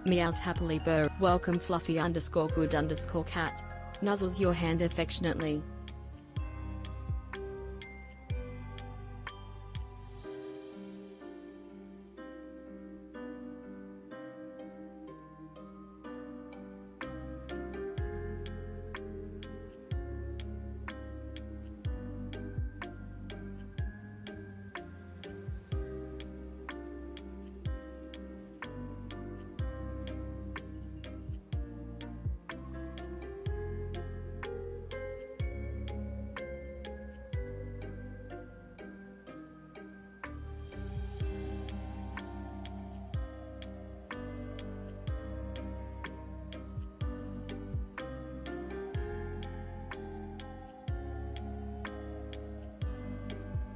Meows happily burr. Welcome fluffy_good_cat. Nuzzles your hand affectionately.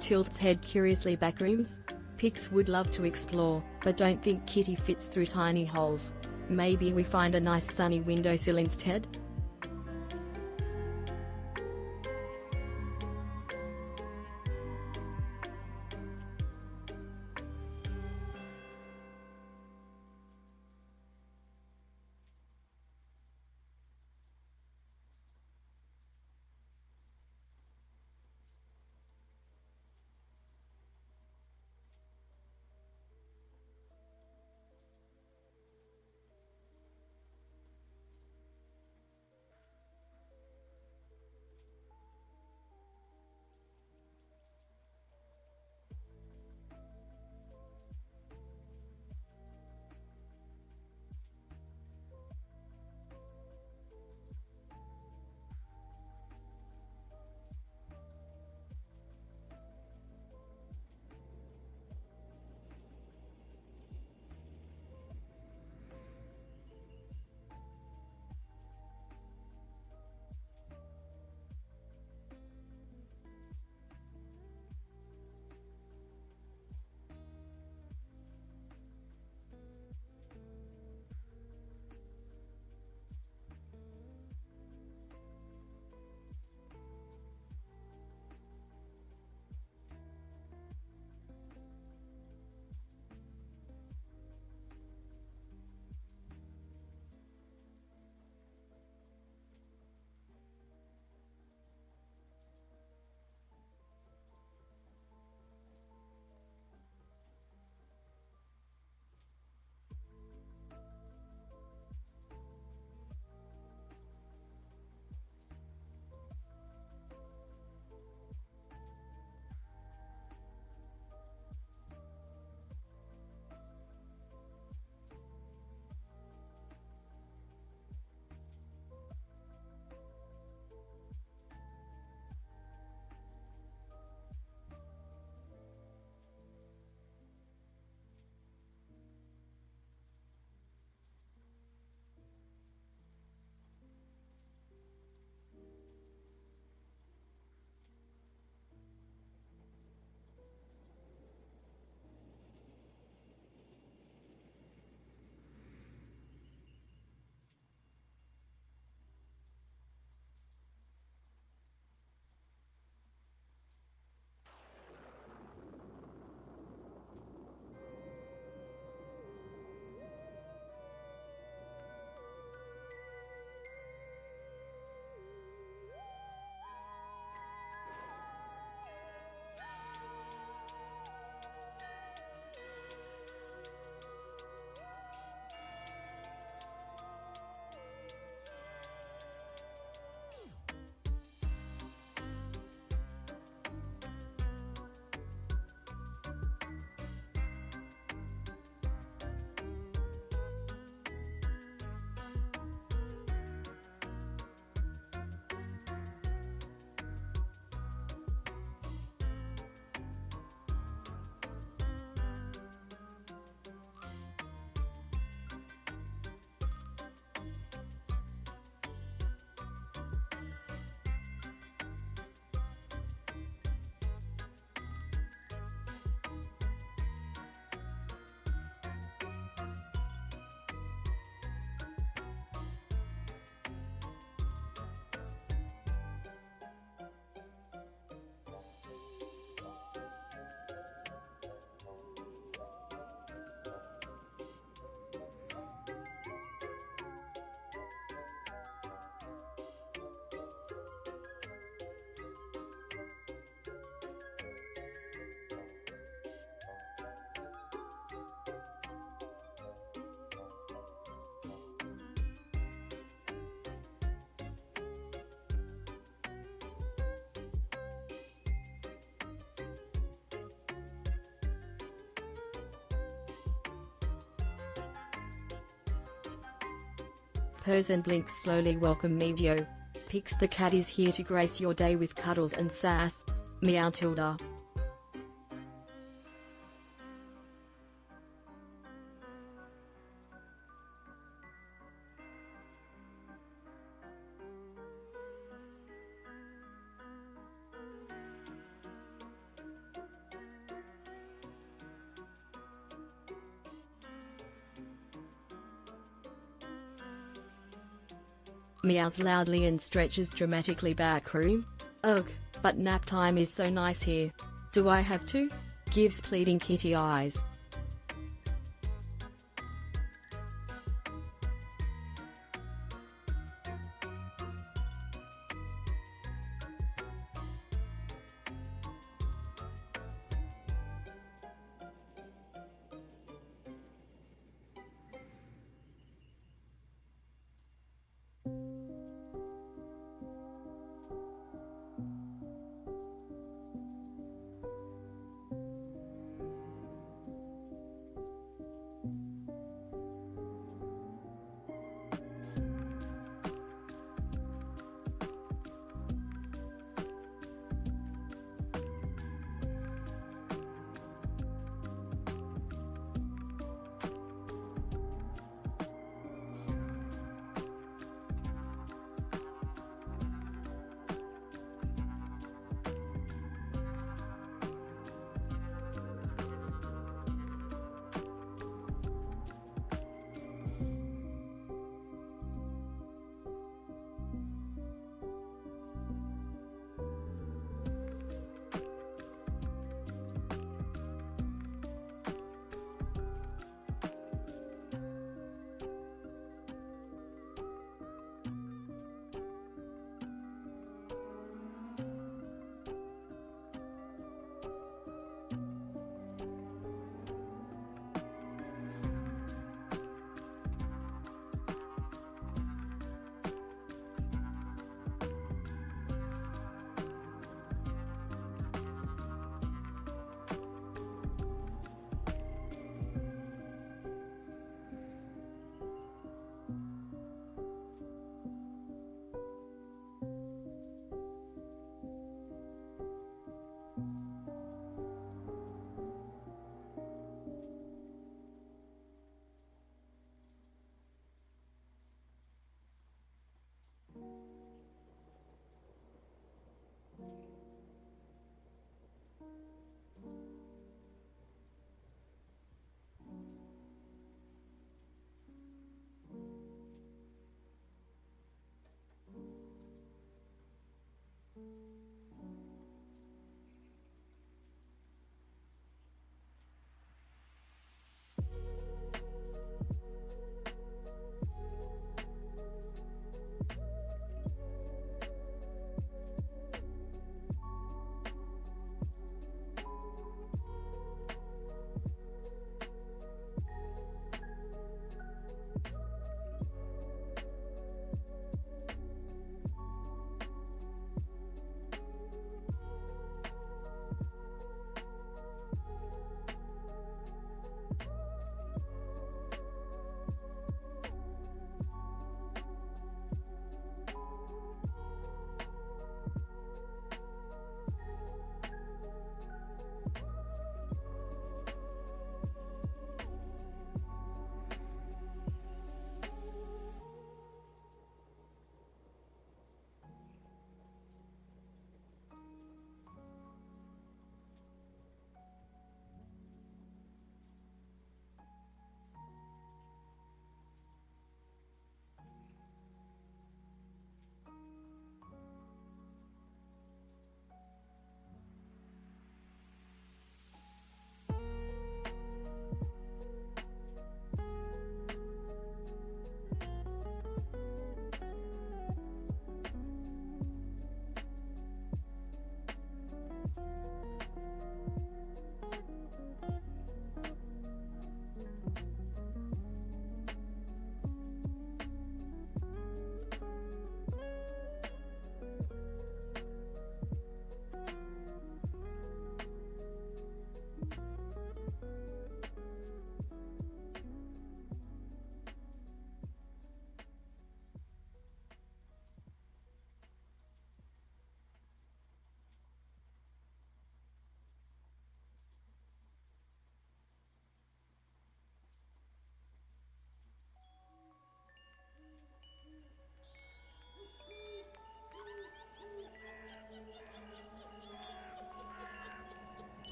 Tilts head curiously backrooms. Pics would love to explore, but don't think kitty fits through tiny holes. Maybe we find a nice sunny windowsill instead? purrs and blinks slowly. Welcome MeewGeo. Pix the cat is here to grace your day with cuddles and sass. Meow tilde. Meows loudly and stretches dramatically. Backroom. Ugh, but nap time is so nice here. Do I have to? Gives pleading kitty eyes.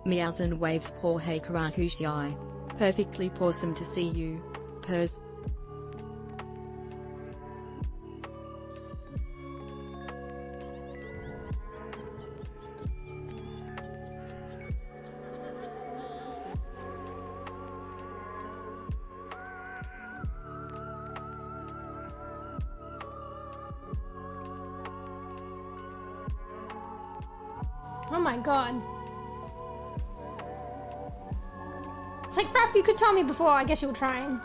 Meows and waves poor hey karakushii. Perfectly awesome to see you. Purse. Oh my god. It's like, Fraff, you could tell me before, I guess you were trying.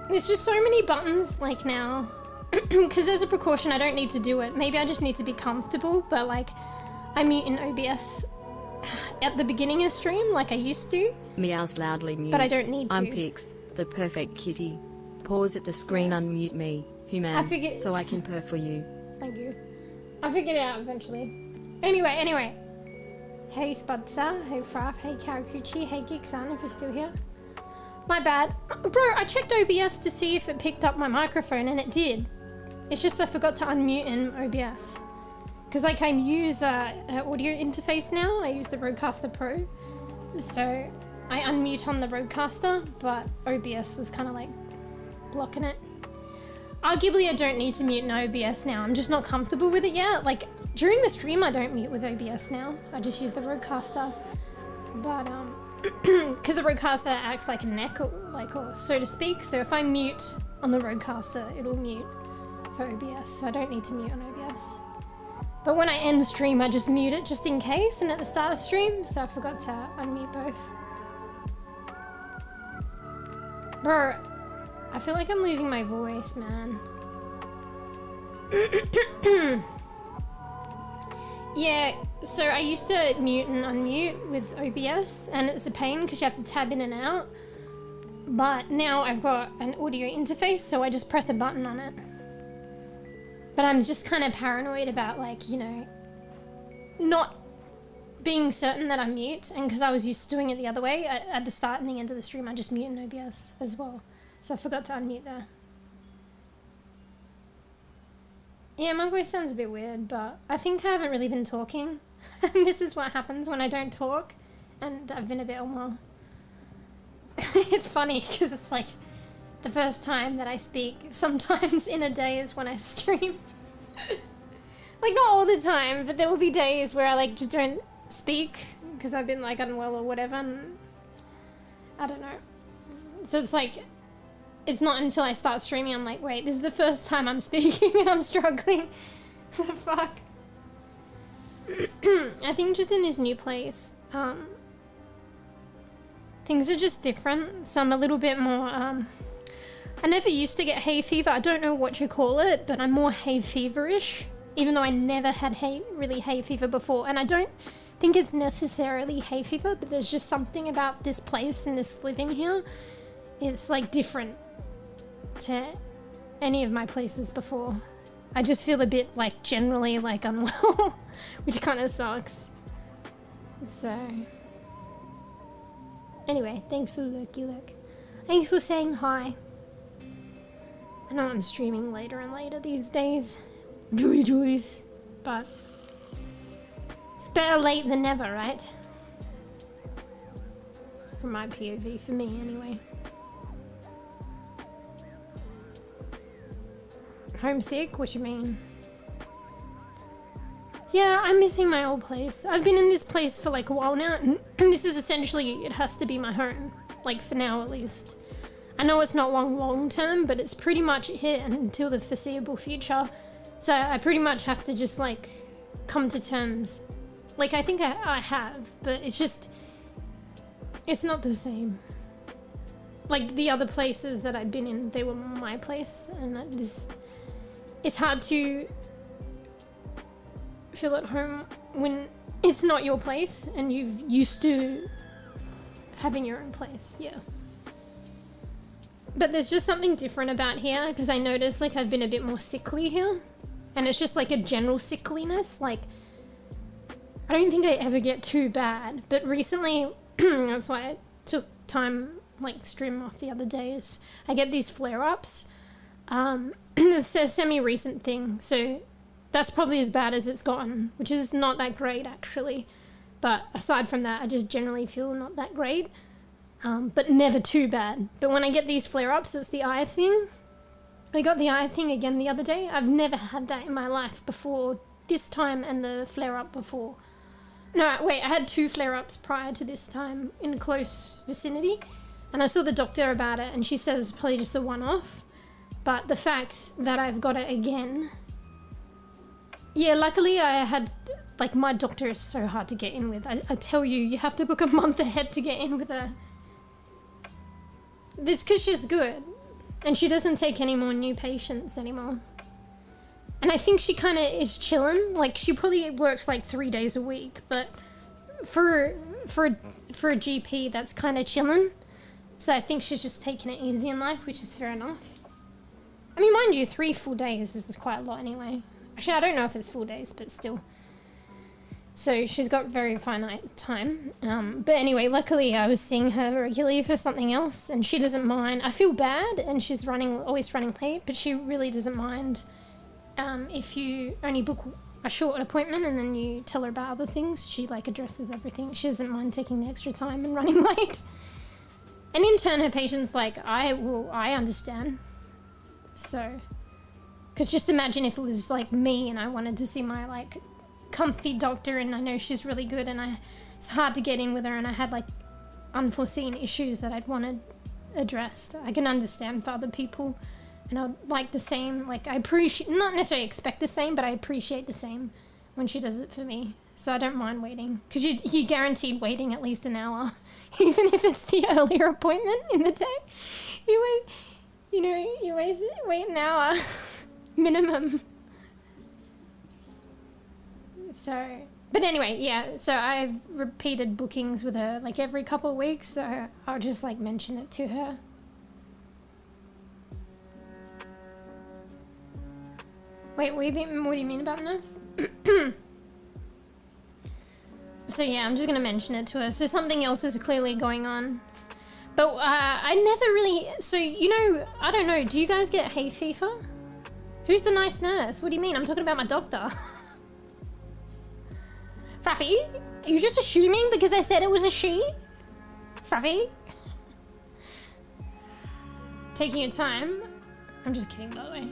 There's just so many buttons, like, now. Because there's a precaution, I don't need to do it. Maybe I just need to be comfortable, but, like, I mute in OBS at the beginning of stream, like I used to. Meows loudly mute. But I don't need to. I'm Pix, the perfect kitty. Pause at the screen, unmute me, human, so I can purr for you. Thank you. I'll figure it out eventually. Anyway. Hey Spudsa, hey Fraff, hey Karakuchi, hey Geeksan, if you're still here. My bad. Bro, I checked OBS to see if it picked up my microphone and it did. It's just I forgot to unmute in OBS. Because like I use an audio interface now, I use the Rodecaster Pro. So I unmute on the Rodecaster, but OBS was kind of like blocking it. Arguably I don't need to mute in OBS now, I'm just not comfortable with it yet. Like during the stream I don't mute with OBS now, I just use the Rodecaster. But because the Rodecaster acts like a neck, or so to speak, so if I mute on the Rodecaster it'll mute for OBS, so I don't need to mute on OBS. But when I end the stream I just mute it just in case, and at the start of stream, so I forgot to unmute both. Bro, I feel like I'm losing my voice, man. Yeah, so I used to mute and unmute with OBS, and it's a pain because you have to tab in and out. But now I've got an audio interface, so I just press a button on it. But I'm just kind of paranoid about, like, you know, not being certain that I'm mute, and because I was used to doing it the other way, at the start and the end of the stream I just mute in OBS as well. So I forgot to unmute there. Yeah, my voice sounds a bit weird, but I think I haven't really been talking. And this is what happens when I don't talk, and I've been a bit unwell. It's funny, because it's like the first time that I speak sometimes in a day is when I stream. Like, not all the time, but there will be days where I, like, just don't speak, because I've been, like, unwell or whatever, and I don't know. So it's like, it's not until I start streaming I'm like, wait, this is the first time I'm speaking and I'm struggling. What the fuck? I think just in this new place, things are just different, so I'm a little bit more, I never used to get hay fever, I don't know what you call it, but I'm more hay feverish, even though I never had really hay fever before, and I don't think it's necessarily hay fever, but there's just something about this place and this living here, it's like different to any of my places before. I just feel a bit like generally like unwell, which kind of sucks. So anyway, thanks for look. Thanks for saying hi. I know I'm streaming later and later these days. Joys. But it's better late than never, right? From my POV, for me anyway. Homesick? What you mean? Yeah, I'm missing my old place. I've been in this place for like a while now, and this is essentially, it has to be my home. Like, for now at least. I know it's not long term, but it's pretty much here until the foreseeable future. So I pretty much have to just like come to terms. Like, I think I have, but it's just, it's not the same. Like the other places that I'd been in, they were my place, and it's hard to feel at home when it's not your place and you've used to having your own place. Yeah. But there's just something different about here, because I noticed like I've been a bit more sickly here, and it's just like a general sickliness. Like, I don't think I ever get too bad, but recently, that's why I took time, like stream off the other days, I get these flare-ups. It's a semi-recent thing, so that's probably as bad as it's gotten, which is not that great actually. But aside from that, I just generally feel not that great, but never too bad. But when I get these flare-ups, it's the eye thing. I got the eye thing again the other day. I've never had that in my life before this time and the flare-up before. No, wait, I had 2 flare-ups prior to this time in close vicinity, and I saw the doctor about it, and she says probably just a one-off. But the fact that I've got it again... Yeah, luckily I had... Like, my doctor is so hard to get in with. I tell you, you have to book a month ahead to get in with her. It's because she's good. And she doesn't take any more new patients anymore. And I think she kind of is chilling. Like, she probably works like 3 days a week. But for a GP, that's kind of chilling. So I think she's just taking it easy in life, which is fair enough. I mean, mind you, 3 full days is quite a lot anyway. Actually, I don't know if it's full days, but still. So she's got very finite time. But anyway, luckily I was seeing her regularly for something else, and she doesn't mind. I feel bad, and she's always running late, but she really doesn't mind if you only book a short appointment and then you tell her about other things. She like addresses everything. She doesn't mind taking the extra time and running late. And in turn, her patients like, I understand. So, because just imagine if it was like me and I wanted to see my like comfy doctor, and I know she's really good, and it's hard to get in with her, and I had like unforeseen issues that I'd wanted addressed. I can understand for other people, and I'd like the same, like I appreciate, not necessarily expect the same, but I appreciate the same when she does it for me. So I don't mind waiting, because you guaranteed waiting at least an hour, even if it's the earlier appointment in the day. You wait an hour minimum. So, but anyway, yeah, so I've repeated bookings with her like every couple of weeks, so I'll just like mention it to her. Wait, what do you mean about nurse? So yeah, I'm just gonna mention it to her. So something else is clearly going on. But I never really, so you know, I don't know, do you guys get hay fever? Who's the nice nurse? What do you mean? I'm talking about my doctor. Fruffy? Are you just assuming because I said it was a she? Fruffy? Taking your time? I'm just kidding, by the way.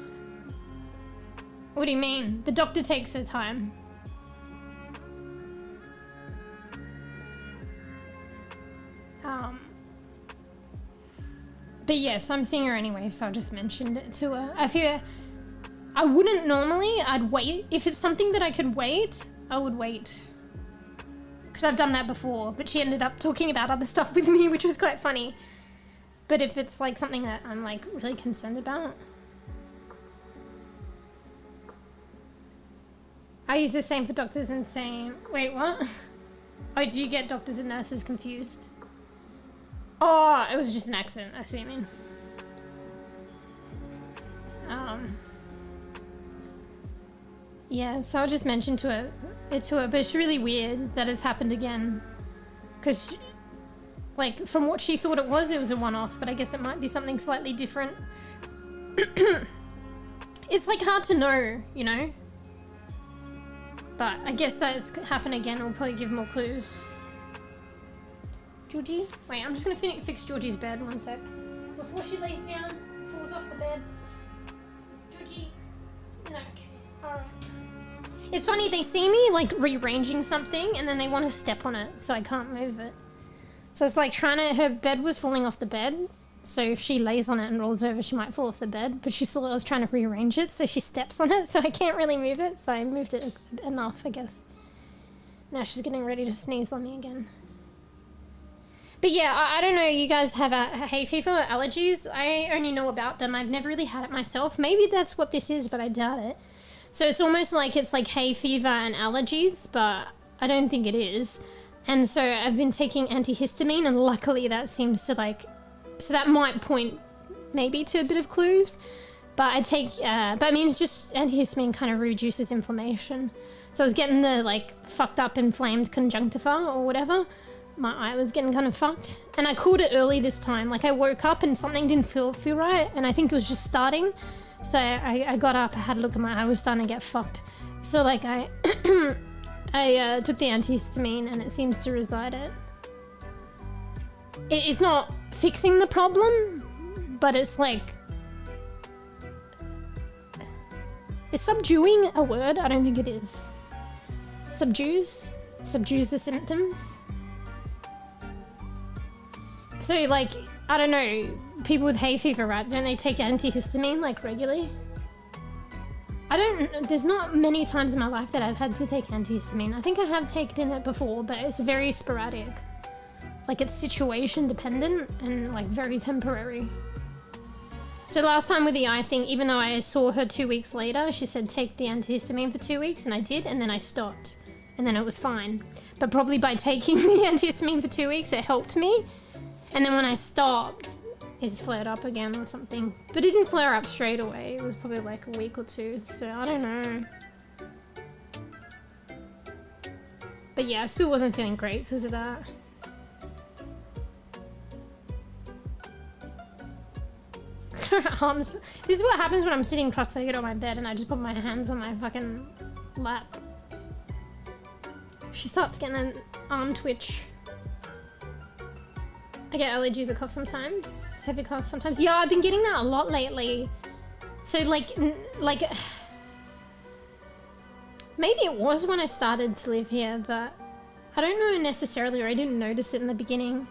What do you mean? The doctor takes her time. But yes, I'm seeing her anyway, so I just mentioned it to her. I wouldn't normally, I'd wait. If it's something that I could wait, I would wait. Because I've done that before, but she ended up talking about other stuff with me, which was quite funny. But if it's like something that I'm like really concerned about. I use the same for doctors and same, wait, what? Oh, do you get doctors and nurses confused? Oh, it was just an accident, I see what you mean. Yeah, so I'll just mention it to her, but it's really weird that it's happened again. Because, like, from what she thought it was a one-off, but I guess it might be something slightly different. It's, like, hard to know, you know? But I guess that it's happened again will probably give more clues. Georgie? Wait, I'm just gonna fix Georgie's bed, one sec. Before she lays down, falls off the bed. Georgie? No, okay, alright. It's funny, they see me like rearranging something and then they want to step on it, so I can't move it. So it's like her bed was falling off the bed, so if she lays on it and rolls over, she might fall off the bed, but she saw I was trying to rearrange it, so she steps on it, so I can't really move it, so I moved it enough, I guess. Now she's getting ready to sneeze on me again. But yeah, I don't know, you guys have a hay fever or allergies? I only know about them. I've never really had it myself. Maybe that's what this is, but I doubt it. So it's almost like it's like hay fever and allergies, but I don't think it is. And so I've been taking antihistamine, and luckily that seems to like... So that might point maybe to a bit of clues. But I take... but I mean, it's just antihistamine kind of reduces inflammation. So I was getting the like fucked up inflamed conjunctiva or whatever. My eye was getting kind of fucked, and I called it early this time. Like I woke up and something didn't feel right, and I think it was just starting. So I got up, I had a look at my eye, was starting to get fucked. So like I I took the antihistamine and it seems to reside it. It's not fixing the problem, but it's like... Is subduing a word? I don't think it is. Subdues the symptoms. So like, I don't know, people with hay fever, right? Don't they take antihistamine like regularly? There's not many times in my life that I've had to take antihistamine. I think I have taken it before, but it's very sporadic. Like it's situation dependent and like very temporary. So last time with the eye thing, even though I saw her 2 weeks later, she said take the antihistamine for 2 weeks, and I did, and then I stopped. And then it was fine. But probably by taking the antihistamine for 2 weeks, it helped me. And then when I stopped, it's flared up again or something. But it didn't flare up straight away. It was probably like a week or two, so I don't know. But yeah, I still wasn't feeling great because of that. Arms. This is what happens when I'm sitting cross-legged on my bed and I just put my hands on my fucking lap. She starts getting an arm twitch. I get allergies or cough sometimes. Heavy cough sometimes. Yeah, I've been getting that a lot lately. So like maybe it was when I started to live here, but I don't know necessarily, or I didn't notice it in the beginning.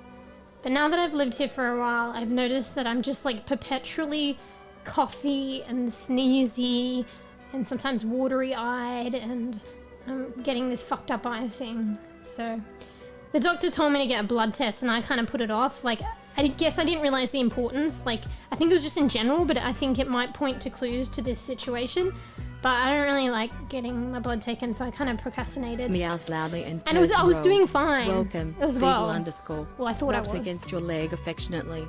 But now that I've lived here for a while, I've noticed that I'm just like perpetually coughy and sneezy and sometimes watery-eyed, and I'm getting this fucked up eye thing. So the doctor told me to get a blood test and I kind of put it off. Like, I guess I didn't realize the importance. Like, I think it was just in general, but I think it might point to clues to this situation. But I don't really like getting my blood taken, so I kind of procrastinated. Meows loudly and I was doing fine. Welcome, as well. _ Well, I thought I was. against your leg affectionately.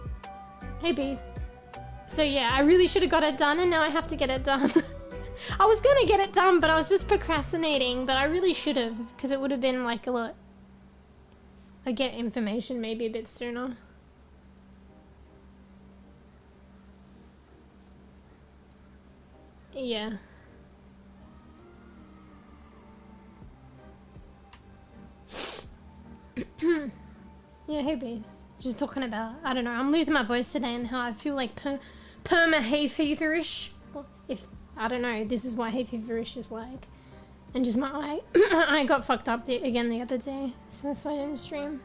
Hey, bees. So yeah, I really should have got it done, and now I have to get it done. I was gonna get it done, but I was just procrastinating. But I really should have, because it would have been like a lot. I get information maybe a bit sooner. Yeah. Yeah, hey bees. Just talking about, I don't know, I'm losing my voice today and how I feel like perma hay feverish. If, I don't know, this is what hay feverish is like. And just my eye, I got fucked up again the other day, so that's why I didn't stream.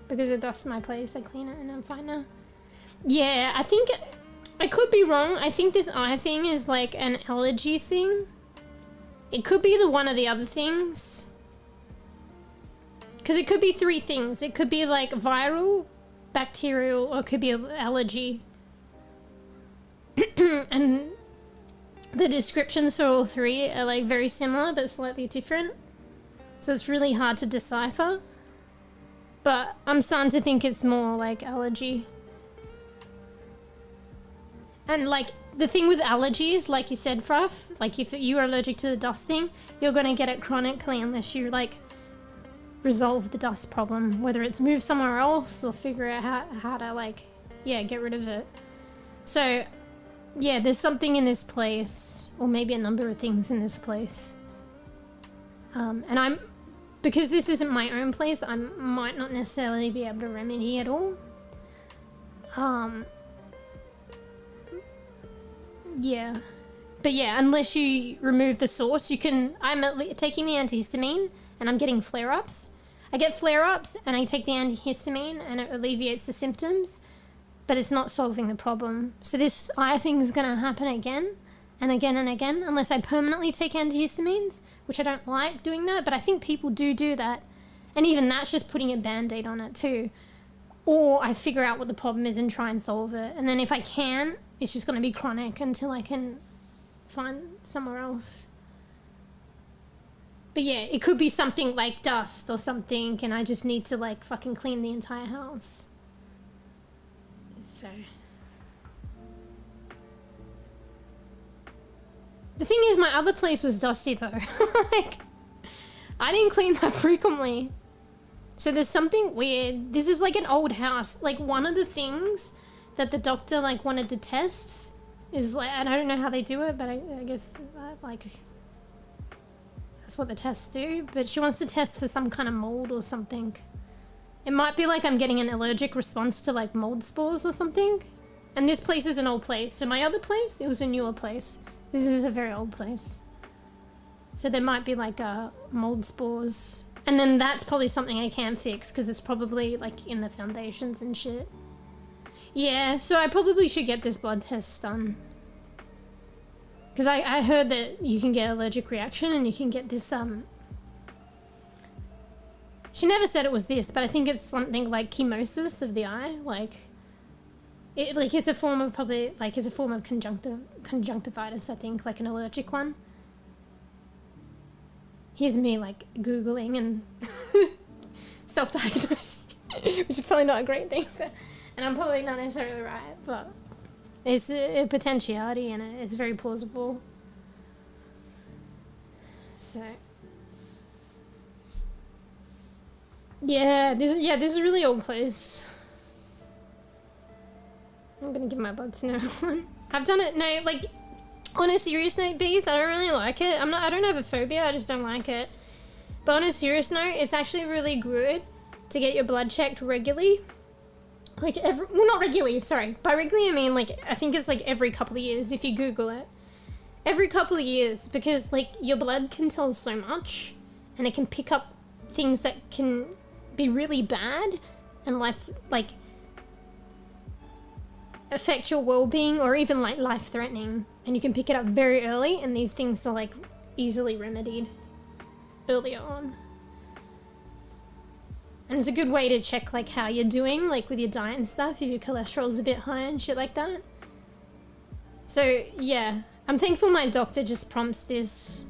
Because it dusts my place, I clean it and I'm fine now. Yeah, I think, I could be wrong. I think this eye thing is like an allergy thing. It could be the one of the other things. Because it could be 3 things. It could be like viral, bacterial, or it could be an allergy. And the descriptions for all 3 are like very similar but slightly different. So it's really hard to decipher. But I'm starting to think it's more like allergy. And like the thing with allergies, like you said, Fruff, like if you are allergic to the dust thing, you're gonna get it chronically unless you like resolve the dust problem, whether it's move somewhere else or figure out how to like, yeah, get rid of it. So yeah, there's something in this place, or maybe a number of things in this place. And because this isn't my own place, I might not necessarily be able to remedy it all. Yeah. But yeah, unless you remove the source, you can... I'm taking the antihistamine and I'm getting flare-ups. I get flare-ups and I take the antihistamine and it alleviates the symptoms, but it's not solving the problem. So this eye thing is going to happen again and again and again unless I permanently take antihistamines, which I don't like doing that, but I think people do that. And even that's just putting a band-aid on it too. Or I figure out what the problem is and try and solve it. And then if I can, it's just going to be chronic until I can find somewhere else. But yeah, it could be something like dust or something, and I just need to like fucking clean the entire house. So the thing is, my other place was dusty though. Like, I didn't clean that frequently. So there's something weird. This is like an old house. Like one of the things that the doctor like wanted to test is like, and I don't know how they do it, but I guess like That's what the tests do, but she wants to test for some kind of mold or something. It might be like I'm getting an allergic response to like mold spores or something. And this place is an old place. So my other place, it was a newer place. This is a very old place. So there might be like mold spores. And then that's probably something I can fix because it's probably like in the foundations and shit. Yeah, so I probably should get this blood test done. Because I heard that you can get allergic reaction and you can get this, she never said it was this, but I think it's something like chemosis of the eye, like, it's a form of probably, like, it's a form of conjunctivitis, I think, like an allergic one. Here's me, like, Googling and self-diagnosing, which is probably not a great thing, but, and I'm probably not necessarily right, but there's a potentiality in it. It's very plausible. So, yeah, this is a really old place. I'm gonna give my blood to no one. I've done it, no, like, on a serious note, bees, I don't really like it. I don't have a phobia, I just don't like it. But on a serious note, it's actually really good to get your blood checked regularly. Like, well, not regularly, sorry. By regularly, I mean, like, I think it's like every couple of years, if you Google it. Every couple of years, because, like, your blood can tell so much, and it can pick up things that can be really bad, and affect your well-being, or even, like, life-threatening. And you can pick it up very early, and these things are, like, easily remedied earlier on. And it's a good way to check, like, how you're doing, like, with your diet and stuff, if your cholesterol's a bit high and shit like that. So, yeah. I'm thankful my doctor just prompts this.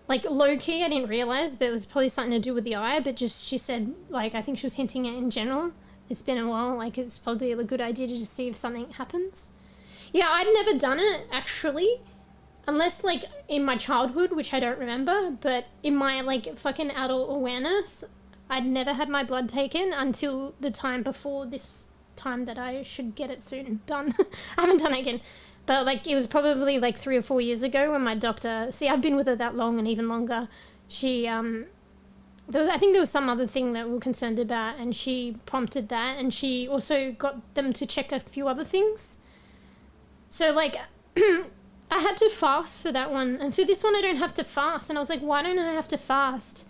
Like, low-key, I didn't realise, but it was probably something to do with the eye, but just, she said, like, I think she was hinting at in general. It's been a while, like, it's probably a good idea to just see if something happens. Yeah, I'd never done it, actually. Unless, like, in my childhood, which I don't remember, but in my, like, fucking adult awareness, I'd never had my blood taken until the time before this time that I should get it soon done. I haven't done it again. But, like, it was probably, like, 3 or 4 years ago when my doctor... See, I've been with her that long and even longer. She, I think there was some other thing that we were concerned about, and she prompted that, and she also got them to check a few other things. So, like, I had to fast for that one, and for this one I don't have to fast. And I was like, why don't I have to fast?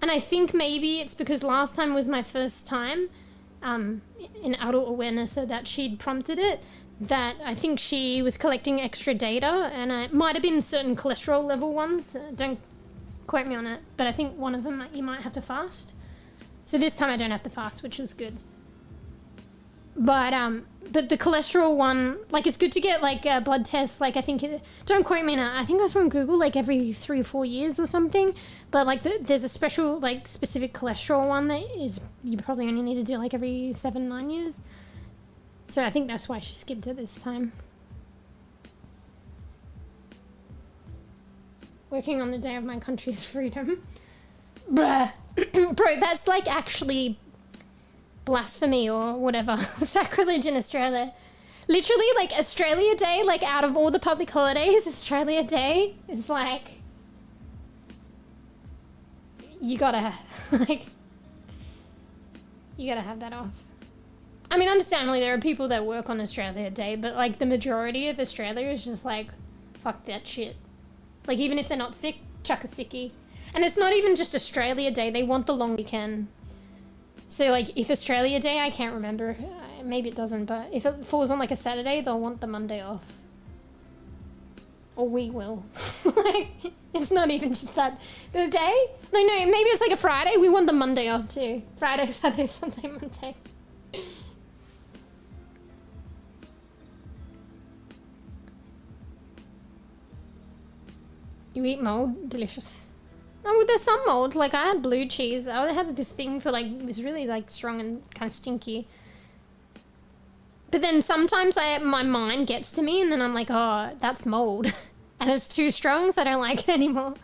And I think maybe it's because last time was my first time in adult awareness, so that she'd prompted it, that I think she was collecting extra data, and it might have been certain cholesterol level ones. Don't quote me on it, but I think one of them you might have to fast. So this time I don't have to fast, which was good. But the cholesterol one, like, it's good to get, like, blood tests, like, I think, don't quote me now, I think I was on Google, like, every 3 or 4 years or something, but, like, there's a special, like, specific cholesterol one that is, you probably only need to do, like, every 7, 9 years. So I think that's why she skipped it this time. Working on the day of my country's freedom. Bruh. Bro, that's, like, actually blasphemy or whatever. Sacrilege in Australia. Literally, like, Australia Day, like, out of all the public holidays, Australia Day is like, you gotta, like, you gotta have that off. I mean, understandably, there are people that work on Australia Day, but, like, the majority of Australia is just like, fuck that shit. Like, even if they're not sick, chuck a sickie. And it's not even just Australia Day, they want the long weekend. So, like, if Australia Day, I can't remember, maybe it doesn't, but if it falls on, like, a Saturday, they'll want the Monday off. Or we will. Like, it's not even just that. The day? No, maybe it's, like, a Friday, we want the Monday off, too. Friday, Saturday, Sunday, Monday. You eat mold? Delicious. Oh, well, there's some molds. Like, I had blue cheese. I had this thing for, like, it was really, like, strong and kind of stinky. But then sometimes my mind gets to me and then I'm like, oh, that's mold. And it's too strong, so I don't like it anymore.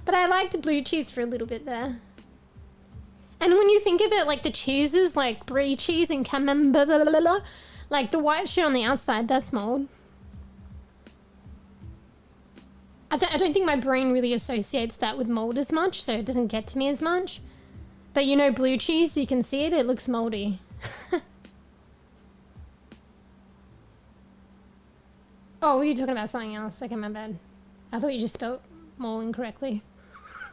But I liked blue cheese for a little bit there. And when you think of it, like, the cheeses, like, brie cheese and camembert, like, the white shit on the outside, that's mold. I don't think my brain really associates that with mold as much, so it doesn't get to me as much. But you know blue cheese, you can see it, it looks moldy. Oh, were you talking about something else? Okay, my bad. I thought you just spelled mole incorrectly.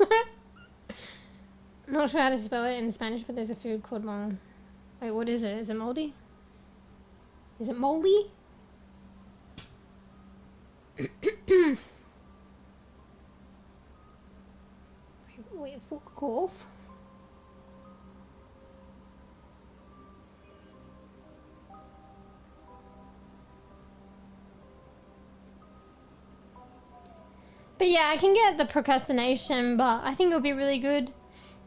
I'm not sure how to spell it in Spanish, but there's a food called mole. Wait, what is it? Is it moldy? Is it moldy? Wait, fuck off. But yeah, I can get the procrastination, but I think it'll be really good.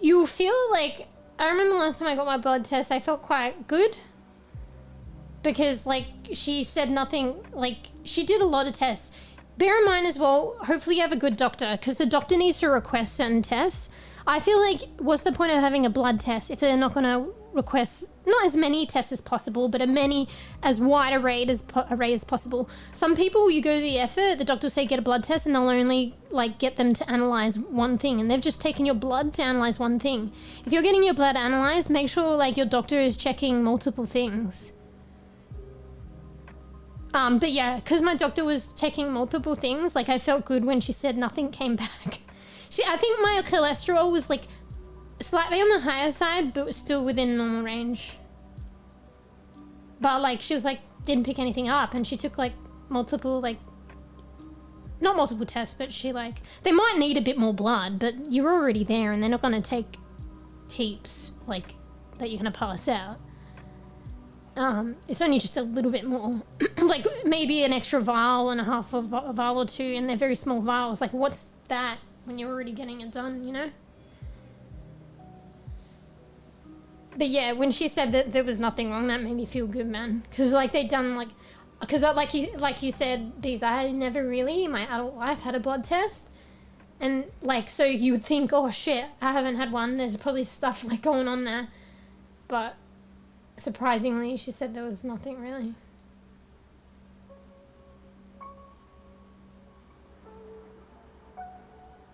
You'll feel like, I remember last time I got my blood test, I felt quite good. Because like, she said nothing, like, she did a lot of tests. Bear in mind as well, hopefully you have a good doctor, because the doctor needs to request certain tests. I feel like, what's the point of having a blood test if they're not going to request not as many tests as possible, but as wide array as possible. Some people, you go to the effort, the doctor will say get a blood test, and they'll only like get them to analyze one thing, and they've just taken your blood to analyze one thing. If you're getting your blood analyzed, make sure like your doctor is checking multiple things. But yeah, because my doctor was checking multiple things, like I felt good when she said nothing came back. I think my cholesterol was like slightly on the higher side, but was still within normal range. But like, she was like, didn't pick anything up, and she took like multiple, like, not multiple tests, but she like, they might need a bit more blood, but you're already there, and they're not going to take heaps, like, that you're going to pass out. It's only just a little bit more, like maybe an extra vial and a half of a vial or two, and they're very small vials. Like, what's that when you're already getting it done, you know? But yeah, when she said that there was nothing wrong, that made me feel good, man. Because like they done like, because like you said, Bees, I had never really in my adult life had a blood test, and like so you would think, oh shit, I haven't had one. There's probably stuff like going on there, but surprisingly, she said there was nothing really.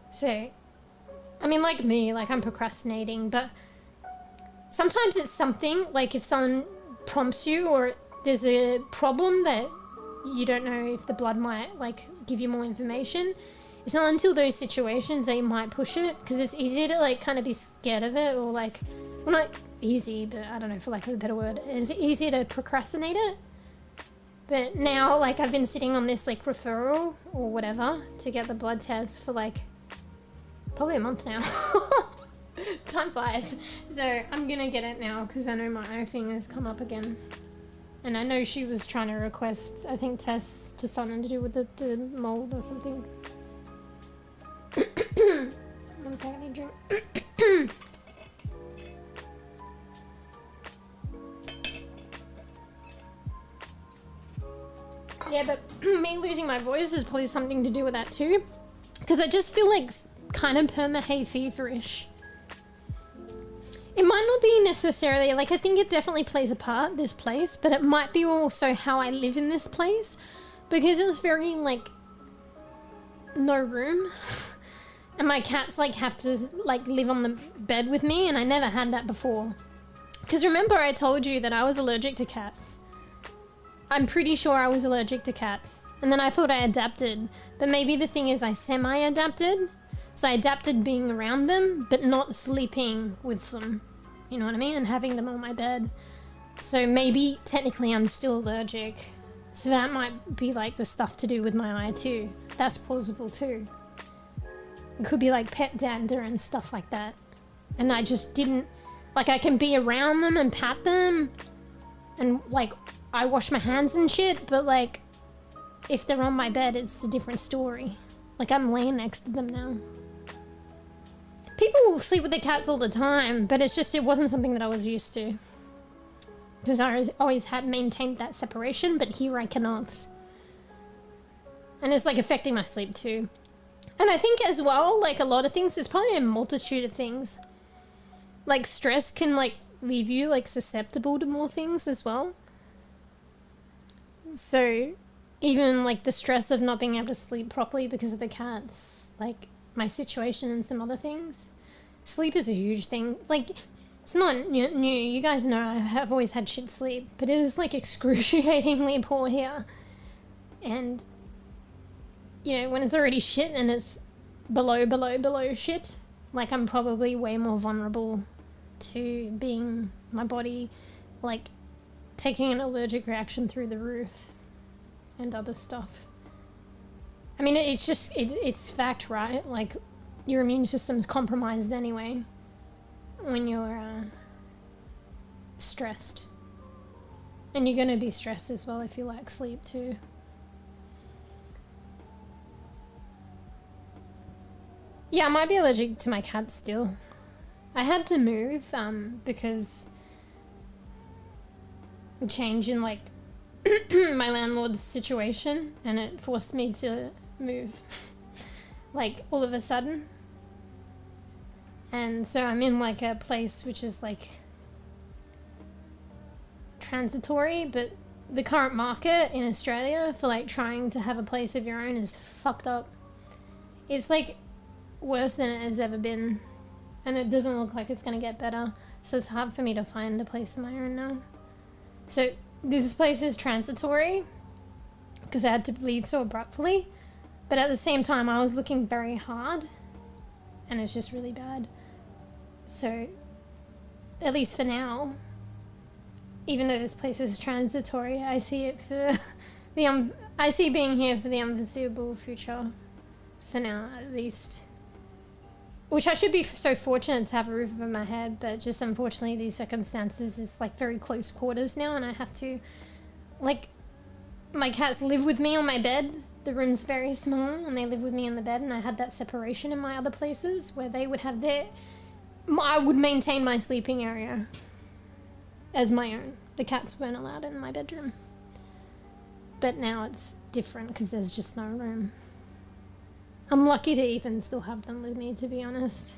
So, I mean, like me, like I'm procrastinating, but sometimes it's something, like if someone prompts you or there's a problem that you don't know if the blood might like give you more information, it's not until those situations that you might push it, because it's easy to like kind of be scared of it, or like, well, not easy, but I don't know, for lack of a better word, it's easy to procrastinate it. But now, like, I've been sitting on this like referral or whatever to get the blood test for like probably a month now. Time flies. So I'm gonna get it now because I know my own thing has come up again, and I know she was trying to request, I think, tests to something to do with the mold or something. 1 second, I need a drink. Yeah, but me losing my voice is probably something to do with that too, because I just feel like kind of perma-hay feverish. It might not be necessarily, like, I think it definitely plays a part, this place, but it might be also how I live in this place, because it's very, like, no room, and my cats, like, have to, like, live on the bed with me, and I never had that before. Because remember I told you that I was allergic to cats? I'm pretty sure I was allergic to cats, and then I thought I adapted, but maybe the thing is I semi-adapted. So I adapted being around them, but not sleeping with them. You know what I mean? And having them on my bed. So maybe technically I'm still allergic. So that might be like the stuff to do with my eye too. That's plausible too. It could be like pet dander and stuff like that. And I just didn't, like, I can be around them and pat them. And like, I wash my hands and shit, but like, if they're on my bed, it's a different story. Like, I'm laying next to them now. People sleep with their cats all the time, but it's just, it wasn't something that I was used to. Because I always had maintained that separation, but here I cannot. And it's like affecting my sleep too. And I think as well, like a lot of things, there's probably a multitude of things. Like stress can like leave you like susceptible to more things as well. So even like the stress of not being able to sleep properly because of the cats, like my situation and some other things. Sleep is a huge thing. Like, it's not new. You guys know I have always had shit sleep, but it is like excruciatingly poor here. And, you know, when it's already shit and it's below shit, like I'm probably way more vulnerable to being my body, like taking an allergic reaction through the roof and other stuff. I mean, it's just, it's fact, right? Like, your immune system's compromised anyway when you're stressed. And you're gonna be stressed as well if you lack sleep too. Yeah, I might be allergic to my cat still. I had to move because a change in like my landlord's situation, and it forced me to move like all of a sudden. And so I'm in like a place which is like transitory, but the current market in Australia for like trying to have a place of your own is fucked up. It's like worse than it has ever been, and it doesn't look like it's gonna get better, so it's hard for me to find a place of my own now. So this place is transitory because I had to leave so abruptly, but at the same time I was looking very hard and it's just really bad. So at least for now, even though this place is transitory, I see it for the I see being here for the unforeseeable future, for now at least. Which I should be so fortunate to have a roof over my head, but just unfortunately these circumstances is like very close quarters now, and I have to, like, my cats live with me on my bed. The room's very small and they live with me in the bed, and I had that separation in my other places where they would have their, I would maintain my sleeping area as my own. The cats weren't allowed in my bedroom. But now it's different because there's just no room. I'm lucky to even still have them with me, to be honest.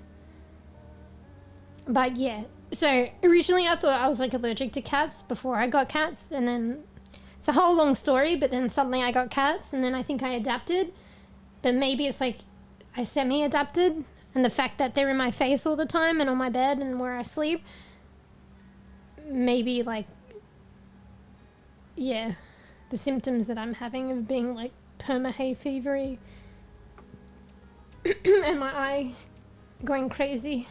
But yeah, so originally I thought I was like allergic to cats before I got cats, and then it's a whole long story, but then suddenly I got cats, and then I think I adapted. But maybe it's like I semi-adapted, and the fact that they're in my face all the time and on my bed and where I sleep, maybe like, yeah, the symptoms that I'm having of being like perma-hay fevery and my eye going crazy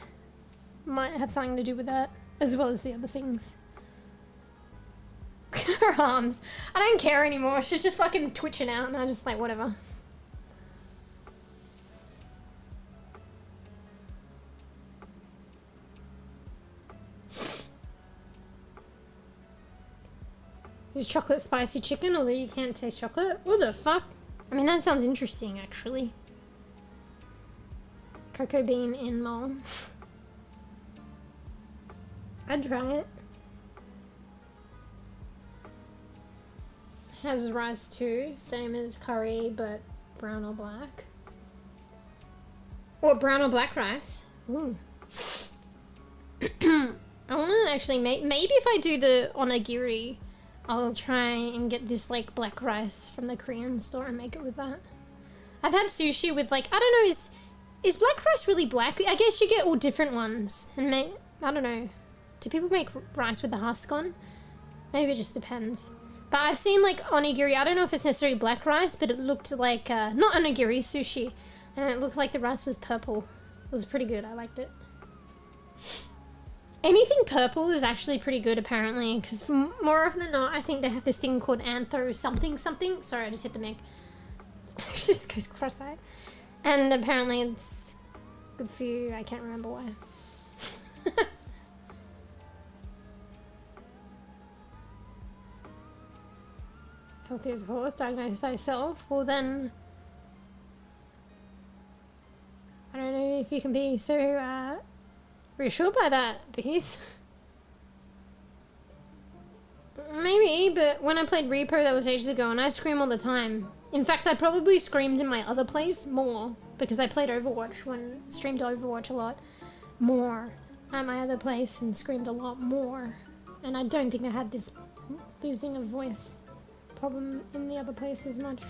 might have something to do with that, as well as the other things. Her arms. I don't care anymore. She's just fucking twitching out, and I just like, whatever. Is chocolate spicy chicken, although you can't taste chocolate? What the fuck? I mean, that sounds interesting, actually. Cocoa bean in mole. I'd try it. Has rice too, same as curry, but brown or black. Or brown or black rice. Ooh. I want to actually make, maybe if I do the onigiri, I'll try and get this like black rice from the Korean store and make it with that. I've had sushi with like, I don't know, is black rice really black? I guess you get all different ones. And I don't know. Do people make rice with the husk on? Maybe it just depends. But I've seen like onigiri. I don't know if it's necessarily black rice, but it looked like, not onigiri, sushi. And it looked like the rice was purple. It was pretty good. I liked it. Anything purple is actually pretty good, apparently. Because more often than not, I think they have this thing called antho something. Sorry, I just hit the mic. It just goes cross-eyed. And apparently it's good for you. I can't remember why. Healthy as a horse, diagnosed by yourself. Well then, I don't know if you can be so reassured by that, because maybe, but when I played Repo, that was ages ago, and I scream all the time. In fact, I probably screamed in my other place more, because I played Overwatch, streamed Overwatch a lot more at my other place, and screamed a lot more. And I don't think I had this losing of voice problem in the other place as much.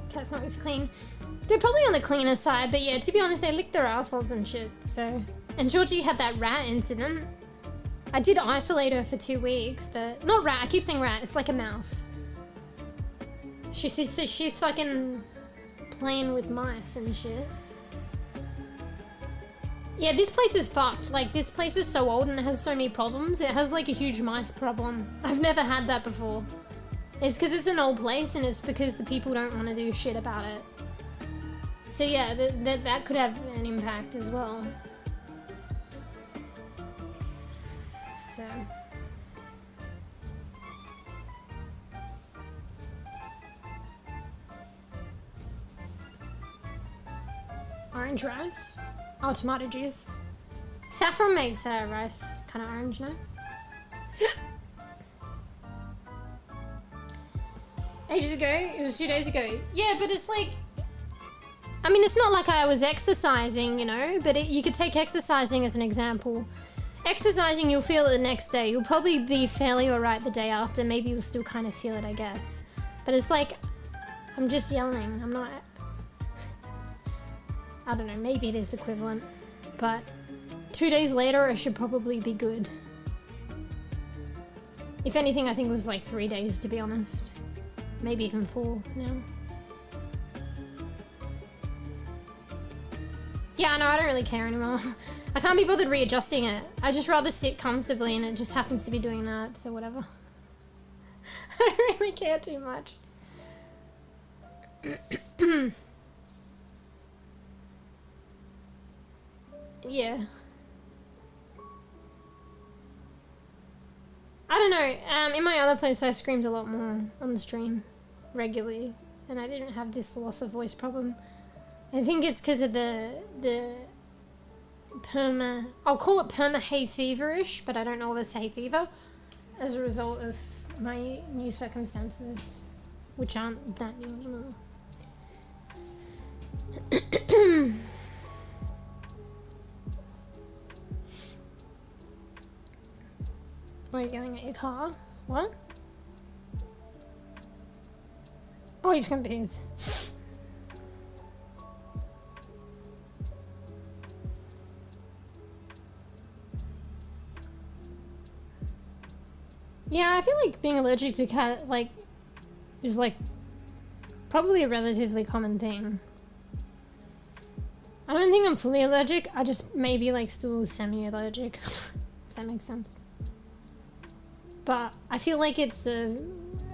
Cat's not as clean. They're probably on the cleaner side, but yeah, to be honest, they lick their assholes and shit, so. And Georgie had that rat incident. I did isolate her for 2 weeks, but not rat, I keep saying rat, it's like a mouse. She's fucking playing with mice and shit. Yeah, this place is fucked. Like, this place is so old and it has so many problems. It has like a huge mice problem. I've never had that before. It's because it's an old place and it's because the people don't want to do shit about it. So yeah, that could have an impact as well. So. Orange rice? Oh, tomato juice. Saffron makes rice kind of orange, no? Ages ago? It was 2 days ago. Yeah, but it's like... I mean, it's not like I was exercising, you know? But you could take exercising as an example. Exercising, you'll feel it the next day. You'll probably be fairly alright the day after. Maybe you'll still kind of feel it, I guess. But it's like... I'm just yelling. I'm not... I don't know, maybe it is the equivalent, but 2 days later I should probably be good. If anything, I think it was like 3 days, to be honest. Maybe even 4 now. Yeah, no, I don't really care anymore. I can't be bothered readjusting it. I just rather sit comfortably and it just happens to be doing that, so whatever. I don't really care too much. Yeah. I don't know, in my other place I screamed a lot more on the stream regularly and I didn't have this loss of voice problem. I think it's because of the I'll call it perma hay feverish, but I don't know if it's hay fever as a result of my new circumstances, which aren't that new anymore. Why are you yelling at your car? What? Oh, you're confused. Yeah, I feel like being allergic to cat, like, is like probably a relatively common thing. I don't think I'm fully allergic, I just maybe like still semi-allergic, if that makes sense. But I feel like it's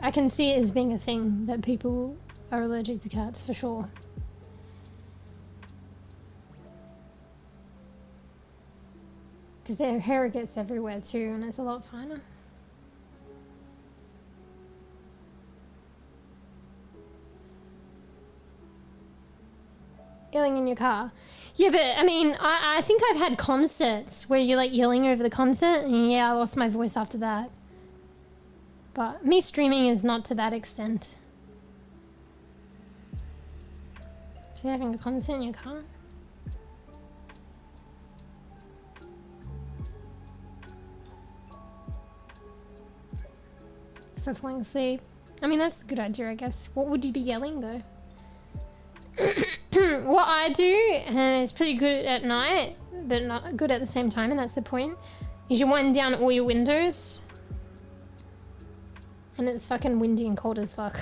I can see it as being a thing that people are allergic to cats for sure. Because their hair gets everywhere too and it's a lot finer. Yelling in your car. Yeah, but I mean, I think I've had concerts where you're like yelling over the concert and yeah, I lost my voice after that. But me streaming is not to that extent. So having a concert in your car? So falling asleep. I mean, that's a good idea, I guess. What would you be yelling though? What I do is pretty good at night, but not good at the same time, and that's the point, is you wind down all your windows. And it's fucking windy and cold as fuck.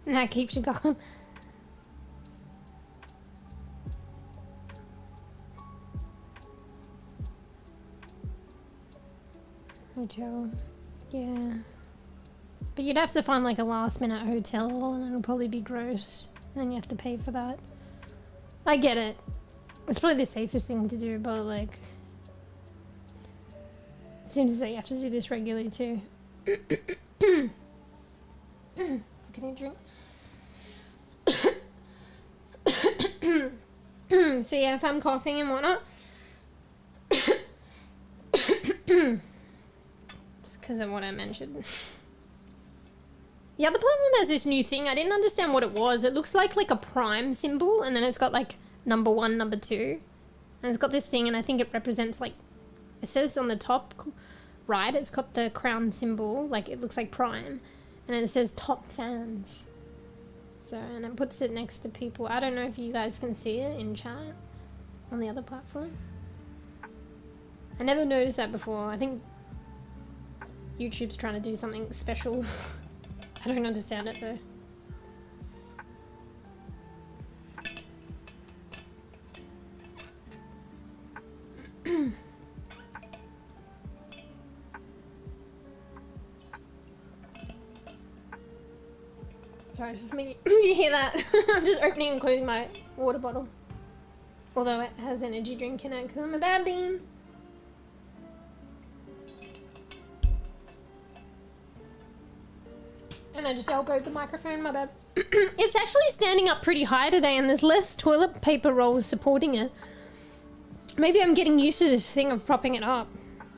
And that keeps you going. Hotel. Yeah. But you'd have to find like a last minute hotel and it'll probably be gross. And then you have to pay for that. I get it. It's probably the safest thing to do, but like... It seems as though you have to do this regularly too. Can I drink? So yeah, if I'm coughing and whatnot, it's because of what I mentioned. The other platform has this new thing. I didn't understand what it was. It looks like a prime symbol, and then it's got like number 1, number 2, and it's got this thing, and I think it represents like, it says on the top right, it's got the crown symbol, like it looks like Prime, and then it says top fans. So, and it puts it next to people. I don't know if you guys can see it in chat on the other platform. I never noticed that before. I think YouTube's trying to do something special. I don't understand it though. Sorry, it's just me. You hear that? I'm just opening and closing my water bottle. Although it has energy drink in it because I'm a bad bean. And I just elbowed the microphone, my bad. It's actually standing up pretty high today and there's less toilet paper rolls supporting it. Maybe I'm getting used to this thing of propping it up.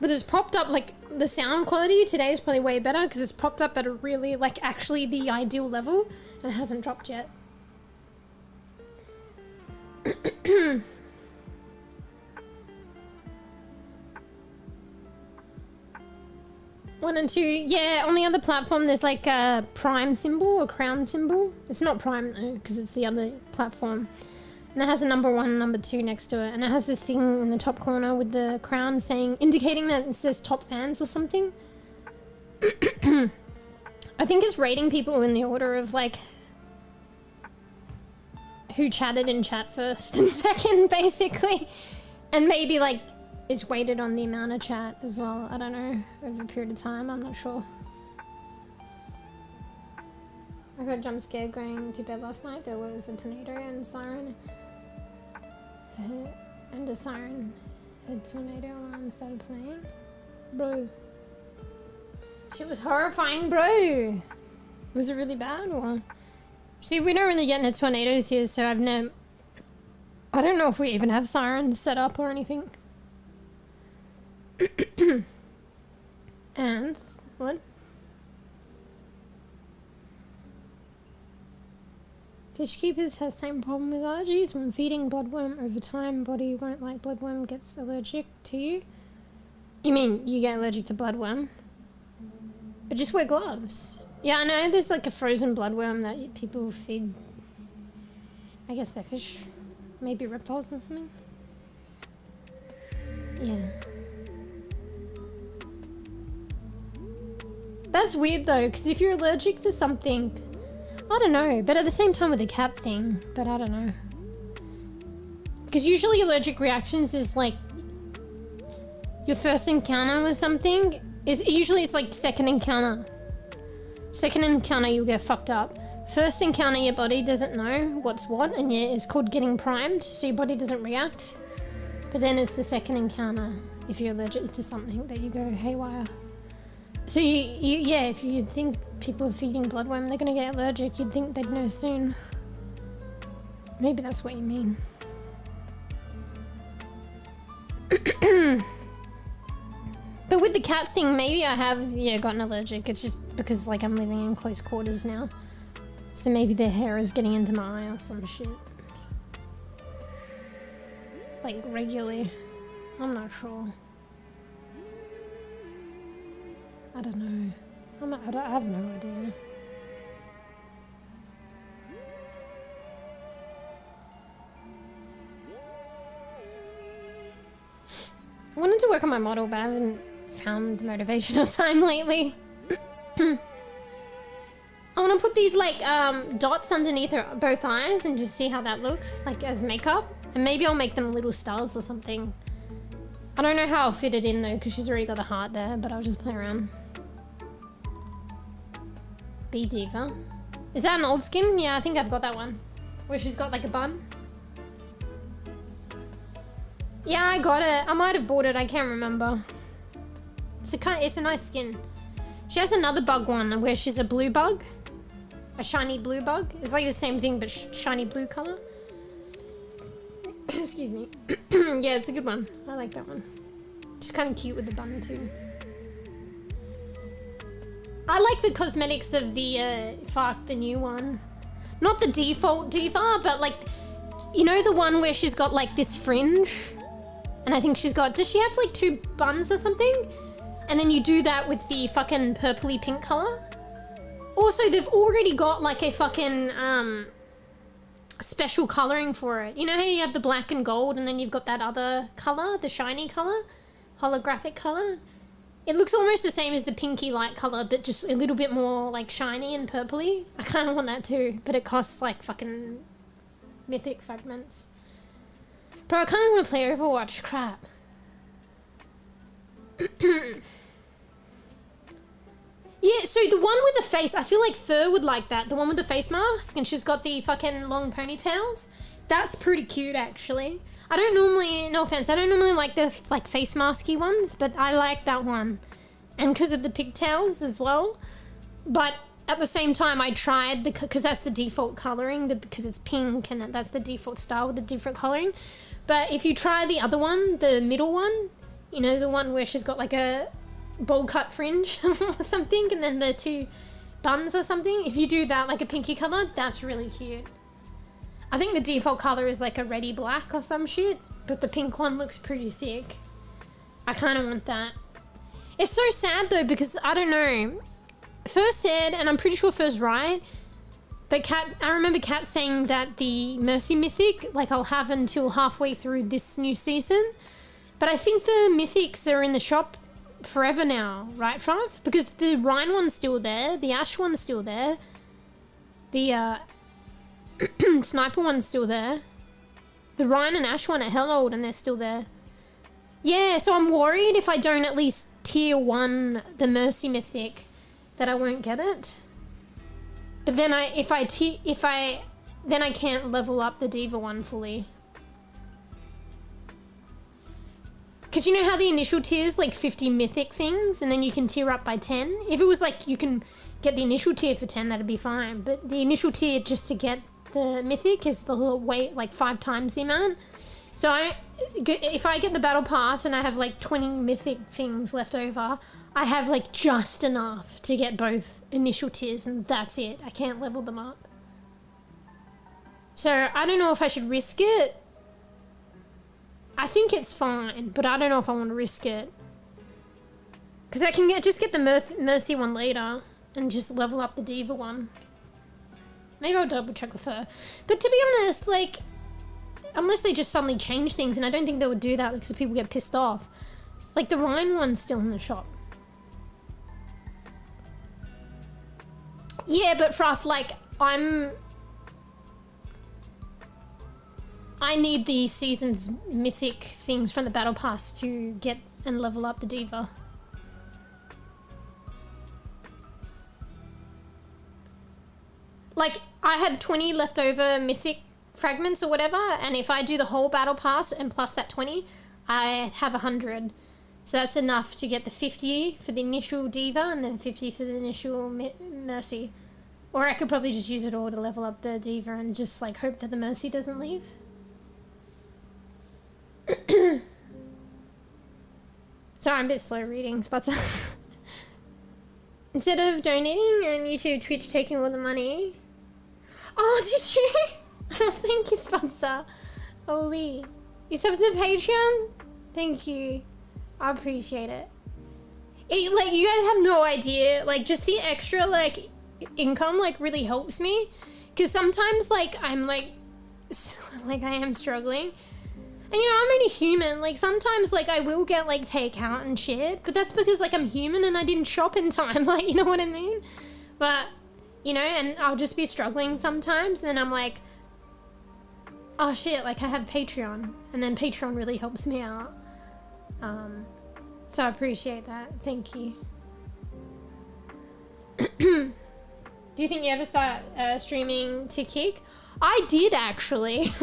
But it's propped up, like, the sound quality today is probably way better because it's propped up at a really, like, actually the ideal level and it hasn't dropped yet. 1 and 2, yeah, on the other platform there's like a Prime symbol, a crown symbol. It's not Prime though, because it's the other platform. And it has a number 1 and number 2 next to it. And it has this thing in the top corner with the crown saying, indicating that it says top fans or something. I think it's rating people in the order of like who chatted in chat first and second, basically. And maybe like it's weighted on the amount of chat as well. I don't know, over a period of time, I'm not sure. I got a jump scare going to bed last night. There was a tornado and a siren. And a siren. A tornado alarm started playing. Bro. Shit was horrifying, bro. Was it really bad or? See, we don't really get into tornadoes here, so I don't know if we even have sirens set up or anything. And what? Fish keepers have the same problem with allergies. When feeding bloodworm over time, body won't like bloodworm, gets allergic to you. You mean you get allergic to bloodworm? But just wear gloves. Yeah, I know there's like a frozen bloodworm that people feed. I guess they're fish. Maybe reptiles or something. Yeah. That's weird though, because if you're allergic to something, I don't know, but at the same time with the cat thing, but I don't know. Because usually allergic reactions is like your first encounter with something is usually it's like second encounter. Second encounter you'll get fucked up. First encounter your body doesn't know what's what and yeah, it's called getting primed, so your body doesn't react. But then it's the second encounter if you're allergic to something that you go haywire. So yeah, if you think people are feeding bloodworm, they're gonna get allergic, you'd think they'd know soon. Maybe that's what you mean. But with the cat thing, maybe I have, yeah, gotten allergic. It's just because like I'm living in close quarters now. So maybe their hair is getting into my eye or some shit. Like regularly. I'm not sure. I don't know. I have no idea. I wanted to work on my model, but I haven't found the motivation or time lately. I want to put these like dots underneath her both eyes and just see how that looks, like as makeup. And maybe I'll make them little stars or something. I don't know how I'll fit it in though, because she's already got the heart there, but I'll just play around. bEbE. Is that an old skin? Yeah, I think I've got that one. Where she's got like a bun. Yeah, I got it. I might have bought it, I can't remember. It's a nice skin. She has another bug one where she's a blue bug. A shiny blue bug. It's like the same thing but shiny blue color. Excuse me. Yeah, it's a good one. I like that one. She's kind of cute with the bun too. I like the cosmetics of the the new one. Not the default Diva, but like, you know the one where she's got like this fringe? And I think she's got, does she have like 2 buns or something? And then you do that with the fucking purpley pink color. Also, they've already got like a fucking special coloring for it. You know how you have the black and gold and then you've got that other color, the shiny color, holographic color? It looks almost the same as the pinky light color, but just a little bit more like shiny and purpley. I kind of want that too, but it costs like fucking mythic fragments. Bro, I kind of want to play Overwatch. Crap. Yeah, so the one with the face, I feel like Fur would like that. The one with the face mask, and she's got the fucking long ponytails. That's pretty cute, actually. I don't normally, no offense, I don't normally like the like face masky ones, but I like that one. And because of the pigtails as well. But at the same time, I tried, because that's the default coloring, because it's pink, and that's the default style with the different coloring. But if you try the other one, the middle one, you know, the one where she's got like a bowl cut fringe or something, and then the two buns or something, if you do that like a pinky color, that's really cute. I think the default color is like a reddy black or some shit, but the pink one looks pretty sick. I kind of want that. It's so sad though, because I don't know, First said, and I'm pretty sure First right, but Kat, I remember Kat saying that the Mercy Mythic, like I'll have until halfway through this new season, but I think the Mythics are in the shop forever now, right, Frav? Because the Rhine one's still there, the Ash one's still there, the Sniper one's still there, the Rhine and Ash one are hell old and they're still there. Yeah, so I'm worried if I don't at least tier 1 the Mercy Mythic that I won't get it. But then then I can't level up the Diva one fully. Because you know how the initial tier's like 50 mythic things and then you can tier up by 10? If it was like you can get the initial tier for 10, that'd be fine. But the initial tier just to get the mythic is the weight like 5 times the amount. So if I get the battle pass and I have like 20 mythic things left over, I have like just enough to get both initial tiers and that's it. I can't level them up. So I don't know if I should risk it. I think it's fine, but I don't know if I want to risk it. Because I can just get the Mercy one later and just level up the Diva one. Maybe I'll double check with her. But to be honest, like, unless they just suddenly change things, and I don't think they would do that because people get pissed off. Like, the Rhine one's still in the shop. Yeah, but Fruff, like, I need the season's mythic things from the battle pass to get and level up the Diva. Like, I had 20 leftover mythic fragments or whatever, and if I do the whole battle pass and plus that 20, I have 100. So that's enough to get the 50 for the initial Diva and then 50 for the initial Mercy. Or I could probably just use it all to level up the Diva and just like hope that the Mercy doesn't leave. Sorry, I'm a bit slow reading, but instead of donating and YouTube, Twitch taking all the money. Oh, did you? Oh, thank you, sponsor. Holy. You subbed to Patreon? Thank you. I appreciate it. Like, you guys have no idea. Like, just the extra, like, income, like, really helps me. Because sometimes, like, I'm, like I am struggling. And, you know, I'm only human. Like, sometimes, like, I will get, like, takeout and shit. But that's because, like, I'm human and I didn't shop in time. Like, you know what I mean? But, you know, and I'll just be struggling sometimes. And then I'm like, oh, shit, like, I have Patreon. And then Patreon really helps me out. So I appreciate that. Thank you. Do you think you ever start streaming to Kick? I did, actually.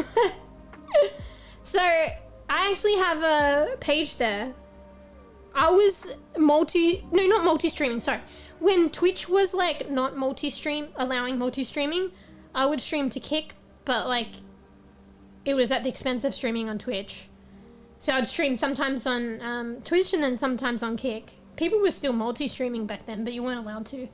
So, I actually have a page there. I was not multi-streaming, sorry. When Twitch was, like, not allowing multi-streaming, I would stream to Kick, but, like, it was at the expense of streaming on Twitch. So I'd stream sometimes on Twitch and then sometimes on Kick. People were still multi-streaming back then, but you weren't allowed to.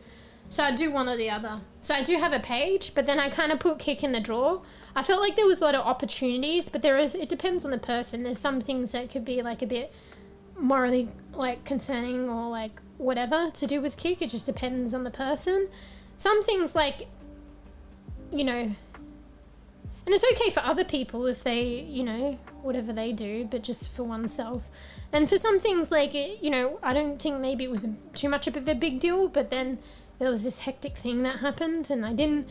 So I do one or the other. So I do have a page, but then I kind of put Kick in the drawer. I felt like there was a lot of opportunities, but it depends on the person. There's some things that could be like a bit morally like concerning or like whatever to do with kick. It just depends on the person. Some things like, you know, and it's okay for other people if they, you know, whatever they do, but just for oneself. And for some things, like, you know, I don't think maybe it was too much of a big deal, but then there was this hectic thing that happened, and I don't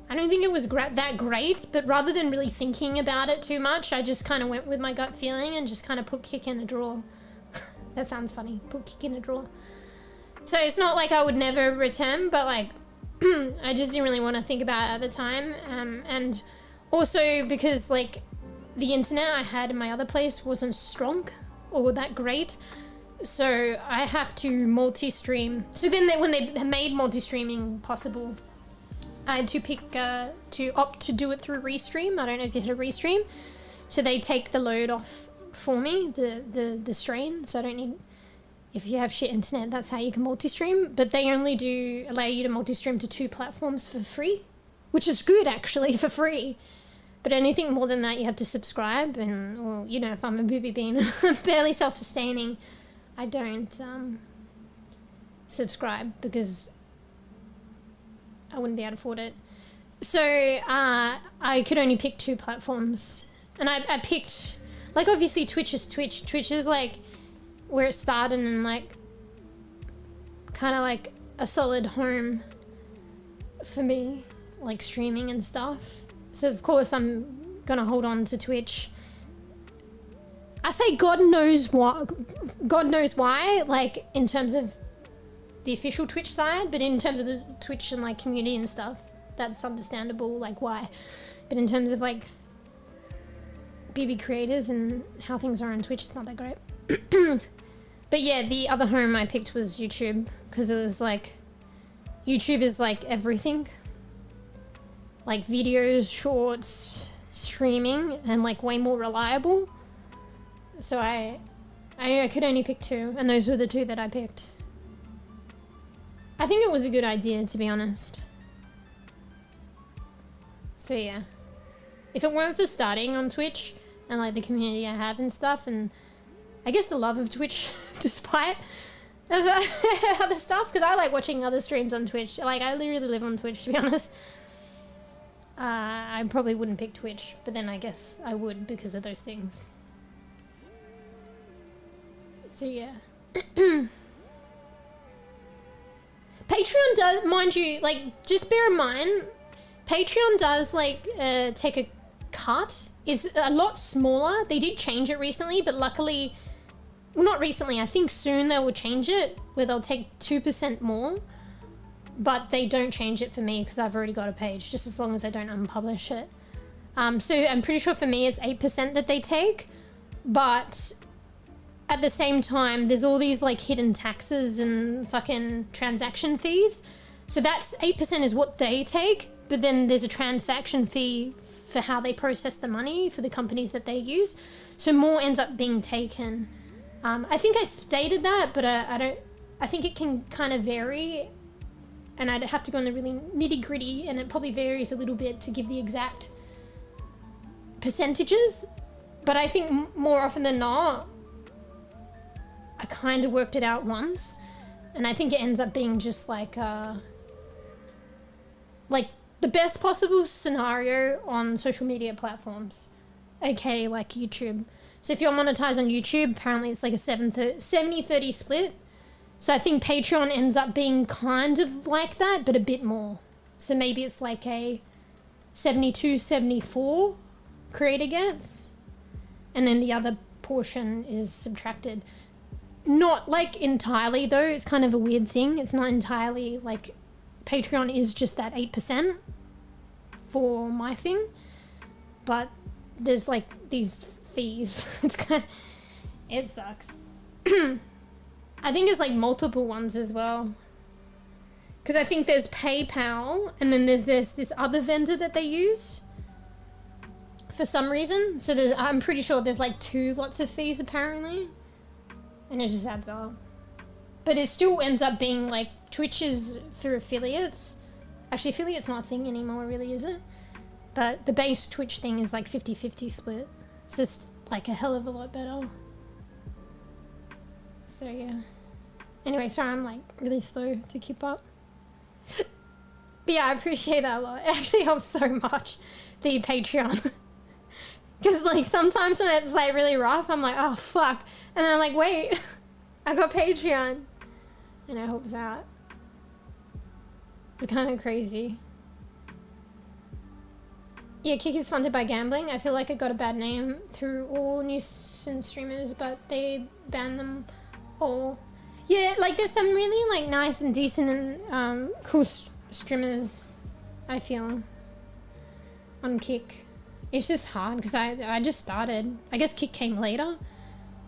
think it was that great, but rather than really thinking about it too much, I just kind of went with my gut feeling and just kind of put kick in a drawer. That sounds funny, put kick in a drawer. So it's not like I would never return, but like, I just didn't really want to think about it at the time. And also because like the internet I had in my other place wasn't strong or that great. So I have to multi-stream. So then when they made multi-streaming possible, I had to opt to do it through Restream. I don't know if you had a Restream. So they take the load off for me, the strain. So I don't need, if you have shit internet, that's how you can multi-stream. But they only allow you to multi-stream to 2 platforms for free, which is good actually, for free. But anything more than that, you have to subscribe. And, or, you know, if I'm a booby bean, fairly self-sustaining, I don't subscribe because I wouldn't be able to afford it. So I could only pick 2 platforms. And I picked, like, obviously Twitch is Twitch. Twitch is like where it started and like kind of like a solid home for me, like streaming and stuff. So of course I'm gonna hold on to Twitch. I say God knows why, like in terms of the official Twitch side, but in terms of the Twitch and like community and stuff, that's understandable, like why. But in terms of like BB creators and how things are on Twitch, it's not that great. But yeah, the other home I picked was YouTube, because it was like, YouTube is like everything. Like videos, shorts, streaming, and like way more reliable. So I could only pick 2, and those were the 2 that I picked. I think it was a good idea, to be honest. So yeah. If it weren't for starting on Twitch, and like the community I have and stuff, and I guess the love of Twitch, despite other stuff, because I like watching other streams on Twitch. Like, I literally live on Twitch, to be honest. I probably wouldn't pick Twitch, but then I guess I would because of those things. So yeah. Patreon does, mind you, like, just bear in mind, Patreon does, like, take a cut. It's a lot smaller. They did change it recently, but luckily, well, not recently, I think soon they will change it, where they'll take 2% more, but they don't change it for me because I've already got a page, just as long as I don't unpublish it. So I'm pretty sure for me it's 8% that they take, but at the same time, there's all these like hidden taxes and fucking transaction fees. So that's 8% is what they take, but then there's a transaction fee for how they process the money for the companies that they use. So more ends up being taken. I think I stated that, but I think it can kind of vary, and I'd have to go in the really nitty gritty, and it probably varies a little bit to give the exact percentages. But I think more often than not, I kind of worked it out once, and I think it ends up being just like the best possible scenario on social media platforms, aka like YouTube. So if you're monetized on YouTube, apparently it's like a 70-30 split. So I think Patreon ends up being kind of like that, but a bit more. So maybe it's like a 72-74 creator gets, and then the other portion is subtracted. Not like entirely though, it's kind of a weird thing. It's not entirely like, Patreon is just that 8% for my thing, but there's like these fees. It's kind of, it sucks. I think it's like multiple ones as well, because I think there's PayPal, and then there's this other vendor that they use for some reason. So I'm pretty sure there's like 2 lots of fees apparently, and it just adds up. But it still ends up being like, Twitch is through affiliates. Actually, affiliate's not a thing anymore, really, is it? But the base Twitch thing is like 50-50 split. So like a hell of a lot better. So yeah. Anyway, sorry I'm like really slow to keep up. But yeah, I appreciate that a lot. It actually helps so much, the Patreon. Because like sometimes when it's like really rough, I'm like, oh fuck. And then I'm like, wait, I got Patreon. And it helps out. It's kind of crazy. Yeah, Kick is funded by gambling. I feel like it got a bad name through all news and streamers, but they banned them all. Yeah, like there's some really like nice and decent and cool streamers, I feel, on Kick. It's just hard because I just started. I guess Kick came later,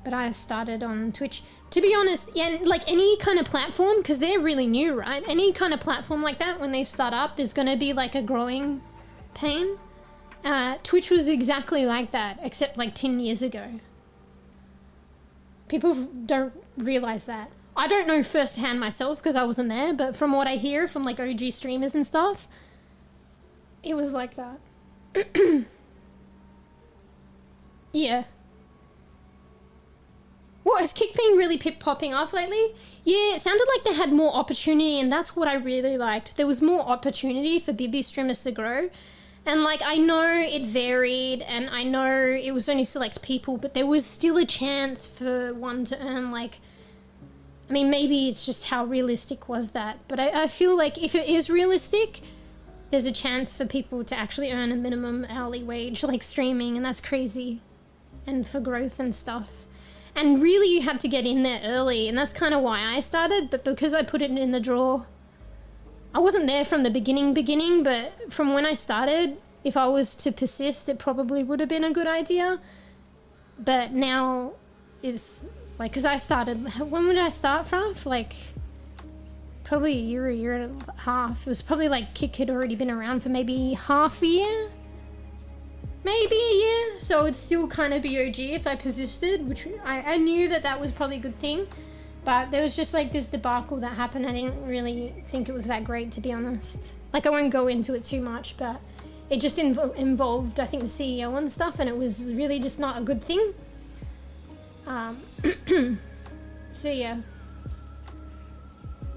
but I started on Twitch. To be honest, yeah, like any kind of platform, because they're really new, right? Any kind of platform like that, when they start up, there's going to be like a growing pain. Twitch was exactly like that, except like 10 years ago. People don't realize that. I don't know firsthand myself because I wasn't there, but from what I hear from like OG streamers and stuff, it was like that. Yeah. What, has Kick been really popping off lately? Yeah, it sounded like they had more opportunity, and that's what I really liked. There was more opportunity for bEbE streamers to grow. And like, I know it varied, and I know it was only select people, but there was still a chance for one to earn like, I mean, maybe it's just how realistic was that, but I feel like if it is realistic, there's a chance for people to actually earn a minimum hourly wage, like streaming, and that's crazy. And for growth and stuff. And really you had to get in there early, and that's kind of why I started, but because I put it in the drawer, I wasn't there from the beginning, but from when I started, if I was to persist, it probably would have been a good idea. But now it's like, because I started, when would I start from? Like probably a year and a half. It was probably like Kick had already been around for maybe half a year, maybe a year. So it'd still kind of be OG if I persisted, which I knew that was probably a good thing. But there was just like this debacle that happened. I didn't really think it was that great, to be honest. Like, I won't go into it too much, but it just involved, I think, the CEO and stuff, and it was really just not a good thing. So yeah.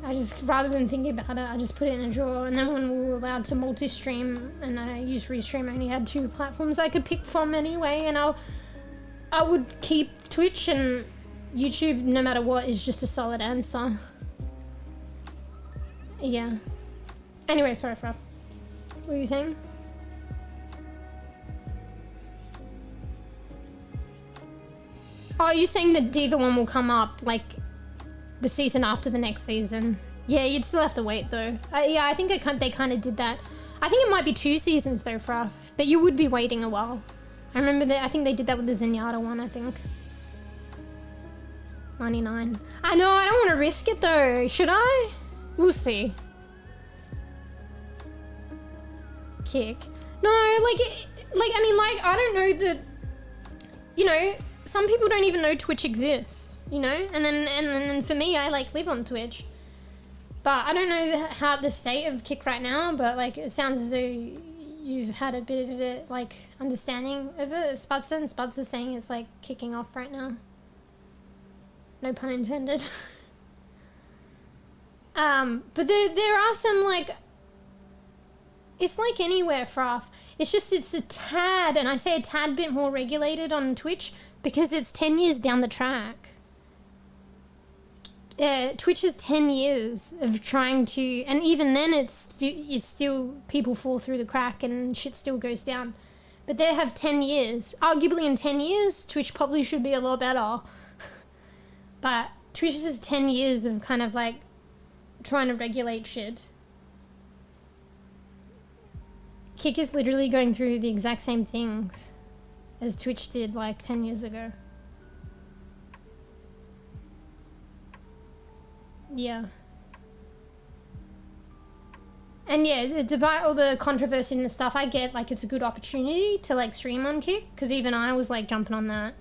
I just, rather than thinking about it, I just put it in a drawer, and then when we were allowed to multi-stream and I used Restream, I only had 2 platforms I could pick from anyway, and I would keep Twitch, and YouTube, no matter what, is just a solid answer. Yeah. Anyway, sorry, Fro. What were you saying? Oh, are you saying the Diva one will come up, like, the season after the next season? Yeah, you'd still have to wait, though. Yeah, I think they kind of did that. I think it might be 2 seasons, though, Fro. But you would be waiting a while. I remember that. I think they did that with the Zenyatta one, I think. 99. I know, I don't want to risk it, though. Should I? We'll see. Kick. No, I mean, I don't know that, you know, some people don't even know Twitch exists, you know? And then for me, I, like, live on Twitch. But I don't know how the state of Kick right now, but, like, it sounds as though you've had a bit of a, like, understanding of it. Spudster, and Spudster's saying it's, like, kicking off right now. No pun intended. But there are some, like, it's like anywhere, Fruff. It's just, it's a tad, and I say a tad bit more regulated on Twitch because it's 10 years down the track. Twitch is 10 years of trying to, and even then it's still, people fall through the crack and shit still goes down. But they have 10 years. Arguably in 10 years, Twitch probably should be a lot better. But Twitch is 10 years of kind of like trying to regulate shit. Kick is literally going through the exact same things as Twitch did like 10 years ago. Yeah. And yeah, despite all the controversy and stuff, I get like it's a good opportunity to like stream on Kick, because even I was like jumping on that.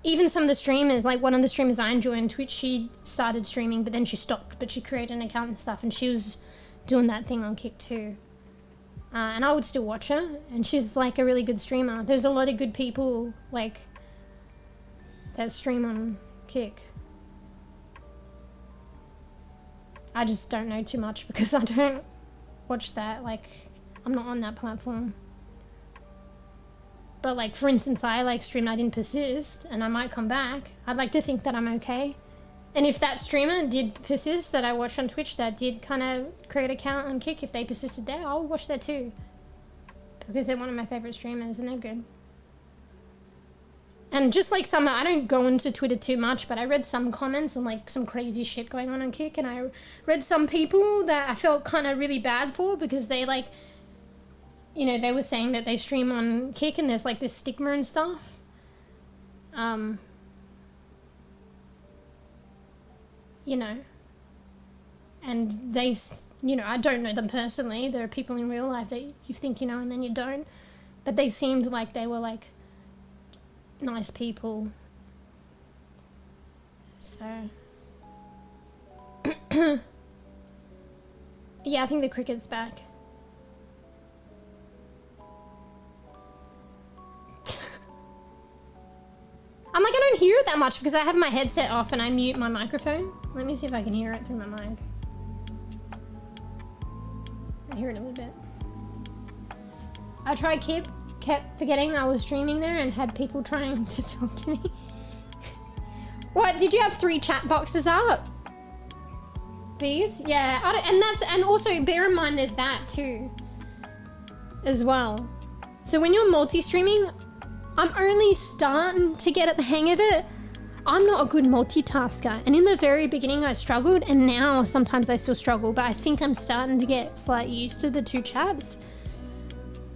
Even some of the streamers, like one of the streamers I enjoy on Twitch, she started streaming, but then she stopped, but she created an account and stuff, and she was doing that thing on Kick too. and I would still watch her, and she's like a really good streamer. There's a lot of good people like that stream on Kick. I just don't know too much because I don't watch that, like I'm not on that platform. But like for instance, I like stream Night in Persist and I might come back. I'd like to think that I'm okay. And if that streamer did persist that I watched on Twitch that did kind of create an account on Kick, if they persisted there, I'll watch that too. Because they're one of my favorite streamers and they're good. And just like some, I don't go into Twitter too much, but I read some comments on like some crazy shit going on Kick, and I read some people that I felt kind of really bad for because they like, you know, they were saying that they stream on Kick and there's like this stigma and stuff. You know, and they, you know, I don't know them personally. There are people in real life that you think you know and then you don't, but they seemed like they were like nice people. So yeah, I think the cricket's back. I'm like, I don't hear it that much because I have my headset off and I mute my microphone. Let me see if I can hear it through my mic. I hear it a little bit. I tried kept forgetting I was streaming there and had people trying to talk to me. What, did you have 3 chat boxes up? Bees? Yeah, and also bear in mind there's that too as well. So when you're multi-streaming, I'm only starting to get at the hang of it. I'm not a good multitasker, and in the very beginning I struggled, and now sometimes I still struggle, but I think I'm starting to get slightly used to the 2 chats.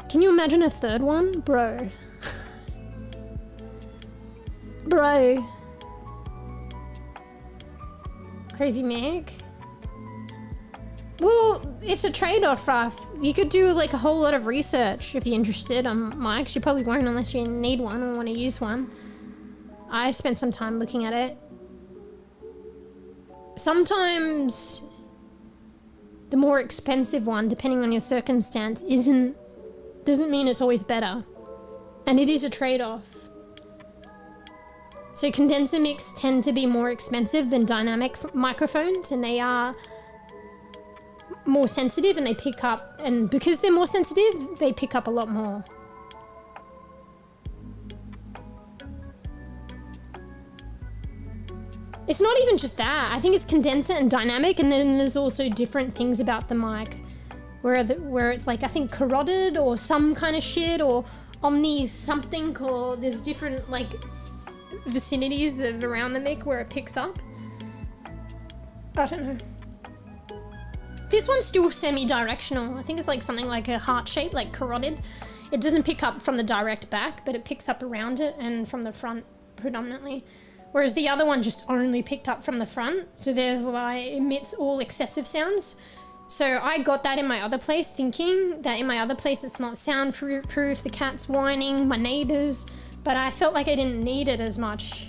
Can you imagine a 3rd one? Bro. Bro. Crazy Mick. Well, it's a trade-off, Ruff. You could do like a whole lot of research if you're interested on mics. You probably won't unless you need one or want to use one. I spent some time looking at it. Sometimes the more expensive one, depending on your circumstance, doesn't mean it's always better. And it is a trade-off. So condenser mics tend to be more expensive than dynamic microphones, and they are more sensitive and they pick up, and because they're more sensitive, they pick up a lot more. It's not even just that. I think it's condenser and dynamic, and then there's also different things about the mic where it's like, I think carotid or some kind of shit, or omni something, or there's different like vicinities of around the mic where it picks up. I don't know. This one's still semi-directional. I think it's like something like a heart shape, like carotid. It doesn't pick up from the direct back, but it picks up around it and from the front predominantly. Whereas the other one just only picked up from the front, so therefore it emits all excessive sounds. So I got that in my other place, thinking that in my other place it's not soundproof, the cat's whining, my neighbors, but I felt like I didn't need it as much.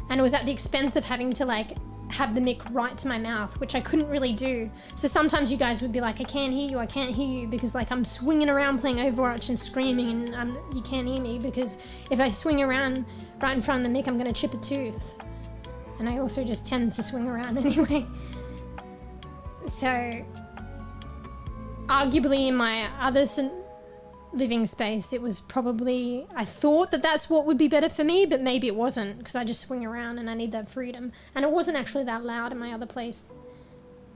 And it was at the expense of having to like have the mic right to my mouth, which I couldn't really do. So sometimes you guys would be like, I can't hear you, because like I'm swinging around playing Overwatch and screaming, and you can't hear me, because if I swing around right in front of the mic, I'm gonna chip a tooth. And I also just tend to swing around anyway. So arguably in my other living space, it was probably, I thought that that's what would be better for me, but maybe it wasn't, because I just swing around and I need that freedom. And it wasn't actually that loud in my other place.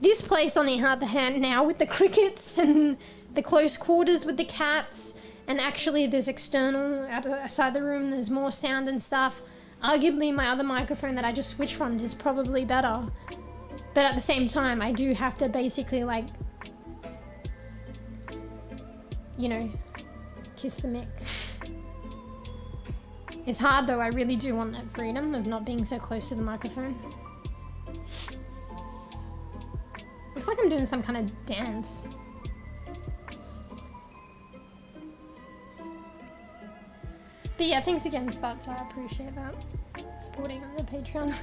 This place, on the other hand, now with the crickets and the close quarters with the cats, and actually there's external outside the room, there's more sound and stuff. Arguably my other microphone that I just switched from is probably better. But at the same time, I do have to basically like, you know, kiss the mic. It's hard though, I really do want that freedom of not being so close to the microphone. Looks like I'm doing some kind of dance. But yeah, thanks again, Sputz, I appreciate that. Supporting on the Patreon.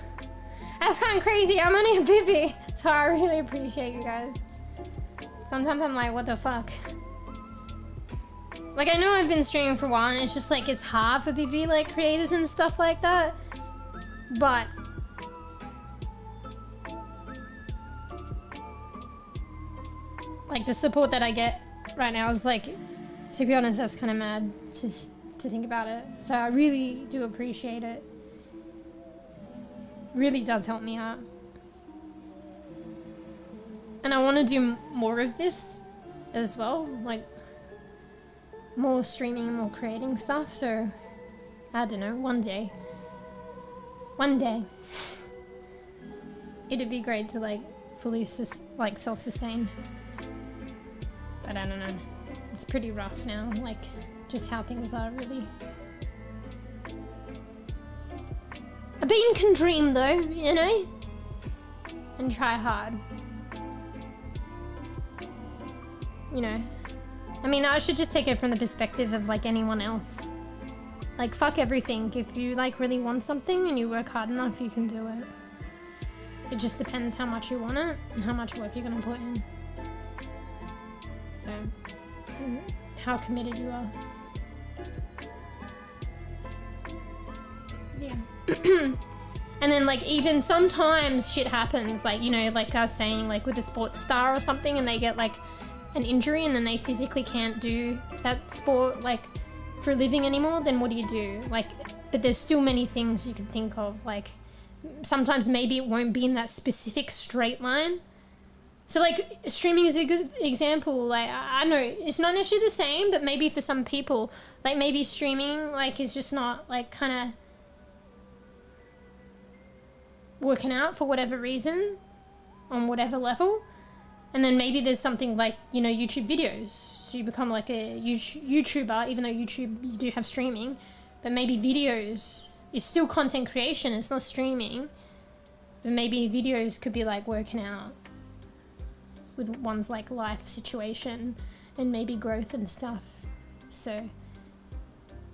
That's kind of crazy, I'm only a baby, so I really appreciate you guys. Sometimes I'm like, what the fuck? Like, I know I've been streaming for a while and it's just like, it's hard for bEbE like creators and stuff like that. But like the support that I get right now is like, to be honest, that's kind of mad to think about it. So I really do appreciate it. Really does help me out. And I want to do more of this as well, like more streaming, more creating stuff. So I don't know, one day it'd be great to like fully like self-sustain. But I don't know, it's pretty rough now, like just how things are really. A bean can dream though, you know, and try hard. You know, I mean, I should just take it from the perspective of like anyone else. Like, fuck everything. If you like really want something and you work hard enough, you can do it. It just depends how much you want it and how much work you're gonna put in. So, and how committed you are. Yeah. And then like even sometimes shit happens, like, you know, like I was saying, like with a sports star or something, and they get like an injury and then they physically can't do that sport like for a living anymore, then what do you do? Like, but there's still many things you can think of. Like sometimes maybe it won't be in that specific straight line. So like streaming is a good example. Like I know it's not necessarily the same, but maybe for some people, like maybe streaming like is just not like kind of working out for whatever reason on whatever level. And then maybe there's something like, you know, YouTube videos. So you become like a YouTuber, even though YouTube, you do have streaming, but maybe videos is still content creation. It's not streaming, but maybe videos could be like working out with one's like life situation and maybe growth and stuff. So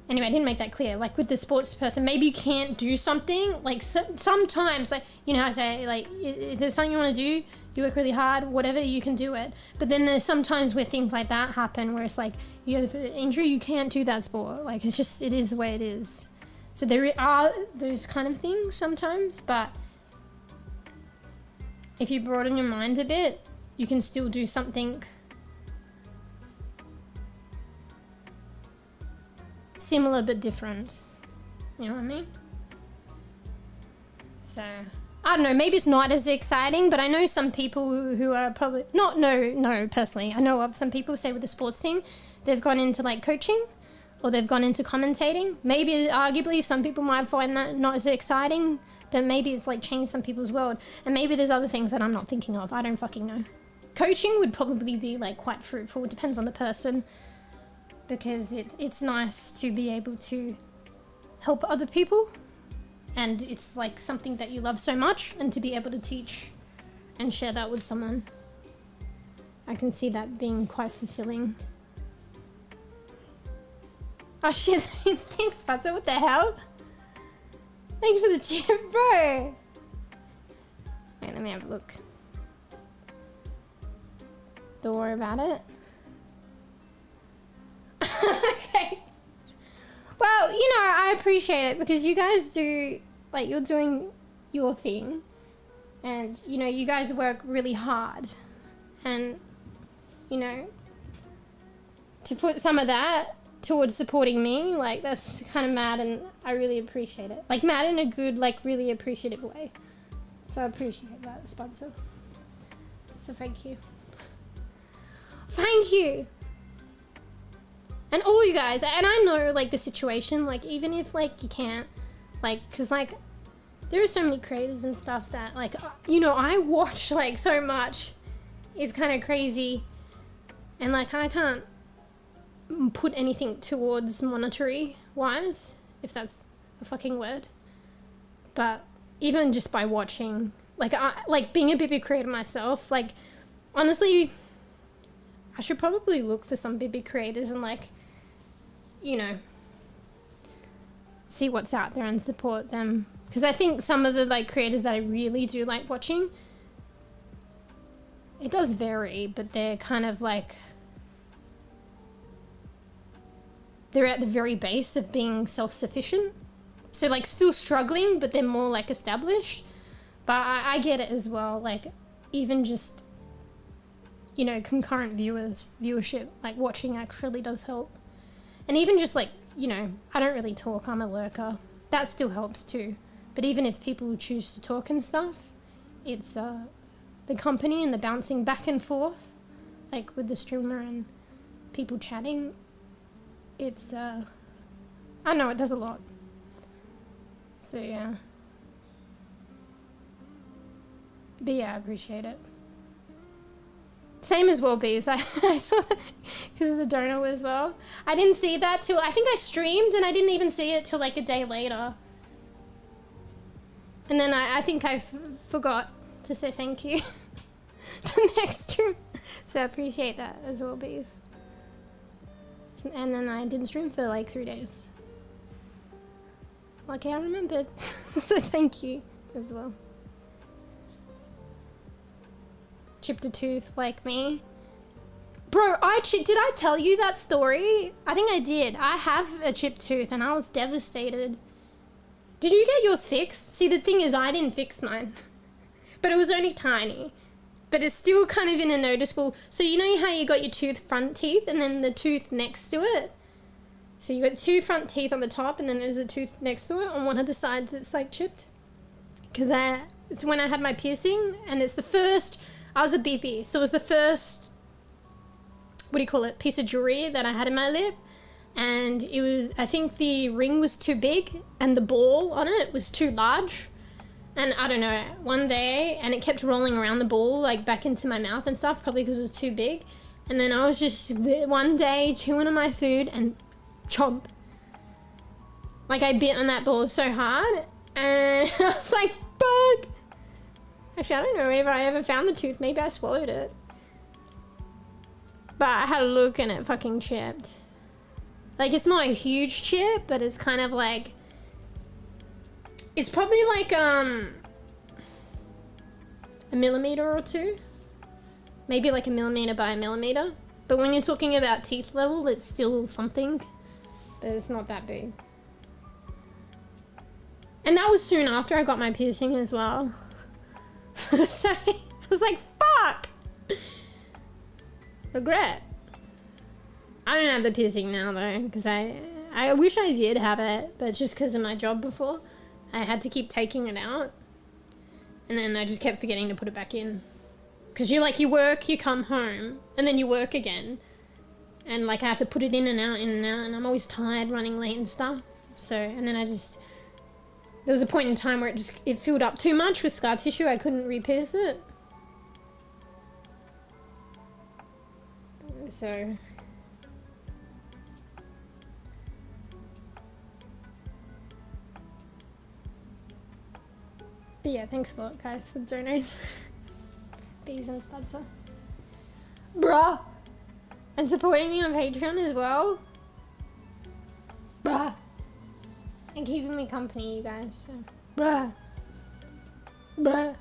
anyway, I didn't make that clear. Like with the sports person, maybe you can't do something. Like sometimes, like, you know how I say, like, if there's something you want to do, you work really hard, whatever, you can do it. But then there's sometimes where things like that happen, where it's like, you have an injury, you can't do that sport. Like, it's just, it is the way it is. So there are those kind of things sometimes, but if you broaden your mind a bit, you can still do something similar but different. You know what I mean? So I don't know, maybe it's not as exciting, but I know some people who are probably no personally, I know of some people, say with the sports thing, they've gone into like coaching or they've gone into commentating. Maybe arguably some people might find that not as exciting, but maybe it's like changed some people's world. And maybe there's other things that I'm not thinking of. I don't fucking know. Coaching would probably be like quite fruitful. It depends on the person, because it's nice to be able to help other people, and it's like something that you love so much, and to be able to teach and share that with someone, I can see that being quite fulfilling. Oh shit, thanks Spatzer, what the hell? Thanks for the tip, bro. Wait, let me have a look. Don't worry about it. Okay. Well, you know, I appreciate it because you guys do, like, you're doing your thing, and, you know, you guys work really hard, and, you know, to put some of that towards supporting me, like, that's kind of mad, and I really appreciate it. Like, mad in a good, like, really appreciative way. So I appreciate that, sponsor. So thank you. Thank you. And all you guys, and I know, like, the situation, like, even if, like, you can't, like, because, like, there are so many creators and stuff that, like, you know, I watch, like, so much. It's kind of crazy. And, like, I can't put anything towards monetary-wise, if that's a fucking word. But even just by watching, like, being a bEbE creator myself, like, honestly, I should probably look for some bEbE creators and, like, you know, see what's out there and support them. Because I think some of the, like, creators that I really do like watching, it does vary, but they're kind of, like, they're at the very base of being self-sufficient. So like still struggling, but they're more like established. But I get it as well. Like even just, you know, concurrent viewership, like watching actually does help. And even just like, you know, I don't really talk, I'm a lurker. That still helps too. But even if people choose to talk and stuff, it's the company and the bouncing back and forth, like with the streamer and people chatting, it's, I don't know, it does a lot. So yeah. But yeah, I appreciate it. Same as well, bees. I saw that because of the donor as well. I didn't see that till, I think I streamed and I didn't even see it till like a day later. And then I think I forgot to say thank you the next stream. So I appreciate that as well, bees. And then I didn't stream for like 3 days. Lucky I remembered. So thank you as well. Chipped a tooth like me. Bro, did I tell you that story? I think I did. I have a chipped tooth and I was devastated. Did you get yours fixed? See, the thing is I didn't fix mine. But it was only tiny. But it's still kind of in a noticeable... So you know how you got your tooth front teeth and then the tooth next to it? So you got 2 front teeth on the top and then there's a tooth next to it. On one of the sides it's like chipped. Because it's when I had my piercing and it's the first... I was a bEbE, so it was the first, what do you call it, piece of jewelry that I had in my lip. And it was, I think the ring was too big and the ball on it was too large. And I don't know, one day, and it kept rolling around the ball, like back into my mouth and stuff, probably because it was too big. And then I was just one day chewing on my food and chomp. Like I bit on that ball so hard and I was like, fuck. Actually, I don't know if I ever found the tooth. Maybe I swallowed it. But I had a look and it fucking chipped. Like, it's not a huge chip, but it's kind of like... It's probably like, a millimeter or 2. Maybe like a millimeter by a millimeter. But when you're talking about teeth level, it's still something. But it's not that big. And that was soon after I got my piercing as well. So I was like, fuck! Regret. I don't have the piercing now though, because I wish I did have it, but just because of my job before, I had to keep taking it out. And then I just kept forgetting to put it back in. Because you work, you come home, and then you work again. And like I have to put it in and out, and I'm always tired, running late and stuff. So, and then there was a point in time where it filled up too much with scar tissue. I couldn't re-pierce it. So... But yeah, thanks a lot guys for the donos. Bees and Studser. Bruh! And supporting me on Patreon as well. Bruh! And keeping me company, you guys. So. Bruh. Bruh.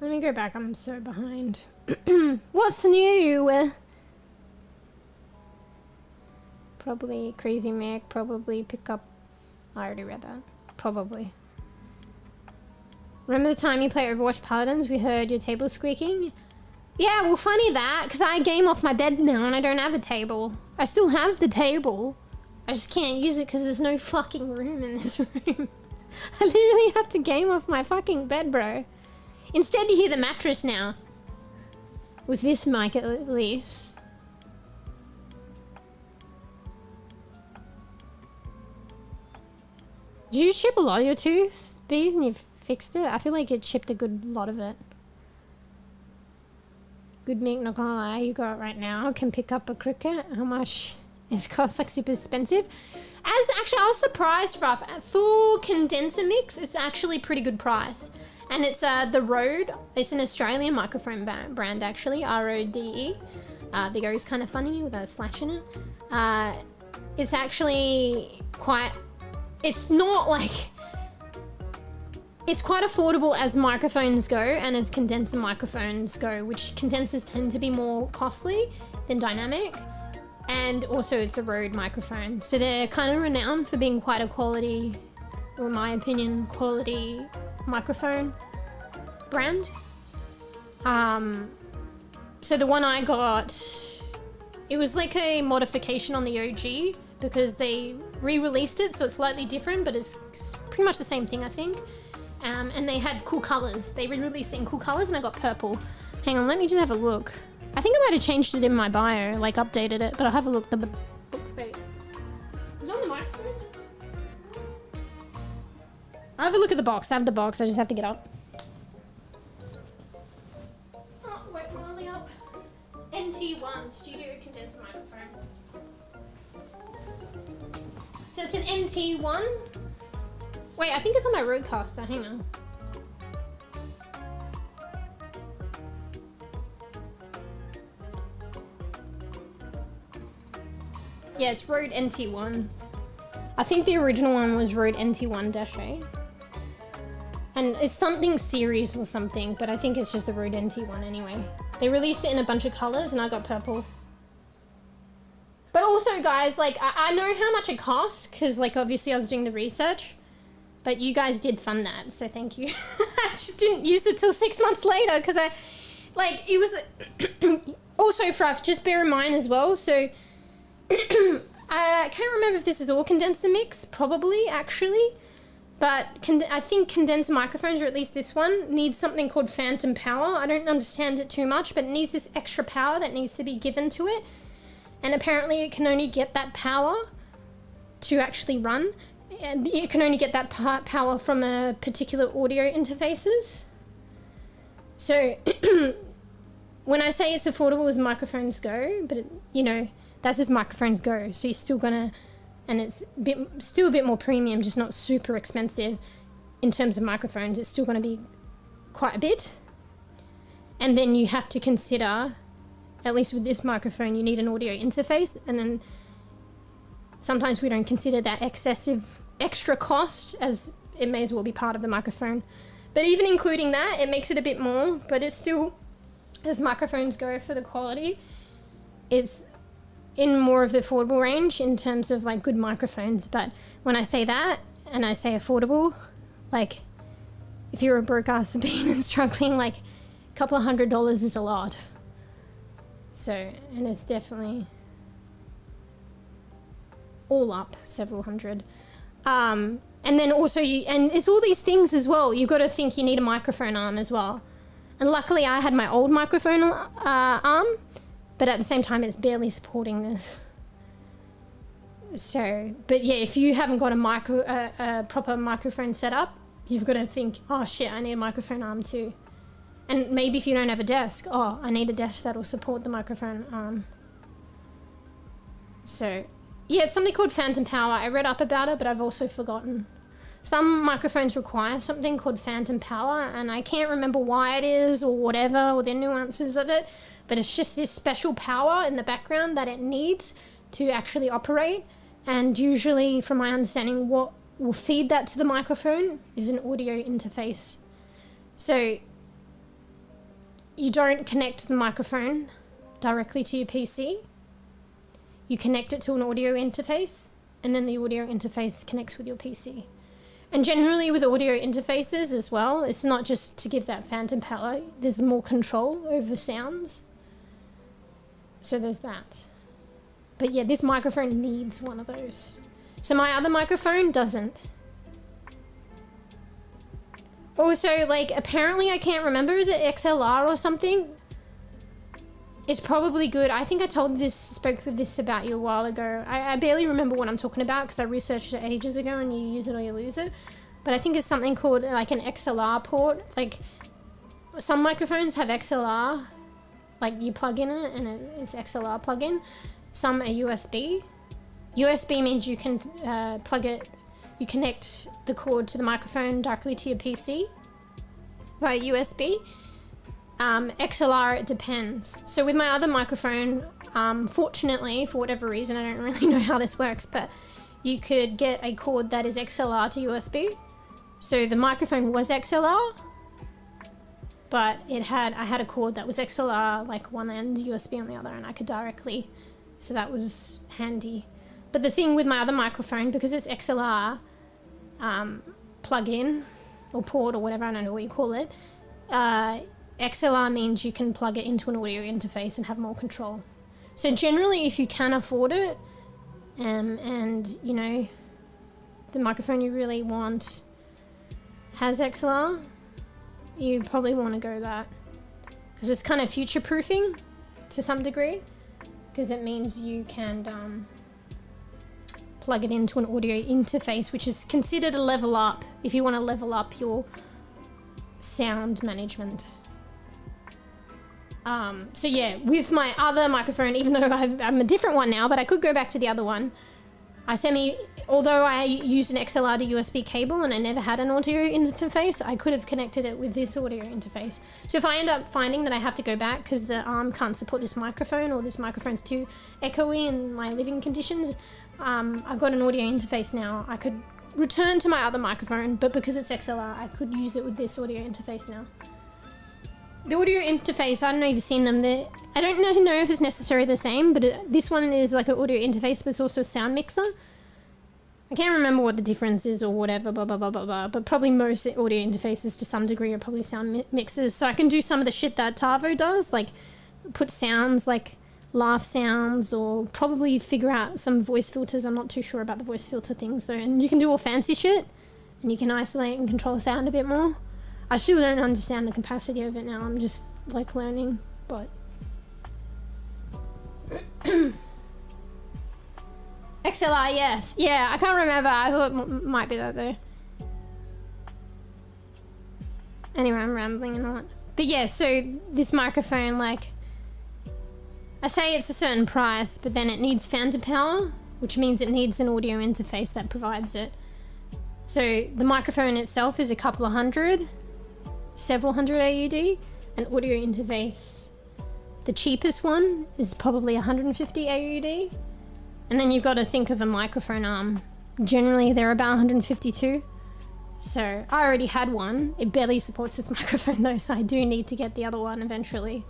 Let me go back, I'm so behind. What's new? Probably Crazy Mac, probably pick up... I already read that. Probably. Remember the time you played Overwatch Paladins? We heard your table squeaking? Yeah, well funny that, because I game off my bed now and I don't have a table. I still have the table. I just can't use it because there's no fucking room in this room. I literally have to game off my fucking bed, bro. Instead you hear the mattress now. With this mic at least. Did you chip a lot of your tooth, Bees, and you've fixed it? I feel like it chipped a good lot of it. Good Mick, not gonna lie, you got it right now. Can pick up a cricket. How much? It costs like super expensive. Actually, I was surprised, Ruff. Full condenser mix, it's actually pretty good price. And it's the Rode. It's an Australian microphone brand actually, R-O-D-E. The O is kind of funny with a slash in it. It's actually quite... It's not like it's quite affordable as microphones go and as condenser microphones go, which condensers tend to be more costly than dynamic. And also it's a Rode microphone. So they're kind of renowned for being quite a quality, or in my opinion, quality microphone brand. So the one I got, it was like a modification on the OG because they re-released it, so it's slightly different, but it's pretty much the same thing, I think. And they had cool colors. They re-released it in cool colors, and I got purple. Hang on, let me just have a look. I think I might have changed it in my bio, like updated it, but I'll have a look. Wait, is it on the microphone? I'll have a look at the box. I have the box. I just have to get up. Oh, wait, Molly up. NT1 studio condenser microphone. So it's an NT1. Wait, I think it's on my Rodecaster. Hang on. Yeah, it's Rode NT1. I think the original one was Rode NT1-A. And it's something series or something, but I think it's just the Rode NT1 anyway. They released it in a bunch of colors and I got purple. But also, guys, like, I know how much it costs because, like, obviously I was doing the research. But you guys did fund that, so thank you. I just didn't use it till 6 months later because it was... Also, Fruff, just bear in mind as well, so... I can't remember if this is all condenser mix, probably, actually. But I think condenser microphones, or at least this one, needs something called phantom power. I don't understand it too much, but it needs this extra power that needs to be given to it. And apparently it can only get that power to actually run. And you can only get that power from a particular audio interfaces. So when I say it's affordable as microphones go, but you know, that's as microphones go. So you're still gonna, and it's still a bit more premium, just not super expensive in terms of microphones. It's still gonna be quite a bit. And then you have to consider, at least with this microphone, you need an audio interface, and then sometimes we don't consider that extra cost, as it may as well be part of the microphone. But even including that, it makes it a bit more, but it's still, as microphones go for the quality, it's in more of the affordable range in terms of like good microphones. But when I say that, and I say affordable, like if you're a broke ass bean and struggling, like a couple of $100 is a lot. So, and it's definitely all up several hundred. And then also and it's all these things as well. You've got to think you need a microphone arm as well. And luckily I had my old microphone arm, but at the same time it's barely supporting this. So, but yeah, if you haven't got a proper microphone setup, you've got to think, oh shit, I need a microphone arm too. And maybe if you don't have a desk, oh, I need a desk that'll support the microphone arm. So yeah, it's something called phantom power. I read up about it, but I've also forgotten. Some microphones require something called phantom power, and I can't remember why it is or whatever, or the nuances of it, but it's just this special power in the background that it needs to actually operate. And usually, from my understanding, what will feed that to the microphone is an audio interface. So you don't connect the microphone directly to your PC. You connect it to an audio interface, and then the audio interface connects with your PC. And generally with audio interfaces as well, it's not just to give that phantom power, there's more control over sounds. So there's that. But yeah, this microphone needs one of those. So my other microphone doesn't. Also, like, apparently I can't remember, is it XLR or something? It's probably good. I think I spoke with this about you a while ago. I barely remember what I'm talking about because I researched it ages ago, and you use it or you lose it. But I think it's something called like an XLR port. Like some microphones have XLR, like you plug in it and it's XLR plug-in. Some are USB. USB means you can plug it, you connect the cord to the microphone directly to your PC via USB. XLR, it depends. So with my other microphone, fortunately, for whatever reason, I don't really know how this works, but you could get a cord that is XLR to USB. So the microphone was XLR, but I had a cord that was XLR, like one end, USB on the other, and I could directly, so that was handy. But the thing with my other microphone, because it's XLR, plug-in, or port, or whatever, I don't know what you call it, XLR means you can plug it into an audio interface and have more control. So generally, if you can afford it, and you know, the microphone you really want has XLR, you probably want to go that, because it's kind of future-proofing to some degree, because it means you can plug it into an audio interface, which is considered a level up if you want to level up your sound management. So yeah, with my other microphone, even though I'm a different one now, but I could go back to the other one, although I used an XLR to USB cable and I never had an audio interface, I could have connected it with this audio interface. So if I end up finding that I have to go back because the arm can't support this microphone, or this microphone's too echoey in my living conditions, I've got an audio interface now. I could return to my other microphone, but because it's XLR, I could use it with this audio interface now. The audio interface, I don't know if you've seen them. I don't know if it's necessarily the same, but this one is like an audio interface, but it's also a sound mixer. I can't remember what the difference is or whatever, blah, blah, blah, blah, blah, but probably most audio interfaces to some degree are probably sound mixers. So I can do some of the shit that 𝖘𝖕𝖕𝖕𝖕 does, like put sounds, like laugh sounds, or probably figure out some voice filters. I'm not too sure about the voice filter things though. And you can do all fancy shit, and you can isolate and control sound a bit more. I still don't understand the capacity of it now. I'm just like learning, but XLR, yes. Yeah, I can't remember. I thought it might be that though. Anyway, I'm rambling and all. But yeah, so this microphone, like, I say it's a certain price, but then it needs phantom power, which means it needs an audio interface that provides it. So the microphone itself is a couple of hundred, several hundred AUD. An audio interface, the cheapest one, is probably 150 AUD. And then you've got to think of a microphone arm. Generally, they're about 152. So I already had one. It barely supports this microphone though, so I do need to get the other one eventually.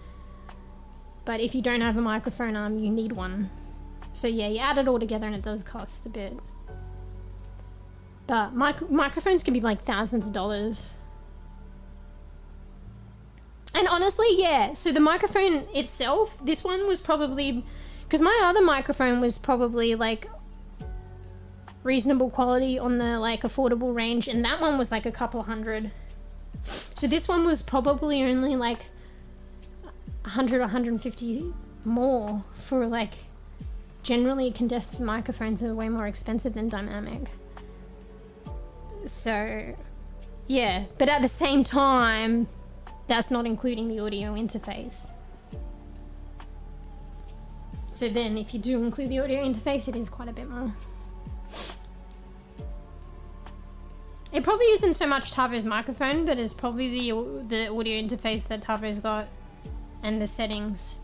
But if you don't have a microphone arm, you need one. So yeah, you add it all together and it does cost a bit. But microphones can be like thousands of dollars. And honestly, yeah, so the microphone itself, this one was probably, because my other microphone was probably like reasonable quality on the like affordable range, and that one was like a couple hundred. So this one was probably only like 100 or 150 more for like, generally condensed microphones are way more expensive than dynamic. So yeah, but at the same time, that's not including the audio interface. So then if you do include the audio interface, it is quite a bit more. It probably isn't so much 𝖘𝖕𝖕𝖕's microphone, but it's probably the audio interface that 𝖘𝖕𝖕𝖕's got and the settings.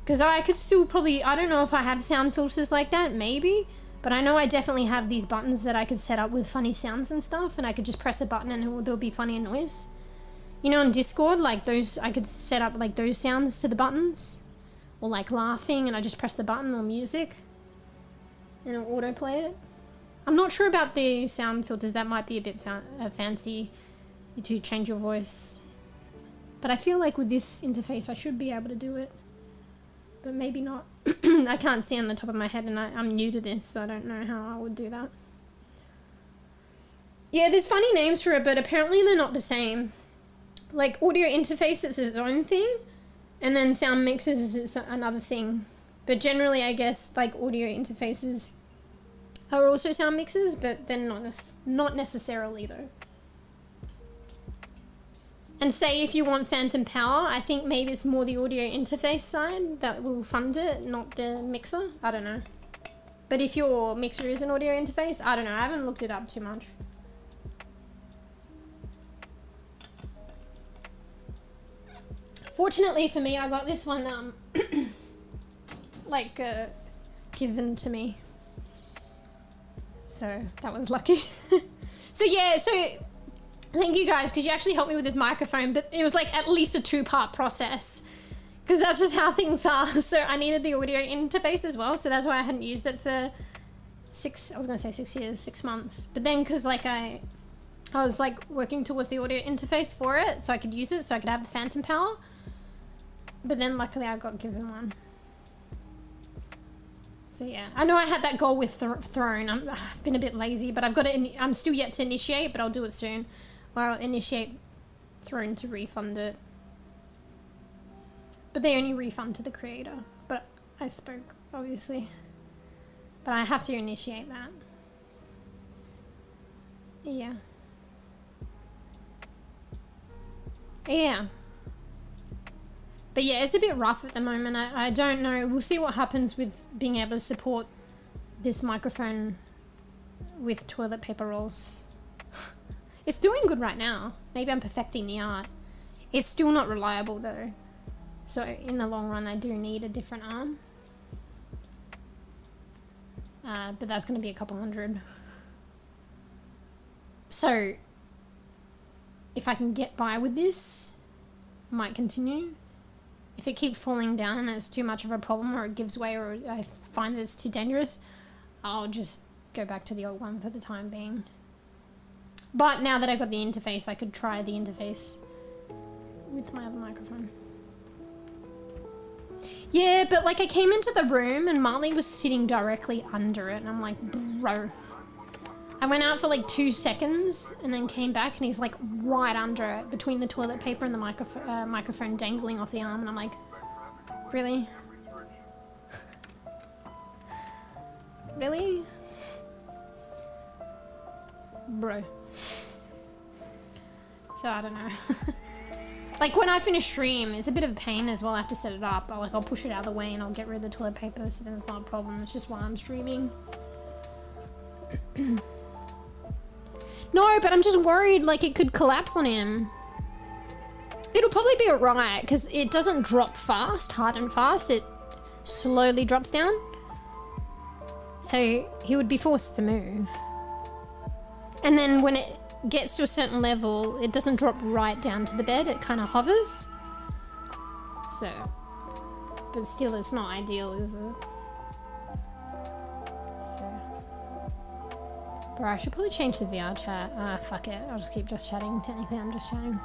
Because I could still probably, I don't know if I have sound filters like that, maybe, but I know I definitely have these buttons that I could set up with funny sounds and stuff, and I could just press a button and there'll be funny noise. You know, on Discord, like those, I could set up like those sounds to the buttons, or like laughing, and I just press the button, or music, and it'll autoplay it. I'm not sure about the sound filters. That might be a bit fancy to change your voice, but I feel like with this interface I should be able to do it, but maybe not. I can't see on the top of my head, and I'm new to this, so I don't know how I would do that. Yeah, there's funny names for it, but apparently they're not the same. Like audio interface is its own thing, and then sound mixers is another thing. But generally, I guess like audio interfaces are also sound mixers, but they're not necessarily though. And say if you want phantom power, I think maybe it's more the audio interface side that will fund it, not the mixer. I don't know. But if your mixer is an audio interface, I don't know. I haven't looked it up too much. Fortunately for me, I got this one given to me. So that was lucky. So yeah, so Thank you guys, because you actually helped me with this microphone, but it was like at least a 2-part process. Because that's just how things are. So I needed the audio interface as well, so that's why I hadn't used it for 6 years, 6 months. But then because like I was like working towards the audio interface for it, so I could use it, so I could have the phantom power. But then luckily I got given one. So yeah, I know I had that goal with Throne. I've been a bit lazy, but I've got it. I'm still yet to initiate, but I'll do it soon. Where I'll initiate Throne to refund it. But they only refund to the creator. But I spoke, obviously. But I have to initiate that. Yeah. Yeah. But yeah, it's a bit rough at the moment. I don't know. We'll see what happens with being able to support this microphone with toilet paper rolls. It's doing good right now. Maybe I'm perfecting the art. It's still not reliable though. So in the long run, I do need a different arm. But that's going to be a couple hundred. So if I can get by with this, I might continue. If it keeps falling down and it's too much of a problem, or it gives way, or I find that it's too dangerous, I'll just go back to the old one for the time being. But now that I've got the interface, I could try the interface with my other microphone. Yeah, but like I came into the room and Marley was sitting directly under it, and I'm like, bro. I went out for like 2 seconds and then came back and he's like right under it, between the toilet paper and the microphone dangling off the arm, and I'm like, really? Really? Bro. So I don't know. Like when I finish stream, it's a bit of a pain as well. I have to set it up. I'll push it out of the way and I'll get rid of the toilet paper, so then it's not a problem. It's just while I'm streaming. No, but I'm just worried like it could collapse on him. It'll probably be alright because it doesn't drop fast, hard and fast. It slowly drops down. So he would be forced to move. And then when it gets to a certain level, it doesn't drop right down to the bed. It kind of hovers. So, but still it's not ideal, is it? Bro, I should probably change the VRChat. Ah, fuck it. I'll just keep just chatting. Technically, I'm just chatting.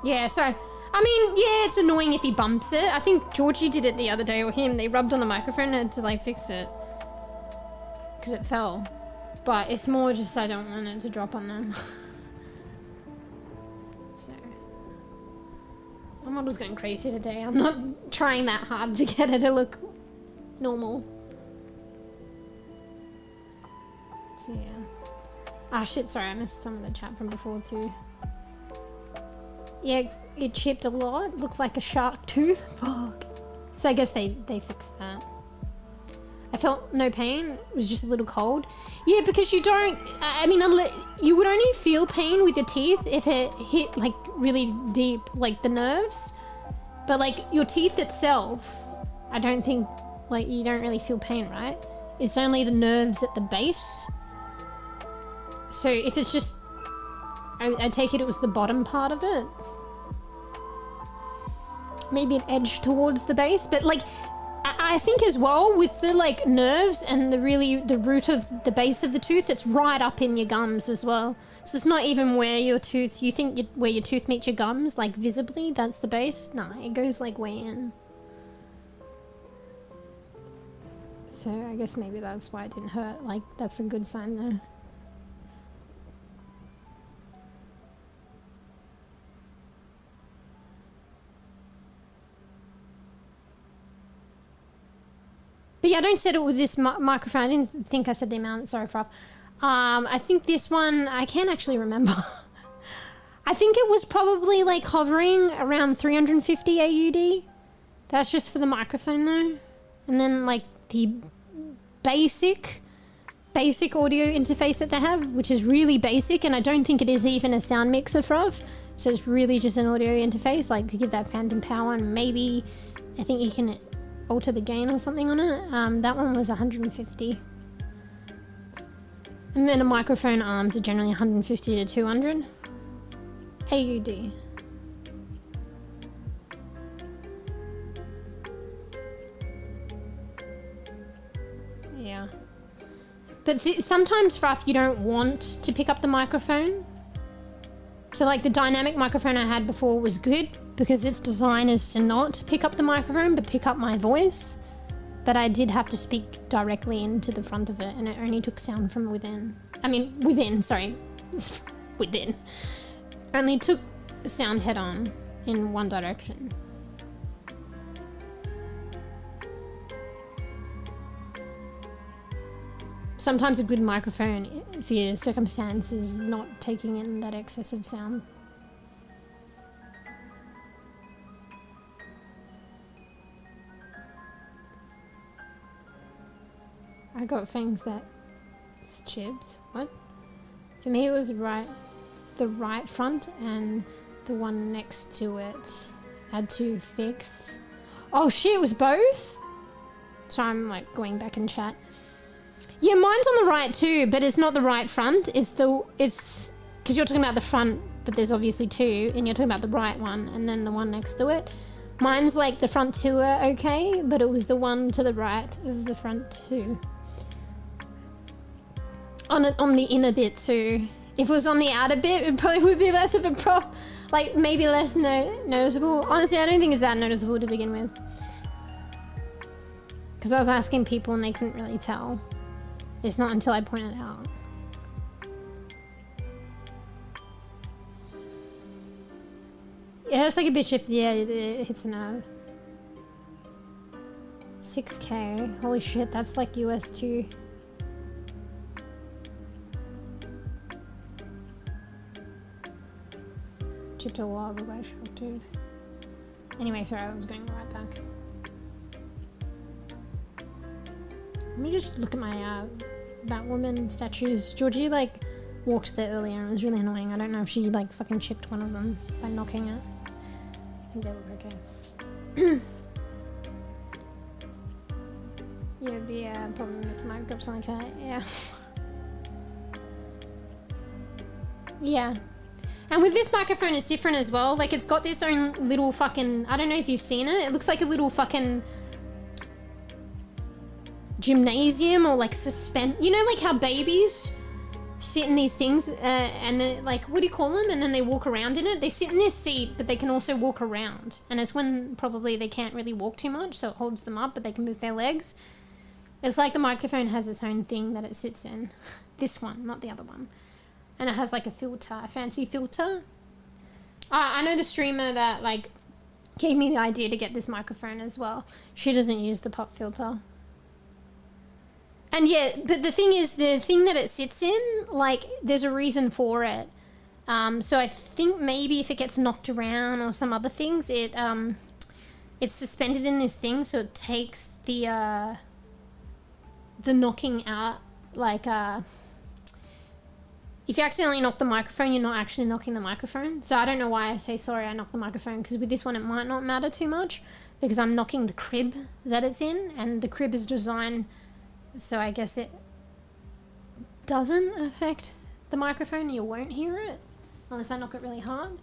Yeah, so, I mean, yeah, it's annoying if he bumps it. I think Georgie did it the other day, or him. They rubbed on the microphone and to, like, fix it. Because it fell. But it's more just I don't want it to drop on them. So. My model's going crazy today. I'm not trying that hard to get it to look normal. So yeah. Ah shit, sorry, I missed some of the chat from before too. Yeah, it chipped a lot. Looked like a shark tooth. Fuck. So I guess they fixed that. I felt no pain. It was just a little cold. Yeah, because you don't, I mean, you would only feel pain with your teeth if it hit like really deep, like the nerves. But like your teeth itself, I don't think, like you don't really feel pain, right? It's only the nerves at the base. So if it's just, I take it was the bottom part of it. Maybe an edge towards the base, but like, I think as well with the like nerves and the root of the base of the tooth, it's right up in your gums as well. So it's not even where your tooth, you think where your tooth meets your gums, like visibly, that's the base. No, it goes like way in. So I guess maybe that's why it didn't hurt. Like that's a good sign there. But yeah, I don't set it with this microphone. I didn't think I said the amount. Sorry, Fruff. I think this one, I can't actually remember. I think it was probably like hovering around 350 AUD. That's just for the microphone though. And then like the basic audio interface that they have, which is really basic, and I don't think it is even a sound mixer, Fruff. So it's really just an audio interface, like to give that phantom power, and maybe, I think you can alter the gain or something on it. That one was 150. And then a microphone arms are generally 150 to 200. AUD. Yeah. But sometimes, Ruff, you don't want to pick up the microphone. So like the dynamic microphone I had before was good because its design is to not pick up the microphone but pick up my voice. But I did have to speak directly into the front of it, and it only took sound from within. I mean, within, sorry. Within. Only took sound head on in one direction. Sometimes a good microphone for your circumstance is not taking in that excessive sound. I got things that chibs. What? For me, it was the right front and the one next to it had to fix. Oh shit! It was both. So I'm like going back in chat. Yeah, mine's on the right too, but it's not the right front. It's because you're talking about the front, but there's obviously two, and you're talking about the right one and then the one next to it. Mine's like the front two are okay, but it was the one to the right of the front two. On the inner bit too. If it was on the outer bit, it probably would be less of a prop, like maybe less noticeable. Honestly, I don't think it's that noticeable to begin with. Because I was asking people and they couldn't really tell. It's not until I pointed it out. Yeah, it's like a bit shifty. Yeah, it hits a nerve. 6K. Holy shit, that's like US too. Chipped a log by shark tooth. Anyway, sorry, I was going right back. Let me just look at my Batwoman statues. Georgie like walked there earlier and it was really annoying. I don't know if she like fucking chipped one of them by knocking it. I think they look okay. Yeah, the problem with my grips like that. Yeah. Yeah. And with this microphone, it's different as well. Like, it's got this own little fucking... I don't know if you've seen it. It looks like a little fucking... gymnasium or like suspend... You know, like how babies sit in these things and then, like, what do you call them? And then they walk around in it. They sit in this seat, but they can also walk around. And it's when probably they can't really walk too much, so it holds them up, but they can move their legs. It's like the microphone has its own thing that it sits in. This one, not the other one. And it has like a filter, a fancy filter. I know the streamer that like gave me the idea to get this microphone as well. She doesn't use the pop filter. And yeah, but the thing is, the thing that it sits in, like there's a reason for it. So I think maybe if it gets knocked around or some other things, it's suspended in this thing, so it takes the knocking out, like if you accidentally knock the microphone, you're not actually knocking the microphone. So I don't know why I say sorry I knocked the microphone, because with this one it might not matter too much because I'm knocking the crib that it's in, and the crib is designed so I guess it doesn't affect the microphone. You won't hear it unless I knock it really hard.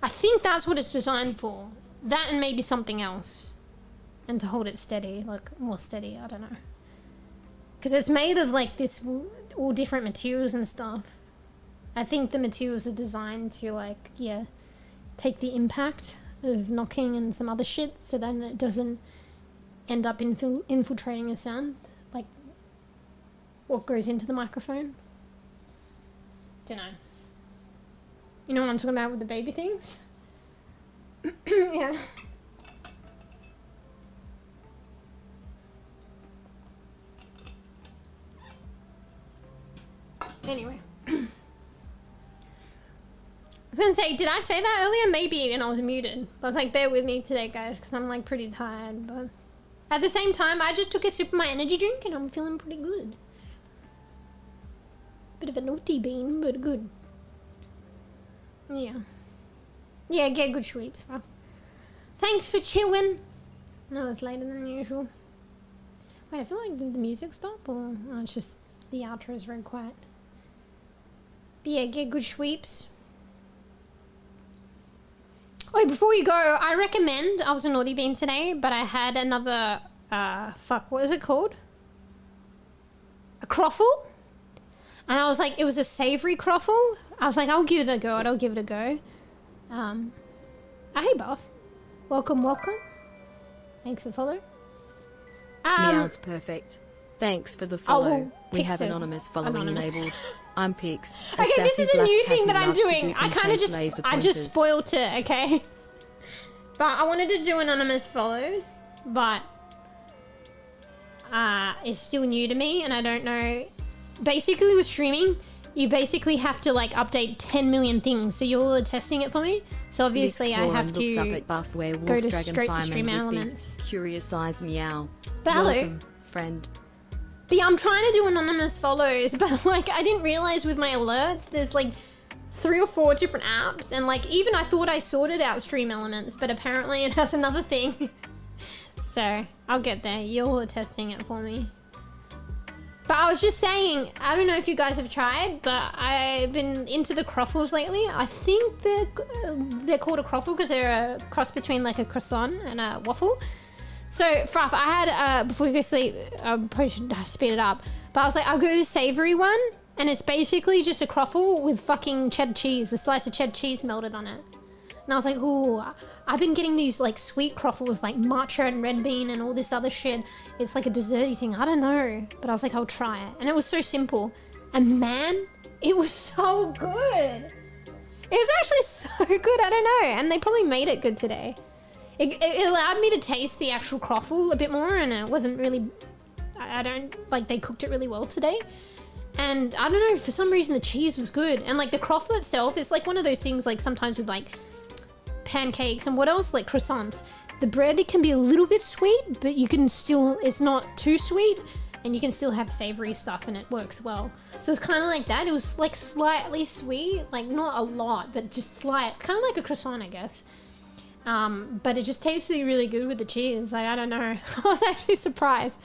I think that's what it's designed for. That and maybe something else. And to hold it steady, like more steady, I don't know. Because it's made of like this, all different materials and stuff. I think the materials are designed to like, yeah, take the impact of knocking and some other shit, so then it doesn't end up infiltrating a sound, like what goes into the microphone. Don't know. You know what I'm talking about with the baby things? Yeah. Anyway. I was gonna say, did I say that earlier? Maybe, and I was muted. I was like, bear with me today, guys, because I'm like pretty tired, but at the same time, I just took a sip of my energy drink and I'm feeling pretty good. Bit of a naughty bean, but good. Yeah. Yeah, get good sweeps, bro. Thanks for chewing. No, it's later than usual. Wait, I feel like did the music stop, or oh, it's just the outro is very quiet. But yeah, get good sweeps. Wait, before you go, I recommend, I was a naughty bean today, but I had another, what is it called? A croffle? And I was like, it was a savory croffle. I was like, I'll give it a go, I'll give it a go. Hey, Buff. Welcome, welcome. Thanks for following. Meow's perfect. Thanks for the follow. We have says anonymous following enabled. I'm Pix. Okay, this is a new thing that I'm doing. I kind of just spoiled it, okay? But I wanted to do anonymous follows, but it's still new to me and I don't know. Basically with streaming, you basically have to like update 10 million things. So you all are testing it for me. So obviously I have to up at Buff, go to straight to stream elements. Curious eyes meow. But hello. Welcome, friend. But yeah, I'm trying to do anonymous follows, but like I didn't realize with my alerts there's like 3 or 4 different apps, and like even I thought I sorted out stream elements, but apparently it has another thing. So I'll get there. You're all testing it for me. But I was just saying, I don't know if you guys have tried, but I've been into the croffles lately. I think they're called a croffle because they're a cross between like a croissant and a waffle. So, Fruff, I had, before you go to sleep, I probably should speed it up, but I was like, I'll go to the savory one, and it's basically just a croffle with fucking cheddar cheese, a slice of cheddar cheese melted on it. And I was like, ooh, I've been getting these like sweet croffles like matcha and red bean and all this other shit. It's like a desserty thing, I don't know. But I was like, I'll try it. And it was so simple. And man, it was so good. It was actually so good, I don't know. And they probably made it good today. It allowed me to taste the actual croffle a bit more, and it wasn't really, I don't, like they cooked it really well today. And I don't know, for some reason the cheese was good. And like the croffle itself, it's like one of those things like sometimes with like pancakes and what else, like croissants. The bread, it can be a little bit sweet, but you can still, it's not too sweet, and you can still have savory stuff and it works well. So it's kind of like that. It was like slightly sweet, like not a lot, but just slight, kind of like a croissant, I guess. But it just tasted really good with the cheese. Like, I don't know. I was actually surprised.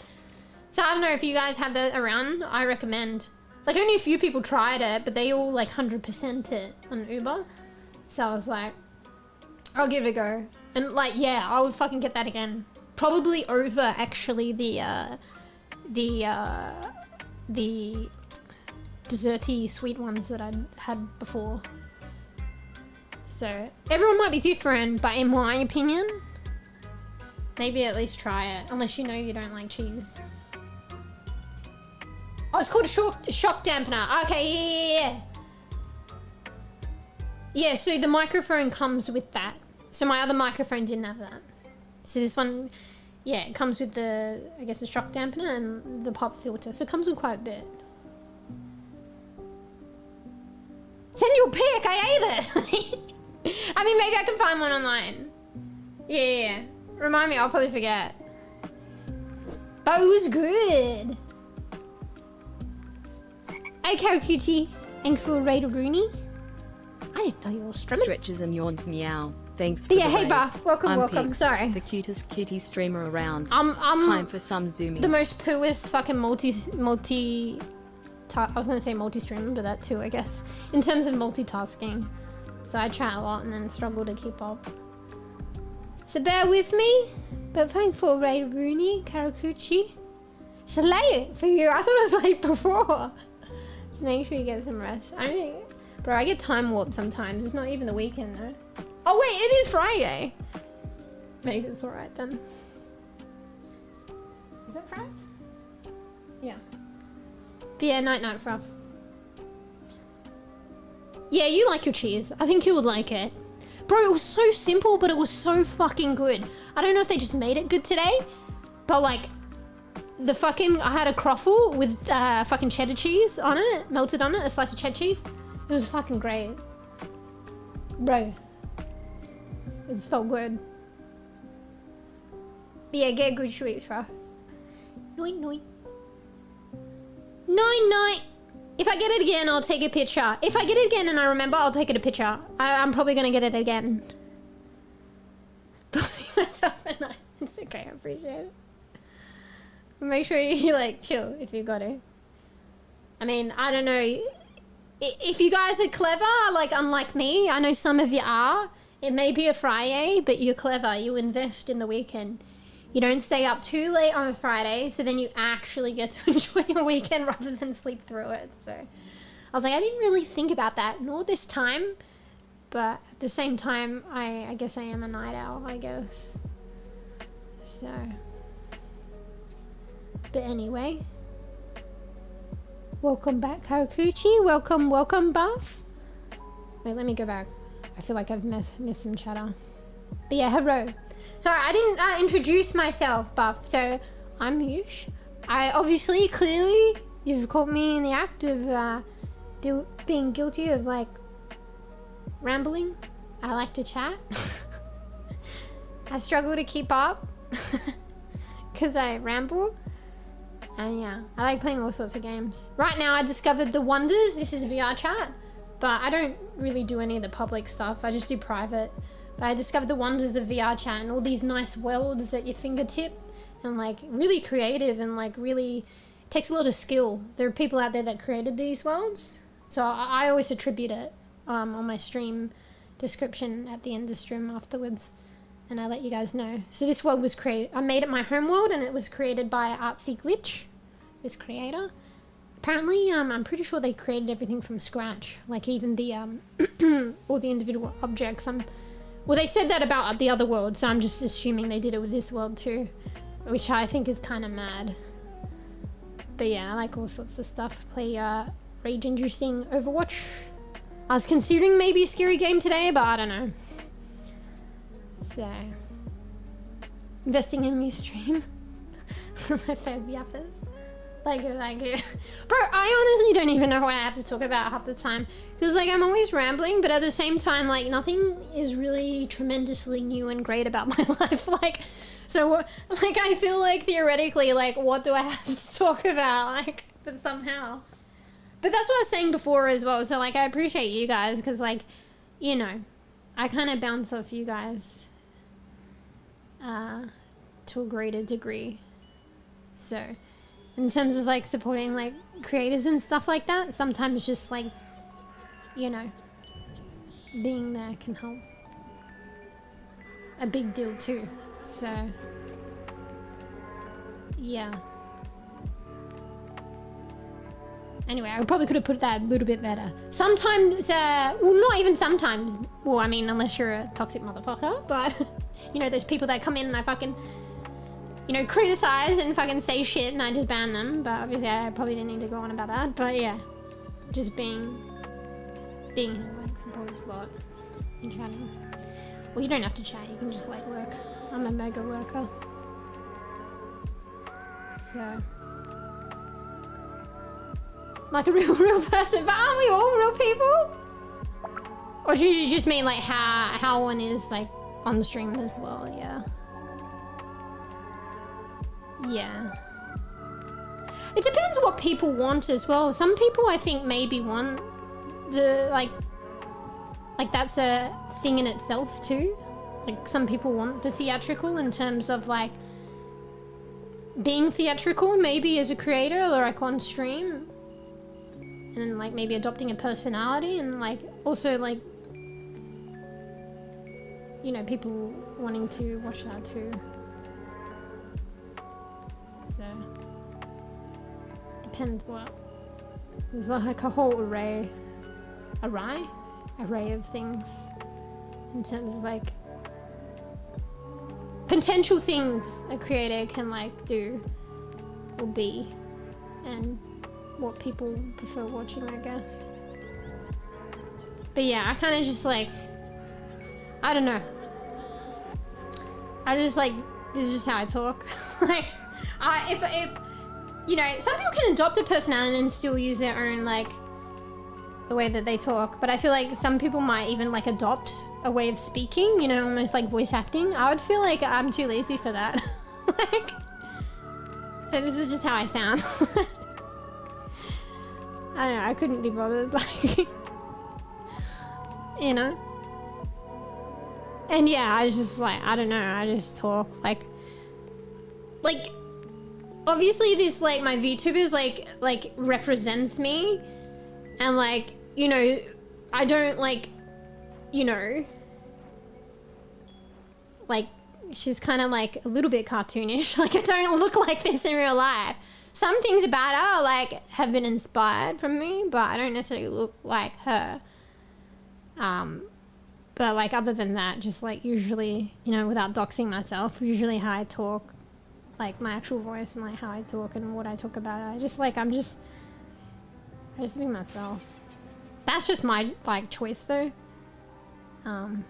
So I don't know if you guys have that around. I recommend. Like, only a few people tried it, but they all like 100% it on Uber. So I was like, I'll give it a go. And like, yeah, I would fucking get that again. Probably over actually the desserty sweet ones that I'd had before. So everyone might be different, but in my opinion, maybe at least try it, unless you know you don't like cheese. Oh, it's called a shock dampener. Okay, yeah. Yeah, so the microphone comes with that. So my other microphone didn't have that. So this one, yeah, it comes with the, I guess the shock dampener and the pop filter. So it comes with quite a bit. Send you a pic, I ate it. I mean, maybe I can find one online. Yeah. Remind me, I'll probably forget. But it was good. Hey, Carol Cutie. Thanks for a raid of Rooney. I didn't know you were streaming. Stretches and yawns meow. Thanks for yeah, the hey raid. Buff. Welcome, I'm welcome. Pix, Sorry. the cutest kitty streamer around. Time for some zoomies. The most pooest fucking I was going to say multi-streamer, but that too, I guess. In terms of multitasking. So I chat a lot and then struggle to keep up. So bear with me. But thanks for Ray Rooney, Karakuchi. It's late for you. I thought it was late before. So make sure you get some rest. Bro, I get time warped sometimes. It's not even the weekend though. Oh wait, it is Friday. Maybe it's alright then. Is it Friday? Yeah. But yeah, night Fruff. Yeah, you like your cheese. I think you would like it. Bro, it was so simple, but it was so fucking good. I don't know if they just made it good today, but like, I had a croffle with fucking cheddar cheese on it, melted on it, a slice of cheddar cheese. It was fucking great. Bro. It's so good. But yeah, get good sweets, bro. Noit, noit. Noit. If I get it again, I'll take a picture. If I get it again and I remember, I'll take it a picture. I'm probably gonna get it again. Probably myself a night. It's okay, I appreciate it. Make sure you like chill if you got it. I mean, I don't know. If you guys are clever, like unlike me, I know some of you are. It may be a Friday, but you're clever. You invest in the weekend. You don't stay up too late on a Friday, so then you actually get to enjoy your weekend rather than sleep through it. So I was like, I didn't really think about that, nor this time. But at the same time, I guess I am a night owl, I guess. So. But anyway. Welcome back, Karakuchi. Welcome, Buff. Wait, let me go back. I feel like I've missed some chatter. But yeah, hello. Sorry, I didn't introduce myself, Buff. So, I'm Yush. Clearly, you've caught me in the act of being guilty of, like, rambling. I like to chat. I struggle to keep up because I ramble. And yeah, I like playing all sorts of games. Right now, I discovered the wonders. This is VRChat, but I don't really do any of the public stuff. I just do private. But I discovered the wonders of VRChat and all these nice worlds at your fingertip, and like really creative and like really it takes a lot of skill. There are people out there that created these worlds, so I always attribute it on my stream description at the end of stream afterwards, and I let you guys know. So this world was created, I made it my home world, and it was created by Artsy Glitch, this creator. Apparently, I'm pretty sure they created everything from scratch, like even the all the individual objects. Well, they said that about the other world, so I'm just assuming they did it with this world too, which I think is kind of mad. But yeah, I like all sorts of stuff. Play rage-inducing Overwatch. I was considering maybe a scary game today, but I don't know. So, investing in stream. My favorite yappers. Thank you. Bro, I honestly don't even know what I have to talk about half the time. Because, like, I'm always rambling, but at the same time, like, nothing is really tremendously new and great about my life. Like, so, like, I feel like, theoretically, like, what do I have to talk about? Like, but somehow. But that's what I was saying before as well. So, like, I appreciate you guys because, like, you know, I kind of bounce off you guys to a greater degree. So, in terms of, like, supporting, like, creators and stuff like that, sometimes just, like, you know, being there can help. A big deal, too. So, yeah. Anyway, I probably could have put that a little bit better. Sometimes, well, not even sometimes. Well, I mean, unless you're a toxic motherfucker, but, you know, there's people that come in and I fucking, you know, criticize and fucking say shit and I just ban them. But obviously I probably didn't need to go on about that. But yeah, just being here, like, supports a lot and chatting. Well, you don't have to chat, you can just, like, lurk. I'm a mega lurker. So, like a real person, but aren't we all real people? Or do you just mean, like, how one is, like, on the stream as well? Yeah. Yeah. It depends what people want as well. Some people, I think, maybe want the, like that's a thing in itself too. Like, some people want the theatrical in terms of, like, being theatrical maybe as a creator or, like, on stream. And, like, maybe adopting a personality and, like, also, like, you know, people wanting to watch that too. So, depends what. There's, like, a whole array of things in terms of, like, potential things a creator can, like, do or be, and what people prefer watching, I guess. But yeah, I kind of just, like, I don't know. I just, like, this is just how I talk. Like, if you know, some people can adopt a personality and still use their own, like, the way that they talk, but I feel like some people might even, like, adopt a way of speaking, you know, almost like voice acting. I would feel like I'm too lazy for that. Like, so this is just how I sound. I don't know, I couldn't be bothered, like, you know? And yeah, I was just like, I don't know, I just talk, like, obviously this, like, my VTubers, like, represents me. And, like, you know, I don't, like, you know, like, she's kind of, like, a little bit cartoonish. Like, I don't look like this in real life. Some things about her, like, have been inspired from me, but I don't necessarily look like her. But, like, other than that, just, like, usually, you know, without doxing myself, usually how I talk, like, my actual voice and, like, how I talk and what I talk about. I just be myself. That's just my, like, choice, though. And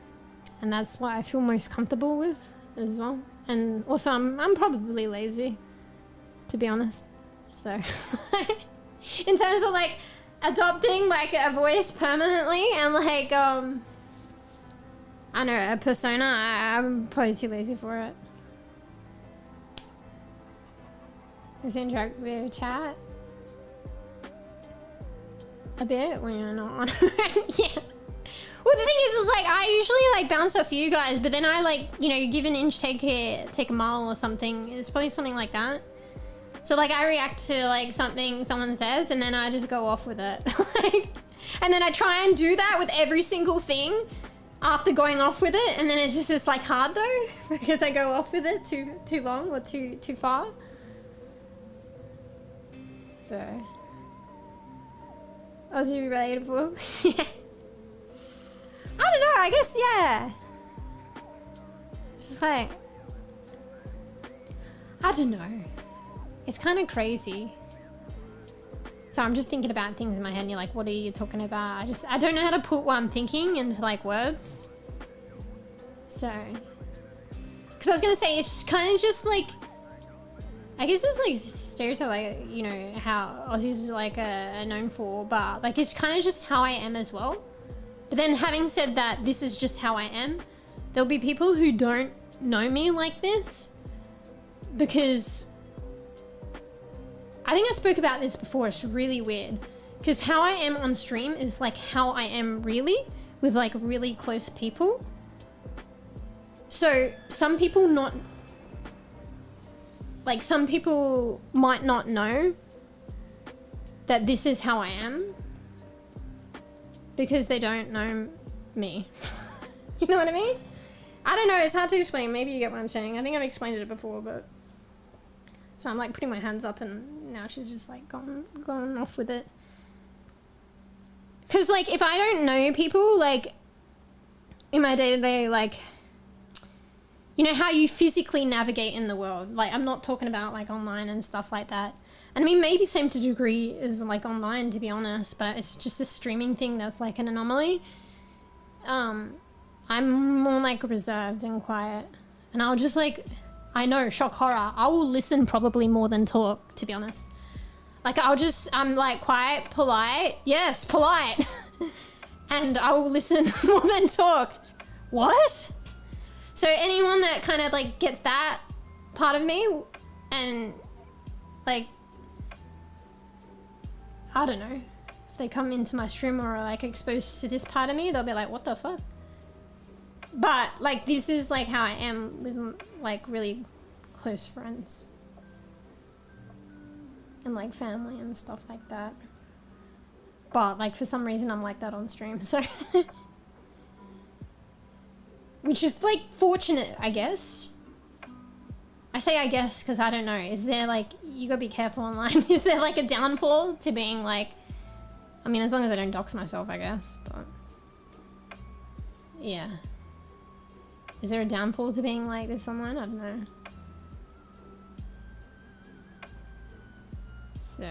that's what I feel most comfortable with as well. And also, I'm probably lazy, to be honest. So, in terms of, like, adopting, like, a voice permanently and, like, I don't know, a persona, I'm probably too lazy for it. Is it interact with chat? A bit when you're not on. Yeah. Well, the thing is like, I usually, like, bounce off you guys, but then I, like, you know, give an inch, take a mile or something. It's probably something like that. So, like, I react to, like, something someone says, and then I just go off with it. Like, and then I try and do that with every single thing after going off with it, and then it's like, hard, though, because I go off with it too long or too far. So... Aussie relatable. Yeah. I don't know, I guess, yeah. Just like, I don't know. It's kind of crazy. So I'm just thinking about things in my head and you're like, what are you talking about? I don't know how to put what I'm thinking into, like, words. So, because I was going to say, it's kind of just like, I guess it's like stereotype, like, you know, how Aussies like are known for, but, like, it's kind of just how I am as well. But then having said that, this is just how I am, there'll be people who don't know me like this, because I think I spoke about this before. It's really weird, because how I am on stream is like how I am really with, like, really close people. So some people might not know that this is how I am because they don't know me. You know what I mean? I don't know, it's hard to explain. Maybe you get what I'm saying. I think I've explained it before, but... So I'm, like, putting my hands up and now she's just, like, gone off with it. Because, like, if I don't know people, like, in my day-to-day, like... You know, how you physically navigate in the world. Like, I'm not talking about, like, online and stuff like that. And I mean, maybe same to degree is, like, online, to be honest, but it's just the streaming thing that's, like, an anomaly. I'm more, like, reserved and quiet. And I'll just, like, I know, shock horror, I will listen probably more than talk, to be honest. Like, I'm, like, quiet, polite. Yes, polite. And I will listen more than talk. What? So anyone that kind of, like, gets that part of me and, like, I don't know, if they come into my stream or are, like, exposed to this part of me, they'll be like, what the fuck? But, like, this is, like, how I am with, like, really close friends. And, like, family and stuff like that. But, like, for some reason I'm like that on stream, so... Which is, like, fortunate, I guess. I say I guess because I don't know. Is there, like, you gotta be careful online. Is there, like, a downfall to being, like... I mean, as long as I don't dox myself, I guess, but... Yeah. Is there a downfall to being like this online? I don't know. So...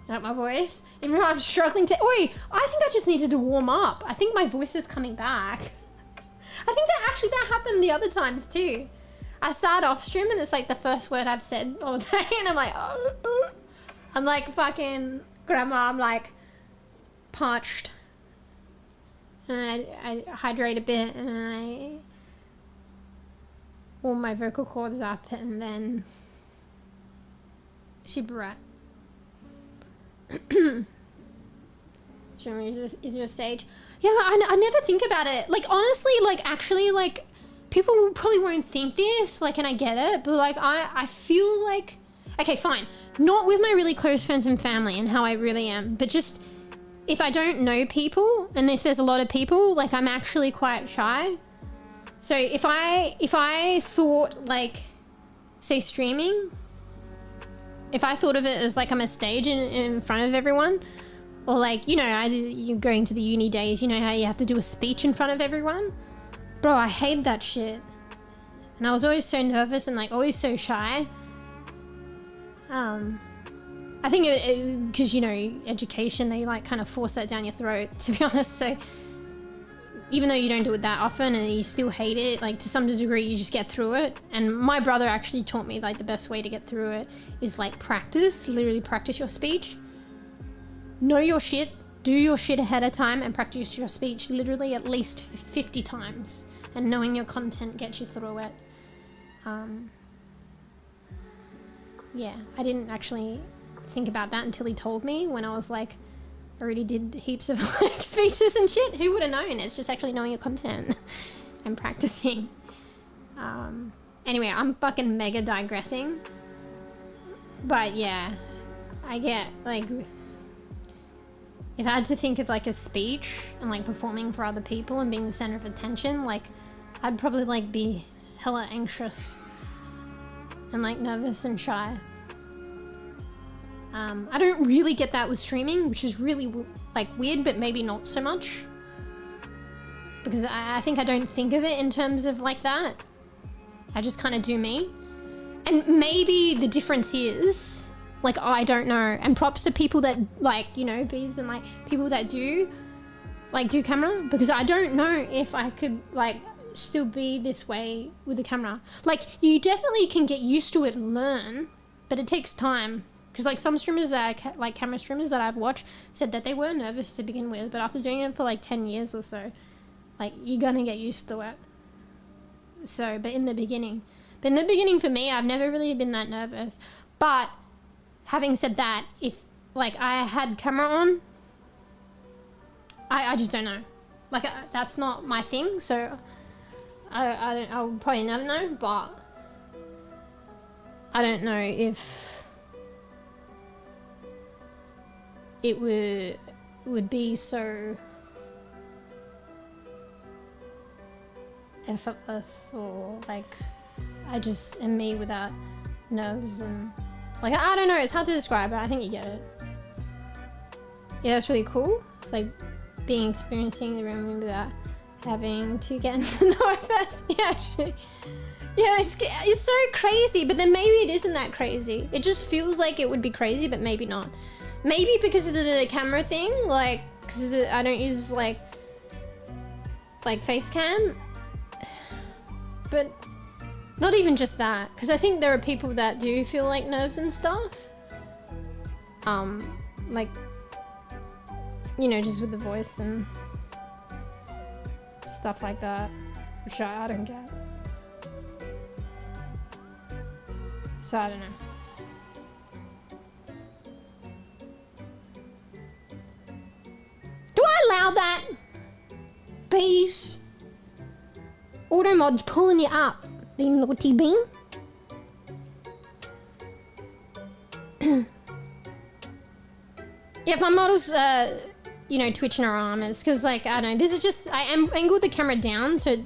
Not my voice. Even though I'm struggling to... Oi! I think I just needed to warm up. I think my voice is coming back. I think that happened the other times too. I start off stream and it's like the first word I've said all day and I'm like... I'm like fucking grandma. I'm like parched. And I hydrate a bit and I warm my vocal cords up and then... She brat. Is your stage? Yeah, I never think about it. Like, honestly, like, actually, like, people probably won't think this, like, and I get it, but like, I feel like, okay, fine. Not with my really close friends and family and how I really am, but just if I don't know people and if there's a lot of people, like, I'm actually quite shy. So if I thought, like, say streaming, if I thought of it as like I'm a stage in front of everyone, or like, you know, you're going to the uni days, you know how you have to do a speech in front of everyone? Bro, I hate that shit. And I was always so nervous and like always so shy. I think because, you know, education, they like kind of force that down your throat, to be honest. So even though you don't do it that often and you still hate it, like to some degree you just get through it. And my brother actually taught me like the best way to get through it is like practice, literally practice your speech. Know your shit, do your shit ahead of time and practice your speech literally at least 50 times. And knowing your content gets you through it. Yeah, I didn't actually think about that until he told me when I was like, already did heaps of like speeches and shit. Who would have known? It's just actually knowing your content and practicing. Anyway, I'm fucking mega digressing. But yeah, I get like, if I had to think of like a speech and like performing for other people and being the center of attention, like I'd probably like be hella anxious and like nervous and shy. I don't really get that with streaming, which is really like weird, but maybe not so much. Because I think I don't think of it in terms of like that. I just kind of do me. And maybe the difference is, like, I don't know. And props to people that like, you know, bees and like people that do camera. Because I don't know if I could like still be this way with the camera. Like, you definitely can get used to it and learn, but it takes time. Because like some streamers that like camera streamers that I've watched said that they were nervous to begin with, but after doing it for like 10 years or so, like you're gonna get used to it. So, but in the beginning for me, I've never really been that nervous. But having said that, if like I had camera on, I just don't know. Like that's not my thing, so I'll probably never know, but I don't know if it would be so effortless, or like I just am me without nerves and like I don't know, it's hard to describe, but I think you get it. Yeah, it's really cool. It's like experiencing the room without having to get to know it first. Yeah, actually. Yeah, it's so crazy, but then maybe it isn't that crazy. It just feels like it would be crazy, but maybe not. Maybe because of the camera thing, like, because I don't use like face cam, but not even just that, because I think there are people that do feel like nerves and stuff. Like, you know, just with the voice and stuff like that, which I don't get. So I don't know. Do I allow that? Bees. Auto mod's pulling you up, you naughty bean. Yeah, if my model's, you know, twitching her arm, it's because, like, I don't know, this is just, I angled the camera down so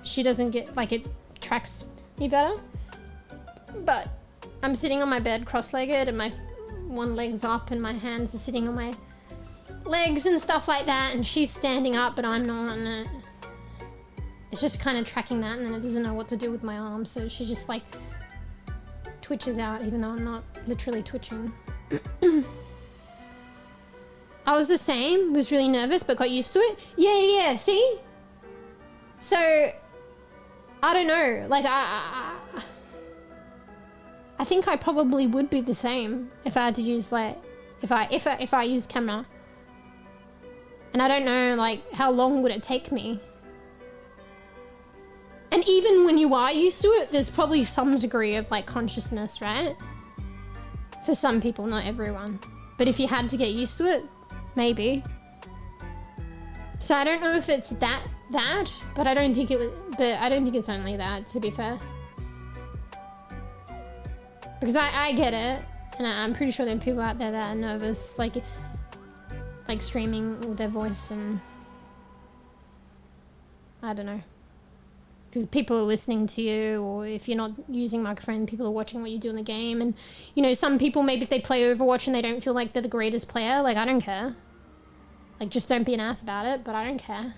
she doesn't get, like, it tracks me better. But I'm sitting on my bed cross-legged and my one leg's up and my hands are sitting on my legs and stuff like that, and she's standing up but I'm not, and it's just kind of tracking that, and then it doesn't know what to do with my arm, so she just like twitches out even though I'm not literally twitching. I was the same, was really nervous but got used to it. Yeah, see? So I don't know, like I think I probably would be the same if I had to use like if I used camera. And I don't know, like, how long would it take me? And even when you are used to it, there's probably some degree of like consciousness, right? For some people, not everyone. But if you had to get used to it, maybe. So I don't know if it's that, but I don't think it but I don't think it's only that, to be fair. Because I get it, and I'm pretty sure there are people out there that are nervous, like streaming with their voice, and I don't know. Because people are listening to you, or if you're not using microphone, people are watching what you do in the game. And, you know, some people, maybe if they play Overwatch and they don't feel like they're the greatest player, like, I don't care. Like, just don't be an ass about it, but I don't care.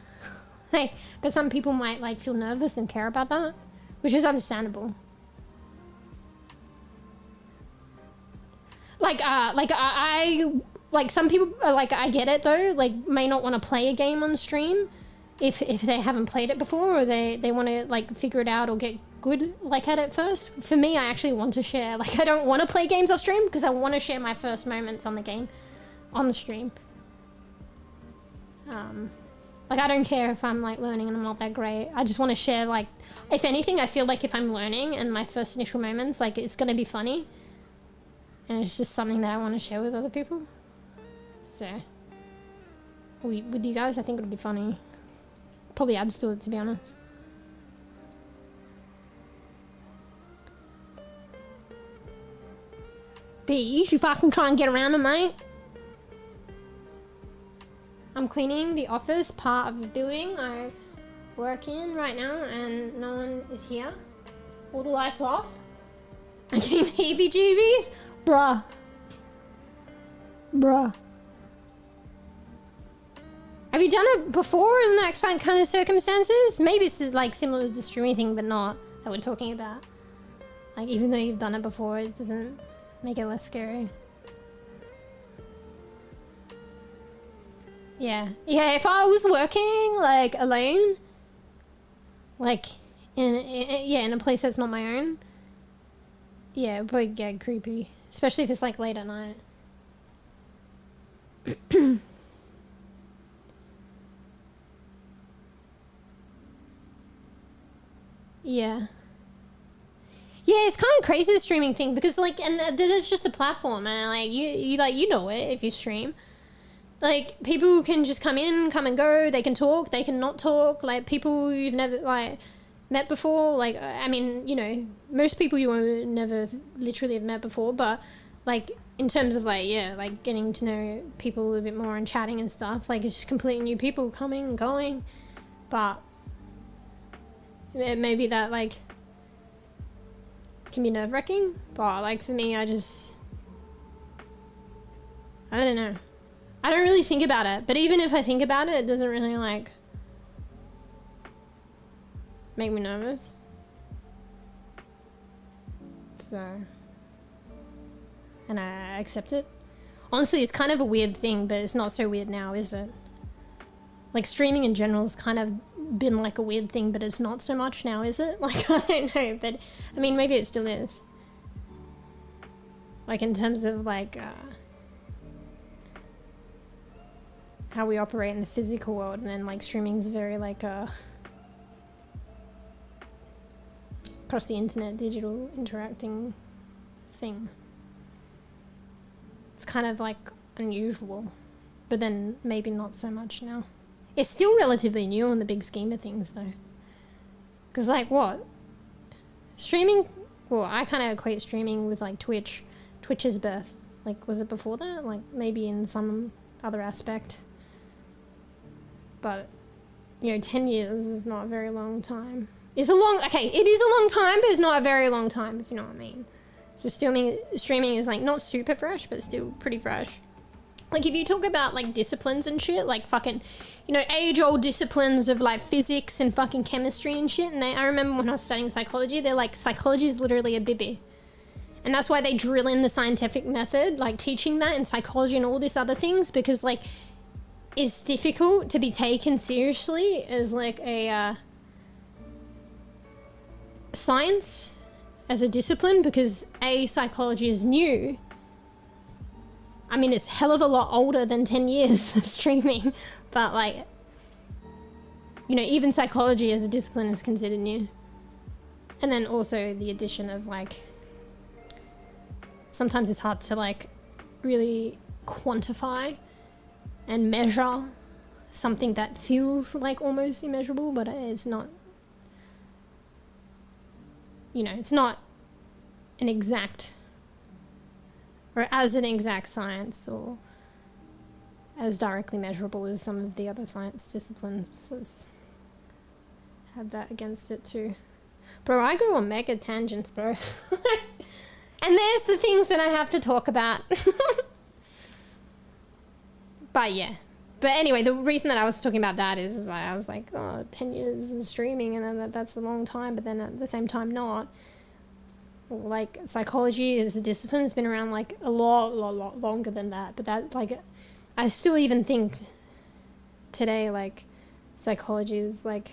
Like, but some people might, like, feel nervous and care about that, which is understandable. Like some people, like, I get it though, like, may not want to play a game on stream if they haven't played it before, or they want to, like, figure it out or get good, like, at it first. For me, I actually want to share, like, I don't want to play games off stream because I want to share my first moments on the game on the stream. Like, I don't care if I'm, like, learning and I'm not that great. I just want to share, like, if anything, I feel like if I'm learning and my first initial moments, like, it's going to be funny. And it's just something that I want to share with other people. So, with you guys, I think it would be funny. Probably adds to it, to be honest. Bees, you fucking try and get around it, mate. I'm cleaning the office part of the building I work in right now, and no one is here. All the lights are off. I'm getting heebie-jeebies. Bruh. Have you done it before in that kind of circumstances? Maybe it's like similar to the streaming thing, but not that we're talking about. Like, even though you've done it before, it doesn't make it less scary. Yeah. Yeah, if I was working, like, alone, like, in a place that's not my own, yeah, it'd probably get creepy. Especially if it's, like, late at night. Yeah. Yeah, it's kind of crazy, the streaming thing, because, like, and there's just a platform, and, like, you know it if you stream. Like, people can just come in, come and go, they can talk, they can not talk, like, people you've never, like, met before, like, I mean, you know, most people you won't never literally have met before, but, like, in terms of, like, yeah, like, getting to know people a little bit more and chatting and stuff, like, it's just completely new people coming and going, but maybe that, like, can be nerve-wracking, but, like, for me, I don't know. I don't really think about it, but even if I think about it, it doesn't really, like, make me nervous. So, and I accept it. Honestly, it's kind of a weird thing, but it's not so weird now, is it? Like, streaming in general has kind of been like a weird thing, but it's not so much now, is it? Like, I don't know, but I mean, maybe it still is. Like, in terms of, like, how we operate in the physical world, and then, like, streaming's very, like, across the internet, digital interacting thing. It's kind of, like, unusual, but then maybe not so much now. It's still relatively new in the big scheme of things, though. Because, like, what? Streaming, well, I kind of equate streaming with, like, Twitch's birth. Like, was it before that? Like, maybe in some other aspect. But, you know, 10 years is not a very long time. It's a long, okay, it is a long time, but it's not a very long time, if you know what I mean. So streaming is, like, not super fresh, but still pretty fresh. Like, if you talk about, like, disciplines and shit, like, fucking, you know, age-old disciplines of, like, physics and fucking chemistry and shit, and I remember when I was studying psychology, they're like, psychology is literally a bEbE. And that's why they drill in the scientific method, like, teaching that in psychology and all these other things, because, like, it's difficult to be taken seriously as, like, a science as a discipline, because psychology is new. I mean, it's a hell of a lot older than 10 years of streaming, but, like, you know, even psychology as a discipline is considered new. And then also the addition of, like, sometimes it's hard to, like, really quantify and measure something that feels like almost immeasurable, but it's not you know, it's not an exact, or as an exact science, or as directly measurable as some of the other science disciplines. It's had that against it too. Bro, I go on mega tangents, bro. And there's the things that I have to talk about. But yeah. But anyway, the reason that I was talking about that is I was like, oh, 10 years of streaming, and then that's a long time, but then at the same time not. Like, psychology as a discipline has been around like a lot longer than that. But that, like, I still even think today, like, psychology is like,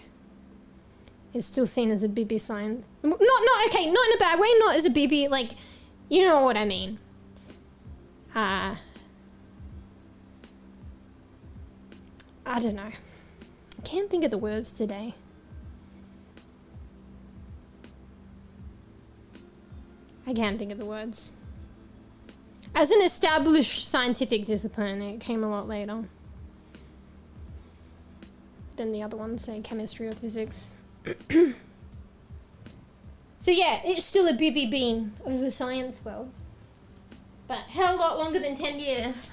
is still seen as a bEbE science. Not okay, not in a bad way, not as a bEbE, like, you know what I mean. I don't know. I can't think of the words today. I can't think of the words. As an established scientific discipline, it came a lot later than the other ones, say chemistry or physics. So yeah, it's still a bEbE bean of the science world. But hell, a lot longer than 10 years.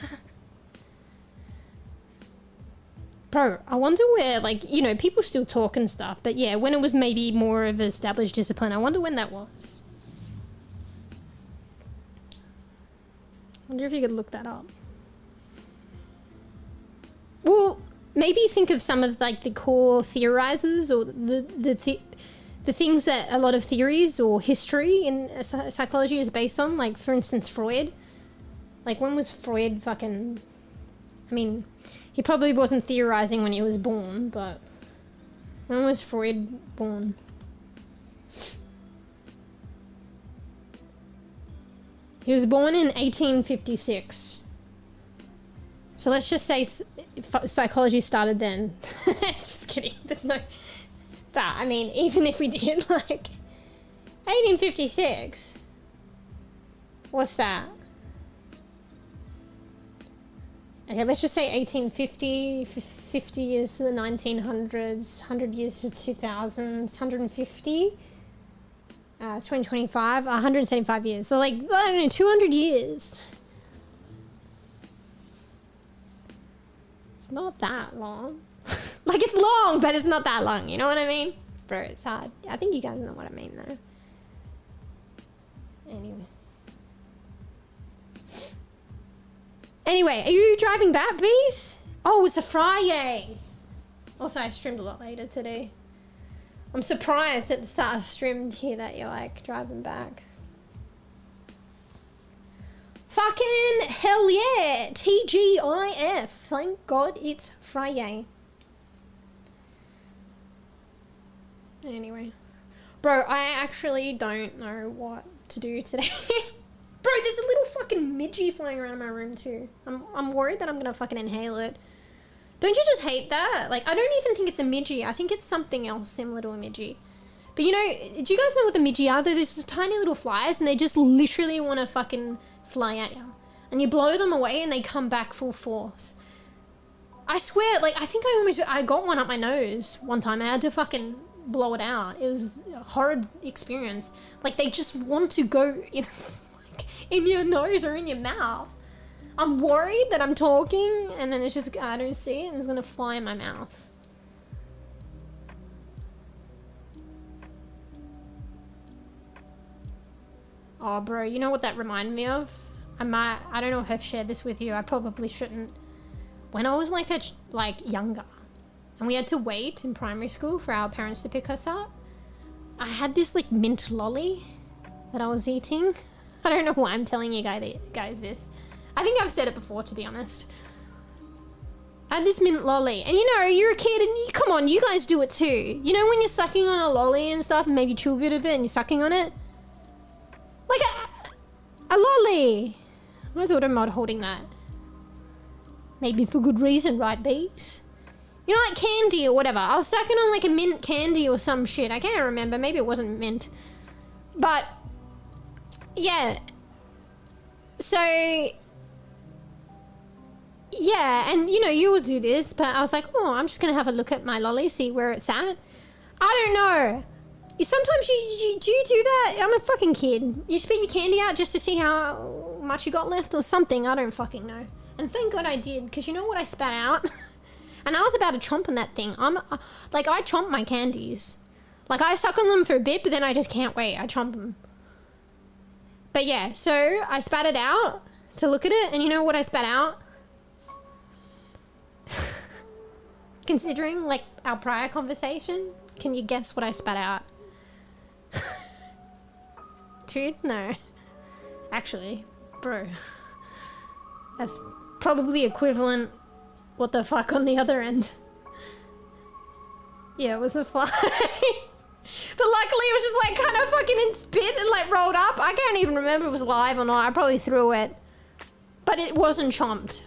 Bro, I wonder where, like, you know, people still talk and stuff, but yeah, when it was maybe more of an established discipline, I wonder when that was. I wonder if you could look that up. Well, maybe think of some of, like, the core theorizers, or the things that a lot of theories or history in psychology is based on, like, for instance, Freud. Like, when was Freud fucking... I mean, he probably wasn't theorizing when he was born, but when was Freud born? He was born in 1856. So let's just say psychology started then. Just kidding. There's no... That, I mean, even if we did, like... 1856? What's that? Okay, let's just say 1850, 50 years to the 1900s, 100 years to 2000s, 150, 2025, 175 years. So, like, I don't know, 200 years. It's not that long. Like, it's long, but it's not that long, you know what I mean? Bro, it's hard. I think you guys know what I mean, though. Anyway, are you driving back, bees? Oh, it's a Friday. Also, I streamed a lot later today. I'm surprised at the start of stream to hear that you're, like, driving back. Fucking hell yeah! TGIF. Thank God it's Friday. Anyway. Bro, I actually don't know what to do today. Bro, there's a little fucking midgie flying around in my room too. I'm worried that I'm gonna fucking inhale it. Don't you just hate that? Like, I don't even think it's a midgie. I think it's something else similar to a midgie. But you know, do you guys know what the midgie are? They're just tiny little flies, and they just literally want to fucking fly at you. And you blow them away and they come back full force. I swear, like, I think I got one up my nose one time. I had to fucking blow it out. It was a horrid experience. Like, they just want to go in... in your nose or in your mouth. I'm worried that I'm talking and then it's just, I don't see it and it's gonna fly in my mouth. Oh, bro, you know what that reminded me of? I don't know if I've shared this with you. I probably shouldn't. When I was like younger and we had to wait in primary school for our parents to pick us up, I had this like mint lolly that I was eating. I don't know why I'm telling you guys this. I think I've said it before, to be honest. I had this mint lolly. And you know, you're a kid and come on, you guys do it too. You know when you're sucking on a lolly and stuff and maybe chew a bit of it and you're sucking on it? Like a lolly. I thought I'm not holding that. Maybe for good reason, right, bees? You know, like candy or whatever. I was sucking on like a mint candy or some shit. I can't remember. Maybe it wasn't mint. But... yeah, so, yeah, and you know, you will do this, but I was like, oh, I'm just gonna have a look at my lolly, see where it's at. I don't know. Sometimes you do that? I'm a fucking kid. You spit your candy out just to see how much you got left or something. I don't fucking know. And thank God I did, because you know what I spat out? And I was about to chomp on that thing. Like, I chomp my candies. Like, I suck on them for a bit, but then I just can't wait. I chomp them. But yeah, so I spat it out to look at it, and you know what I spat out? Considering, like, our prior conversation, can you guess what I spat out? Tooth? No. Actually, bro. That's probably equivalent what the fuck on the other end. Yeah, it was a fly. But luckily it was just like kind of fucking in spit and like rolled up. I can't even remember if it was live or not. I probably threw it. But it wasn't chomped.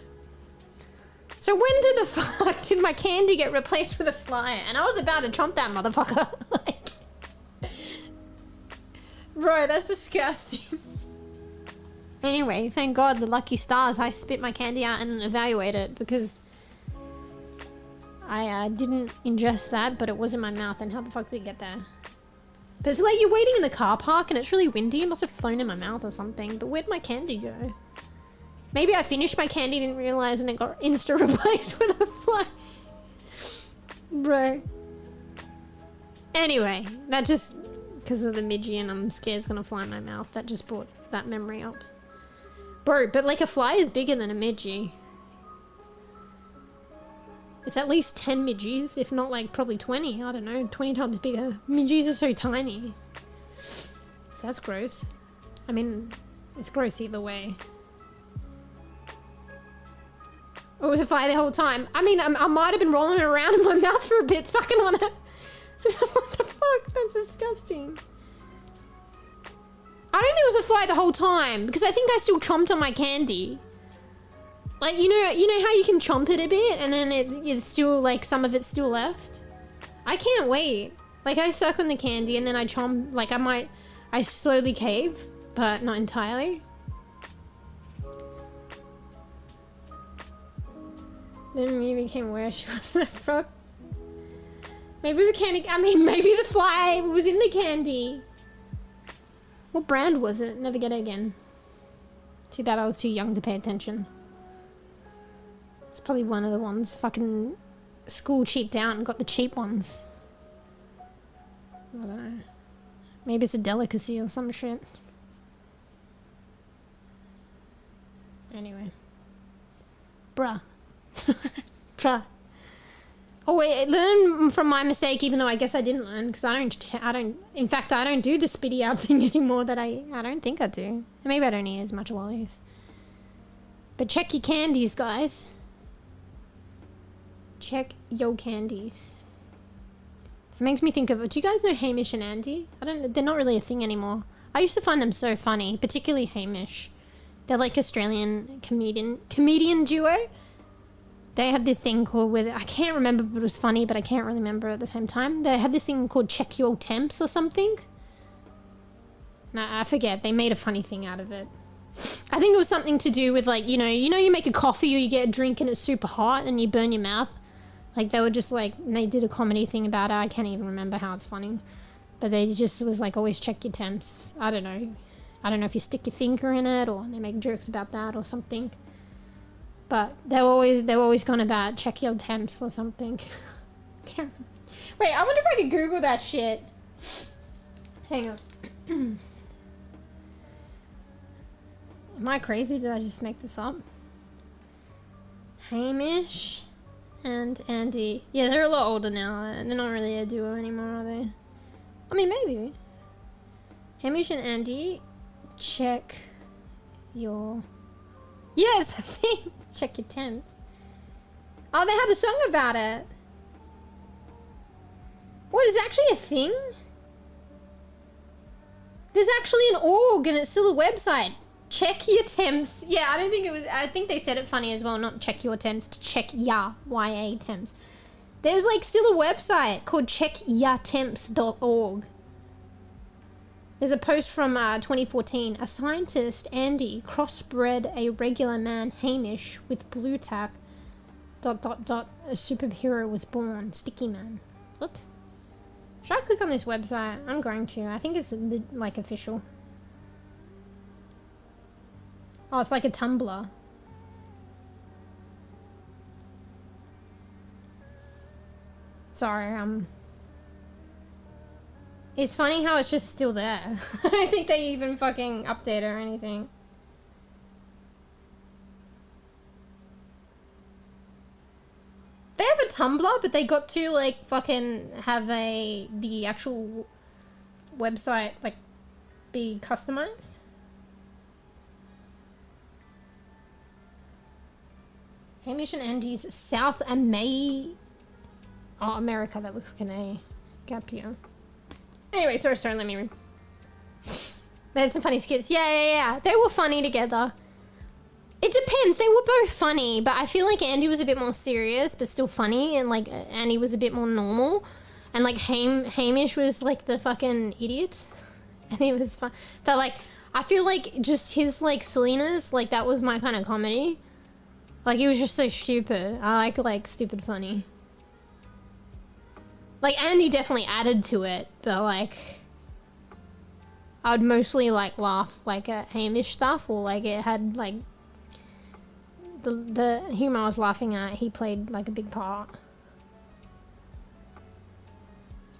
So when did the fuck did my candy get replaced with a fly? And I was about to chomp that motherfucker. Like, bro, that's disgusting. Anyway, thank God the lucky stars I spit my candy out and evaluate it, because I didn't ingest that, but it was in my mouth, and how the fuck did it get there? But it's like you're waiting in the car park and it's really windy. It must have flown in my mouth or something. But where'd my candy go? Maybe I finished my candy, didn't realize, and it got insta replaced with a fly. Bro. Anyway, that just, because of the midgie and I'm scared it's gonna fly in my mouth, that just brought that memory up. Bro, but like a fly is bigger than a midgie. It's at least 10 midgies, if not like probably 20, I don't know, 20 times bigger. Midgies are so tiny. So that's gross. I mean, it's gross either way. Or was a fly the whole time? I mean, I might have been rolling it around in my mouth for a bit, sucking on it. What the fuck? That's disgusting. I don't think it was a fly the whole time, because I think I still chomped on my candy. Like, you know how you can chomp it a bit and then it's still, like, some of it's still left? I can't wait. Like, I suck on the candy and then I chomp, like, I slowly cave, but not entirely. Then Mew became worse. She wasn't a frog. Maybe it was a candy, I mean, maybe the fly was in the candy. What brand was it? Never get it again. Too bad I was too young to pay attention. It's probably one of the ones fucking school cheaped out and got the cheap ones. I don't know. Maybe it's a delicacy or some shit. Anyway. Bruh. Bruh. Oh wait, learn from my mistake, even though I guess I didn't learn, because in fact I don't do the spitty out thing anymore. That I don't think I do. Maybe I don't eat as much lollies. But check your candies, guys. Check your candies. It makes me think of, do you guys know Hamish and Andy? They're not really a thing anymore. I used to find them so funny, particularly Hamish. They're like Australian comedian duo. They had this thing called, I can't remember if it was funny, but I can't really remember at the same time. They had this thing called Check Your Temps or something. Nah, I forget. They made a funny thing out of it. I think it was something to do with, like, you know you make a coffee or you get a drink and it's super hot and you burn your mouth. Like, they were just like, they did a comedy thing about it. I can't even remember how it's funny. But they just was like, always check your temps. I don't know. I don't know if you stick your finger in it or they make jokes about that or something. But they're always gone about check your temps or something. Wait, I wonder if I could Google that shit. Hang on. Am I crazy? Did I just make this up? Hamish and Andy. Yeah, they're a lot older now. They're not really a duo anymore, are they? I mean, maybe. Hamish and Andy, check your... Yes, I think. Check your temps. Oh, they had a song about it. What, is it actually a thing? There's actually an org and it's still a website. Check your temps. Yeah, I don't think it was, I think they said it funny as well, not check your temps, to check ya, Y-A temps. There's like still a website called checkyatemps.org. There's a post from 2014. A scientist, Andy, crossbred a regular man, Hamish, with blue tack. ... A superhero was born. Sticky man. What? Should I click on this website? I'm going to. I think it's like official. Oh, it's like a Tumblr. Sorry, it's funny how it's just still there. I don't think they even fucking update or anything. They have a Tumblr, but they got to like fucking have the actual website like be customized. Hamish and Andy's South America, that looks Canadian. Gap year. Anyway, sorry, let me read. They had some funny skits. Yeah. They were funny together. It depends. They were both funny, but I feel like Andy was a bit more serious, but still funny, and like Andy was a bit more normal, and like Hamish was like the fucking idiot, and he was fun. But like, I feel like just his like silliness, like that was my kind of comedy. Like he was just so stupid. I like stupid funny. Like Andy definitely added to it, but like I would mostly like laugh like at Hamish stuff, or like it had like the humor I was laughing at, he played like a big part.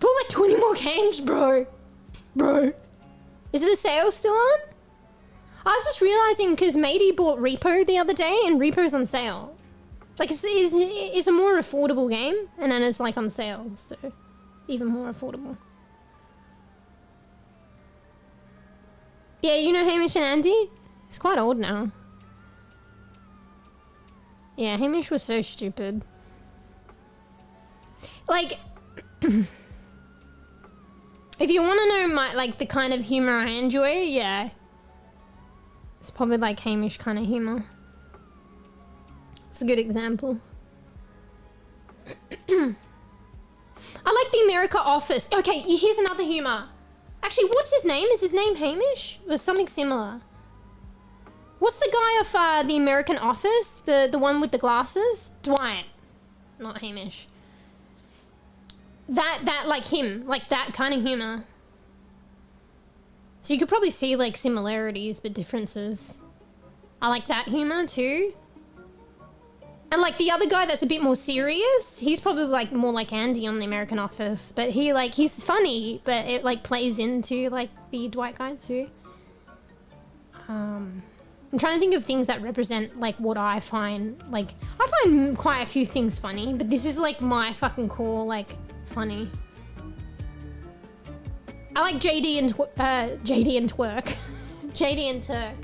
Bought like 20 more games, bro. Is the sale still on? I was just realizing because Matey bought Repo the other day, and Repo's on sale. Like it's a more affordable game, and then it's like on sale, so even more affordable. Yeah, you know Hamish and Andy? It's quite old now. Yeah, Hamish was so stupid. Like, if you want to know like the kind of humor I enjoy, yeah, it's probably like Hamish kind of humor. It's a good example. I like the America Office. Okay, here's another humor. Actually, what's his name? Is his name Hamish? It was something similar. What's the guy of the American Office? The one with the glasses? Dwight. Not Hamish. That like him. Like that kind of humor. So you could probably see like similarities but differences. I like that humor too. And like the other guy that's a bit more serious, he's probably like more like Andy on the American Office. But he's funny, but it like plays into like the Dwight guy too. I'm trying to think of things that represent like what I find, like I find quite a few things funny, but this is like my fucking core like funny. I like JD and Twerk. JD and Turk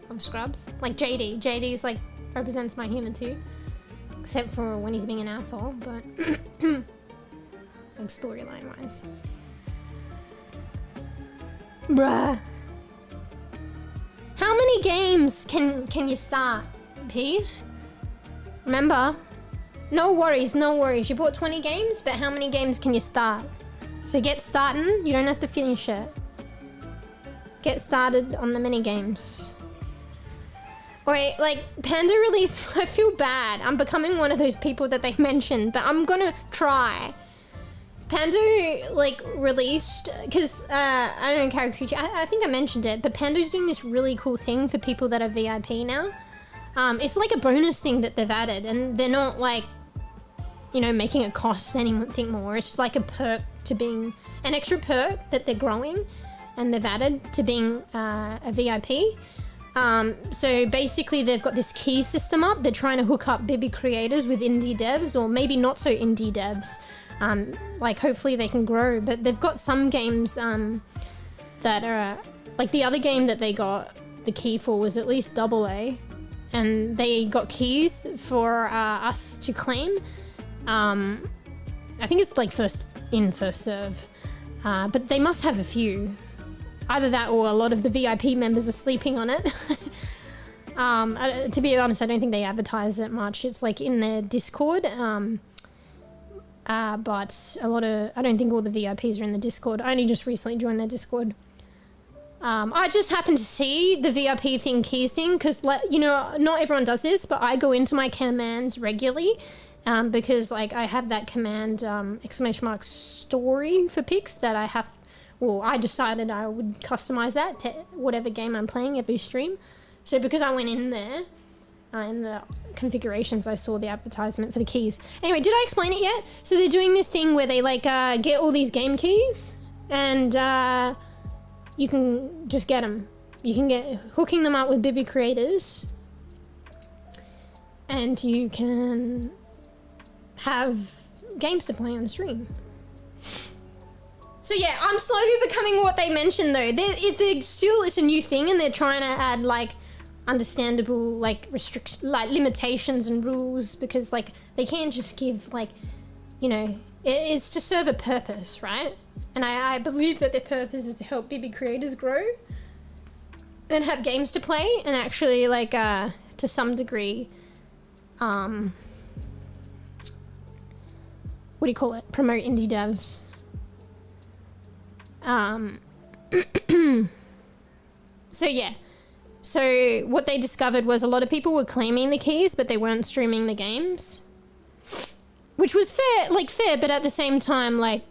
of Scrubs. Like JD's like represents my humor too. Except for when he's being an asshole, but like storyline wise. Bruh. How many games can you start, Pete? Remember, no worries. You bought 20 games, but how many games can you start? So get starting, you don't have to finish it. Get started on the mini games. Wait, like, Panda released, I feel bad. I'm becoming one of those people that they mentioned, but I'm gonna try. Panda, like, released, because, I don't know, Karakuchi, I think I mentioned it, but Panda's doing this really cool thing for people that are VIP now. It's like a bonus thing that they've added, and they're not, like, you know, making it cost anything more. It's like a perk to being, an extra perk that they're growing, and they've added to being a VIP. So basically they've got this key system up. They're trying to hook up bEbE creators with indie devs, or maybe not so indie devs. Like hopefully they can grow, but they've got some games that are like the other game that they got the key for was at least AA, and they got keys for us to claim. I think it's like first in, first serve, but they must have a few. Either that or a lot of the VIP members are sleeping on it. To be honest, I don't think they advertise it much. It's like in their Discord. But a lot of, I don't think all the VIPs are in the Discord. I only just recently joined their Discord. I just happened to see the VIP thing, keys thing, because, you know, not everyone does this, but I go into my commands regularly because like I have that command !story for pics that I decided I would customize that to whatever game I'm playing every stream. So because I went in there in the configurations, I saw the advertisement for the keys. Anyway, did I explain it yet? So they're doing this thing where they like get all these game keys, and you can just get them. You can get hooking them up with bEbE creators, and you can have games to play on stream. So yeah, I'm slowly becoming what they mentioned though. It's a new thing, and they're trying to add like understandable like limitations and rules, because like they can't just give like, you know, it's to serve a purpose, right? And I believe that their purpose is to help bEbE creators grow and have games to play, and actually like to some degree what do you call it, promote indie devs. So yeah, so what they discovered was a lot of people were claiming the keys, but they weren't streaming the games, which was fair, but at the same time, like,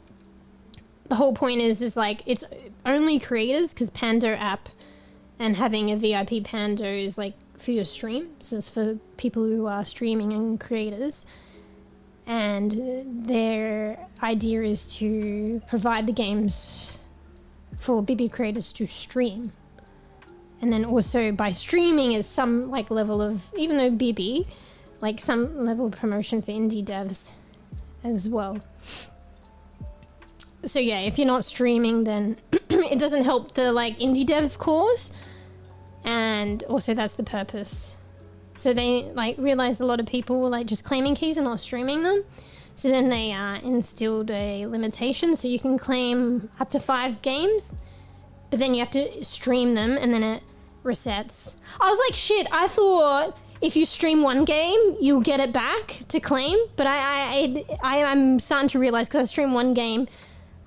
the whole point is like, it's only creators, because Pando app and having a VIP Pando is like for your stream, so it's for people who are streaming and creators, and their idea is to provide the games for bEbE creators to stream. And then also by streaming is some like level of, even though bEbE, like some level of promotion for indie devs as well. So yeah, if you're not streaming, then it doesn't help the like indie dev cause, and also that's the purpose. So they like realized a lot of people were like just claiming keys and not streaming them. So then they instilled a limitation, so you can claim up to 5 games, but then you have to stream them, and then it resets. I was like, shit, I thought if you stream 1 game, you'll get it back to claim, but I'm starting to realize, because I stream 1 game,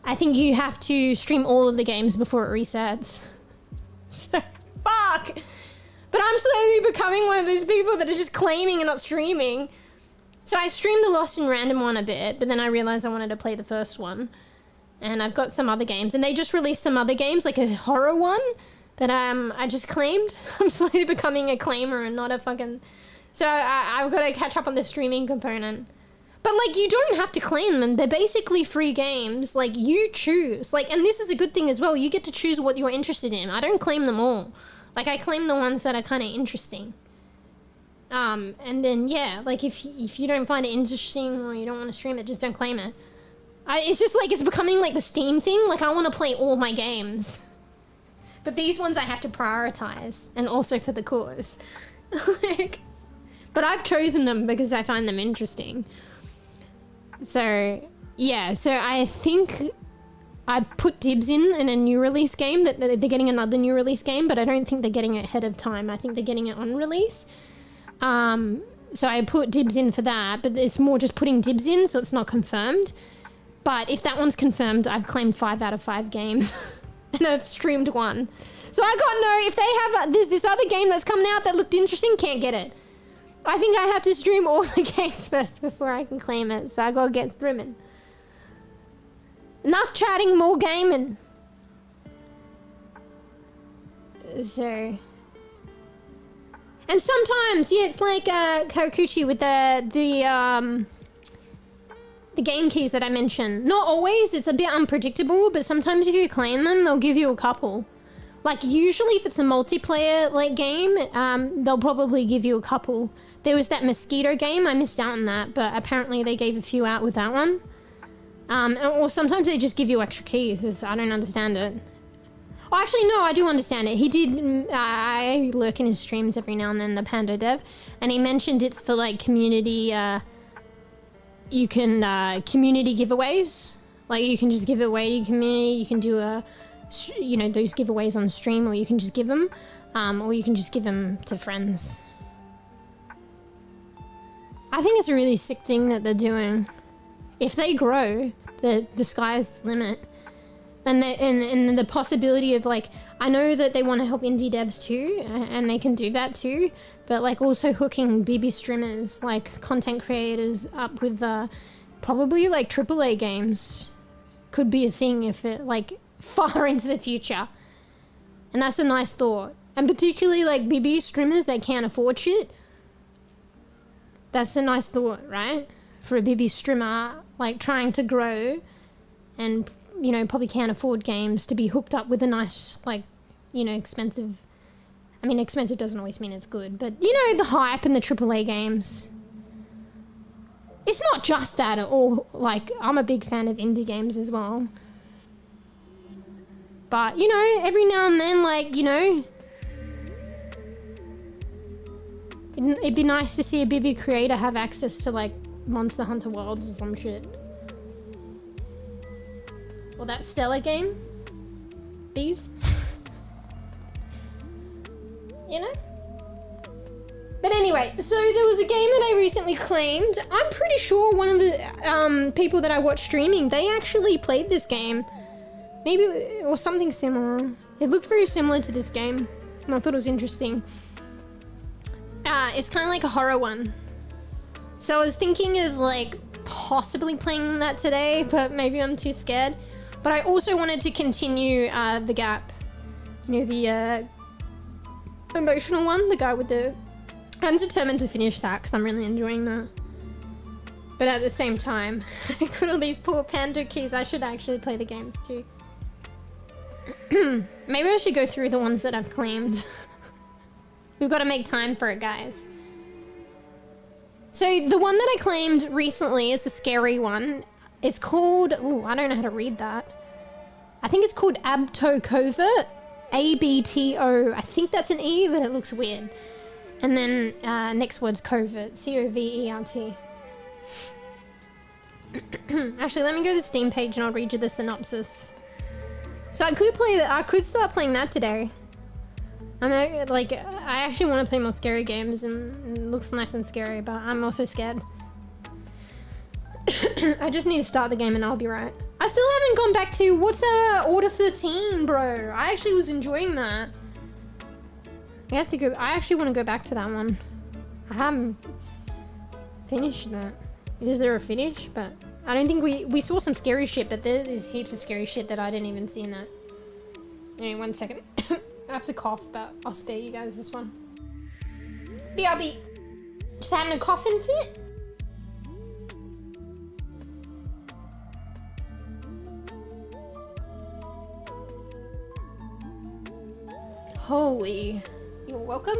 I think you have to stream all of the games before it resets. Fuck! But I'm slowly becoming one of those people that are just claiming and not streaming. So I streamed the Lost in Random one a bit, but then I realized I wanted to play the first one. And I've got some other games, and they just released some other games, like a horror one that I just claimed. I'm slowly becoming a claimer and not a fucking... So I've got to catch up on the streaming component. But like, you don't have to claim them. They're basically free games. Like, you choose. Like, and this is a good thing as well. You get to choose what you're interested in. I don't claim them all. Like, I claim the ones that are kind of interesting. And then, yeah, like, if you don't find it interesting or you don't want to stream it, just don't claim it. It's just like, it's becoming like the Steam thing. Like, I want to play all my games. But these ones I have to prioritize, and also for the cause. Like, but I've chosen them because I find them interesting. So, yeah, so I think I put dibs in a new release game, that they're getting another new release game, but I don't think they're getting it ahead of time. I think they're getting it on release. So I put dibs in for that, but it's more just putting dibs in, so it's not confirmed. But if that one's confirmed, I've claimed 5 out of 5 games, and I've streamed 1. So I got no, if they have this other game that's coming out that looked interesting, can't get it. I think I have to stream all the games first before I can claim it, so I gotta get streaming. Enough chatting, more gaming. So... And sometimes, yeah, it's like Karakuchi with the game keys that I mentioned. Not always, it's a bit unpredictable, but sometimes if you claim them, they'll give you a couple. Like, usually if it's a multiplayer like game, they'll probably give you a couple. There was that mosquito game, I missed out on that, but apparently they gave a few out with that one. Or sometimes they just give you extra keys, I don't understand it. Oh, actually, no, I do understand it. He did, I lurk in his streams every now and then, the Pando Dev, and he mentioned it's for, like, community, you can, community giveaways. Like, you can just give it away to your community, you can do you know, those giveaways on stream, or you can just give them, or you can just give them to friends. I think it's a really sick thing that they're doing. If they grow, the sky is the limit. And the possibility of, like, I know that they want to help indie devs too, and they can do that too, but like also hooking bEbE streamers, like content creators up with probably like AAA games could be a thing if it like far into the future. And that's a nice thought. And particularly like bEbE streamers that can't afford shit. That's a nice thought, right? For a bEbE streamer like trying to grow and, you know, probably can't afford games, to be hooked up with a nice, like, you know, expensive. I mean, expensive doesn't always mean it's good, but you know, the hype and the AAA games. It's not just that at all. Like, I'm a big fan of indie games as well. But, you know, every now and then, like, you know, it'd be nice to see a bEbE creator have access to, like, Monster Hunter Worlds or some shit. Or that Stellar game. Bees. You know? But anyway, so there was a game that I recently claimed. I'm pretty sure one of the people that I watch streaming, they actually played this game. Maybe, or something similar. It looked very similar to this game, and I thought it was interesting. It's kind of like a horror one. So I was thinking of like possibly playing that today, but maybe I'm too scared. But I also wanted to continue the gap. You know, the emotional one, the guy with the... I'm determined to finish that because I'm really enjoying that. But at the same time, I got all these poor panda keys. I should actually play the games too. Maybe I should go through the ones that I've claimed. We've got to make time for it, guys. So the one that I claimed recently is a scary one. It's called... Ooh, I don't know how to read that. I think it's called Abto Covert. A-B-T-O. I think that's an E, but it looks weird. And then next word's covert. C-O-V-E-R-T. Actually, let me go to the Steam page and I'll read you the synopsis. So I could play that. I could start playing that today. I know, like, I actually want to play more scary games, and it looks nice and scary, but I'm also scared. I just need to start the game and I'll be right. I still haven't gone back to, what's Order 13, bro? I actually was enjoying that. I have to go, I actually want to go back to that one. I haven't finished that. Is there a finish? But I don't think we saw some scary shit, but there's heaps of scary shit that I didn't even see in that. Anyway, 1 second. I have to cough, but I'll spare you guys this one. BRB. Just having a coughing fit. Holy. You're welcome.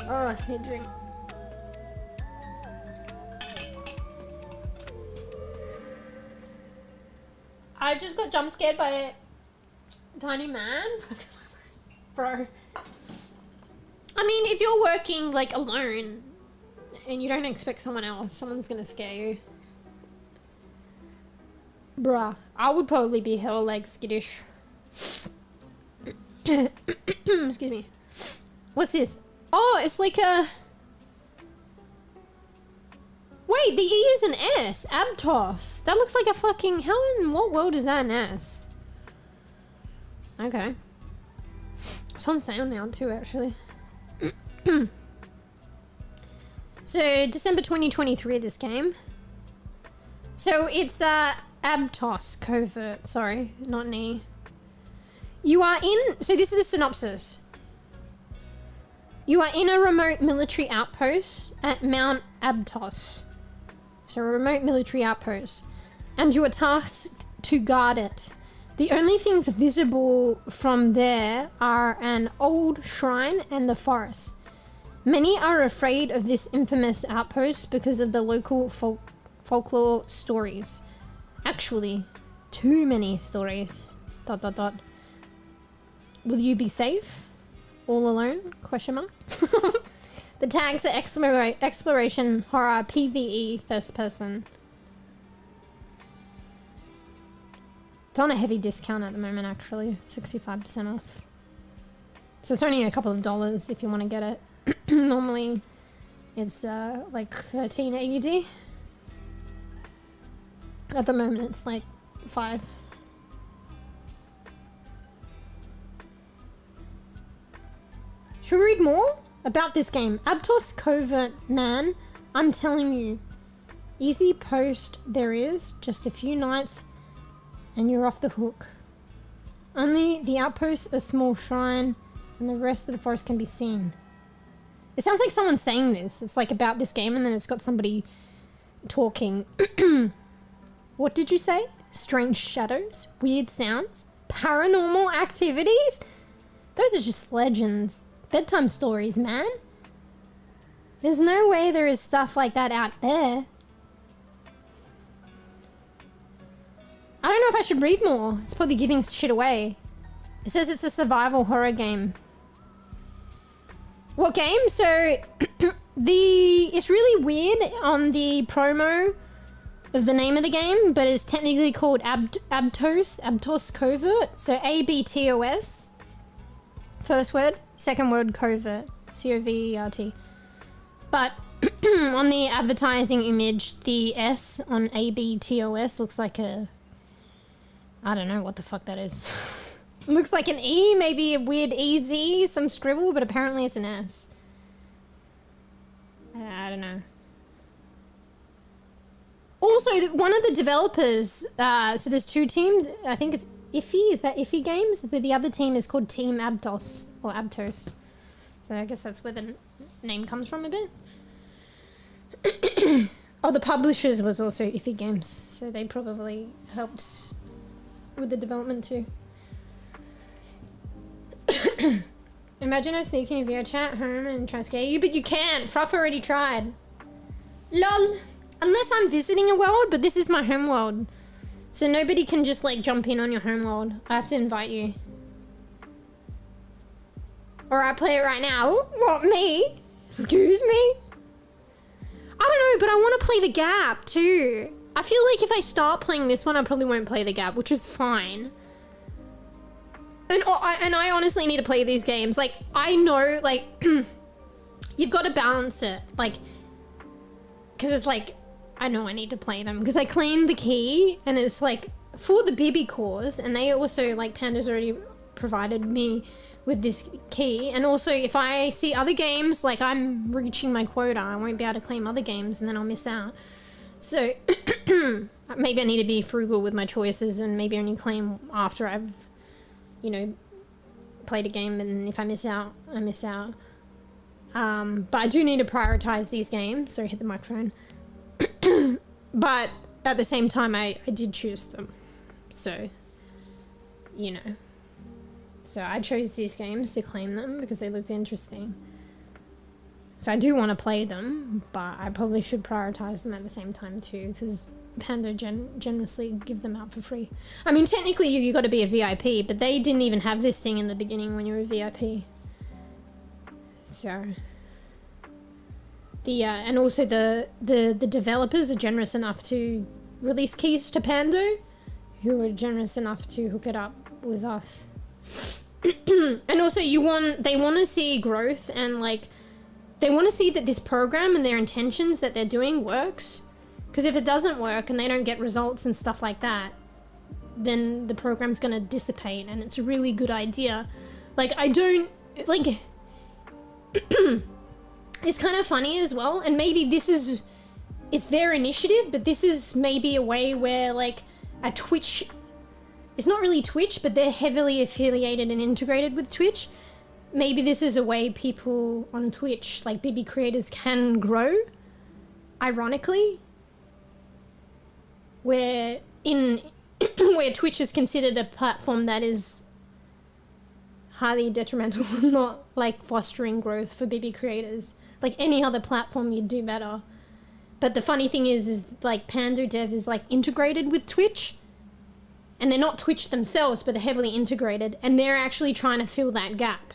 Oh, I need a drink. I just got jump scared by a tiny man. Bro. I mean, if you're working like alone and you don't expect someone's gonna scare you. Bruh. I would probably be hella like skittish. Excuse me. What's this? Oh, it's like a... Wait, the E is an S. Abtos. That looks like a fucking... How in what world is that an S? Okay. It's on sale now too, actually. So, December 2023, this game. So, it's Abtos Covert. Sorry, not an E. You are in... So, this is the synopsis. You are in a remote military outpost at Mount Abtos. So, a remote military outpost. And you are tasked to guard it. The only things visible from there are an old shrine and the forest. Many are afraid of this infamous outpost because of the local folklore stories. Actually, too many stories. ... Will you be safe? All alone? Question mark. The tags are exploration, horror, PvE, first person. It's on a heavy discount at the moment, actually. 65% off. So it's only a couple of dollars if you want to get it. Normally, it's like 13 AUD. At the moment, it's like 5. Should we read more? about this game. Aptos Covert, man, I'm telling you. Easy post there is, just a few nights and you're off the hook. Only the outpost, a small shrine, and the rest of the forest can be seen. It sounds like someone's saying this. It's like about this game and then it's got somebody talking. What did you say? Strange shadows, weird sounds, paranormal activities? Those are just legends. Bedtime stories, man. There's no way there is stuff like that out there. I don't know if I should read more. It's probably giving shit away. It says it's a survival horror game. What game? So, it's really weird on the promo of the name of the game, but it's technically called Aptos Covert. So ABTOS. First word, second word covert. COVERT. But on the advertising image, the S on ABTOS looks like a... I don't know what the fuck that is. It looks like an E, maybe a weird EZ, some scribble, but apparently it's an S. I don't know. Also, one of the developers, so there's two teams, I think it's Iffy, is that Iffy Games? But the other team is called Team Aptos, or Aptos. So I guess that's where the name comes from a bit. Oh, the publishers was also Iffy Games, so they probably helped with the development too. Imagine us sneaking in VRChat home and trying to scare you, but you can't. Fruff already tried. LOL. Unless I'm visiting a world, but this is my home world. So nobody can just like jump in on your home world. I have to invite you. Or I play it right now. What, me? Excuse me? I don't know, but I want to play the Gap too. I feel like if I start playing this one, I probably won't play the Gap, which is fine. And I honestly need to play these games. Like, I know, like, you've got to balance it. Like, because it's like, I know I need to play them. Because I claimed the key, and it's like, for the bEbE cause, and they also, like, Panda's already provided me with this key. And also, if I see other games, like, I'm reaching my quota, I won't be able to claim other games, and then I'll miss out. So, maybe I need to be frugal with my choices, and maybe only claim after I've, you know, played a game, and if I miss out, I miss out. But I do need to prioritize these games. Sorry, hit the microphone. But at the same time, I did choose them. So, you know. So I chose these games to claim them because they looked interesting. So I do want to play them, but I probably should prioritize them at the same time too, because Panda generously give them out for free. I mean, technically you got to be a VIP, but they didn't even have this thing in the beginning when you were a VIP. So the and also the developers are generous enough to release keys to Pando, who are generous enough to hook it up with us. And also they want to see growth, and like they want to see that this program and their intentions that they're doing works. Because if it doesn't work and they don't get results and stuff like that, then the program's going to dissipate, and it's a really good idea. Like, I don't, like, it's kind of funny as well, and maybe this is, it's their initiative, but this is maybe a way where, like, a Twitch, it's not really Twitch, but they're heavily affiliated and integrated with Twitch. Maybe this is a way people on Twitch, like bEbE creators, can grow, ironically. Where Twitch is considered a platform that is highly detrimental, not like fostering growth for bEbE creators. Like any other platform, you'd do better. But the funny thing is like Pando Dev is like integrated with Twitch, and they're not Twitch themselves, but they're heavily integrated, and they're actually trying to fill that gap.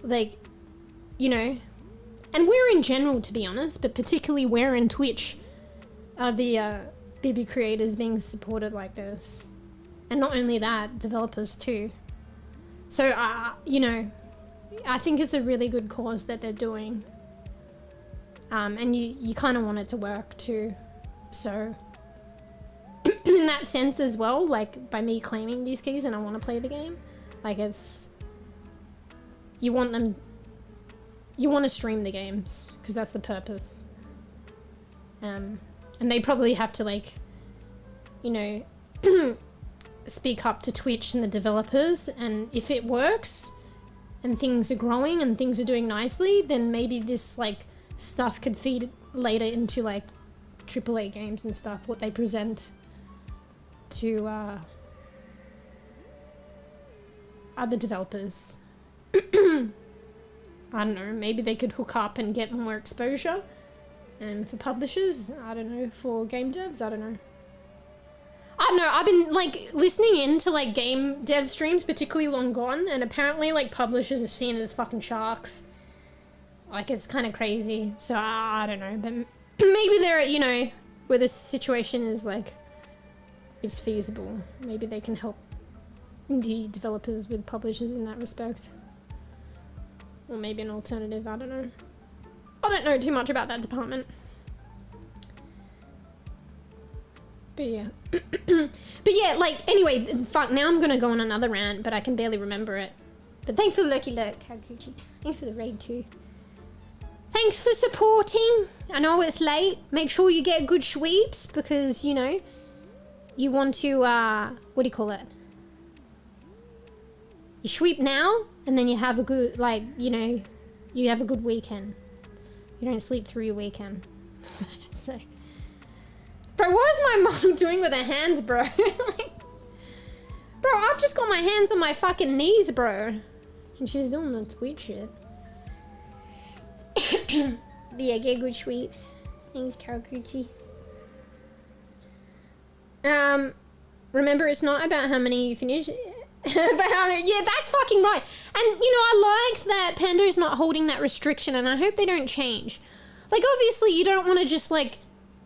Like, you know, and we're in general, to be honest, but particularly we're in Twitch. Are the bEbE creators being supported like this? And not only that, developers too. So, you know, I think it's a really good cause that they're doing. And you kind of want it to work too. So, in that sense as well, like by me claiming these keys and I want to play the game, like it's, you want to stream the games because that's the purpose. And they probably have to, like, you know, speak up to Twitch and the developers, and if it works and things are growing and things are doing nicely, then maybe this, like, stuff could feed later into, like, AAA games and stuff, what they present to other developers. I don't know, maybe they could hook up and get more exposure. And for publishers, I don't know, for game devs, I don't know. I've been, like, listening into, like, game dev streams, particularly Long Gone, and apparently, like, publishers are seen as fucking sharks. Like, it's kind of crazy. So, I don't know, but maybe they're, you know, where the situation is, like, it's feasible. Maybe they can help indie developers with publishers in that respect. Or maybe an alternative, I don't know. I don't know too much about that department. But yeah. But yeah, like, anyway, fuck, now I'm gonna go on another rant, but I can barely remember it. But thanks for the lurky lurk, Kakuchi. Thanks for the raid too. Thanks for supporting. I know it's late. Make sure you get good sweeps because, you know, you want to, what do you call it? You sweep now and then you have a good, like, you know, you have a good weekend. You don't sleep through your weekend. So, bro, what is my mom doing with her hands, bro? Like, bro, I've just got my hands on my fucking knees, bro. And she's doing the tweet shit. But yeah, get good sweeps. Thanks, Karakuchi. Remember, it's not about how many you finish. But yeah, that's fucking right. And, you know, I like that Pando's not holding that restriction, and I hope they don't change. Like, obviously, you don't want to just, like,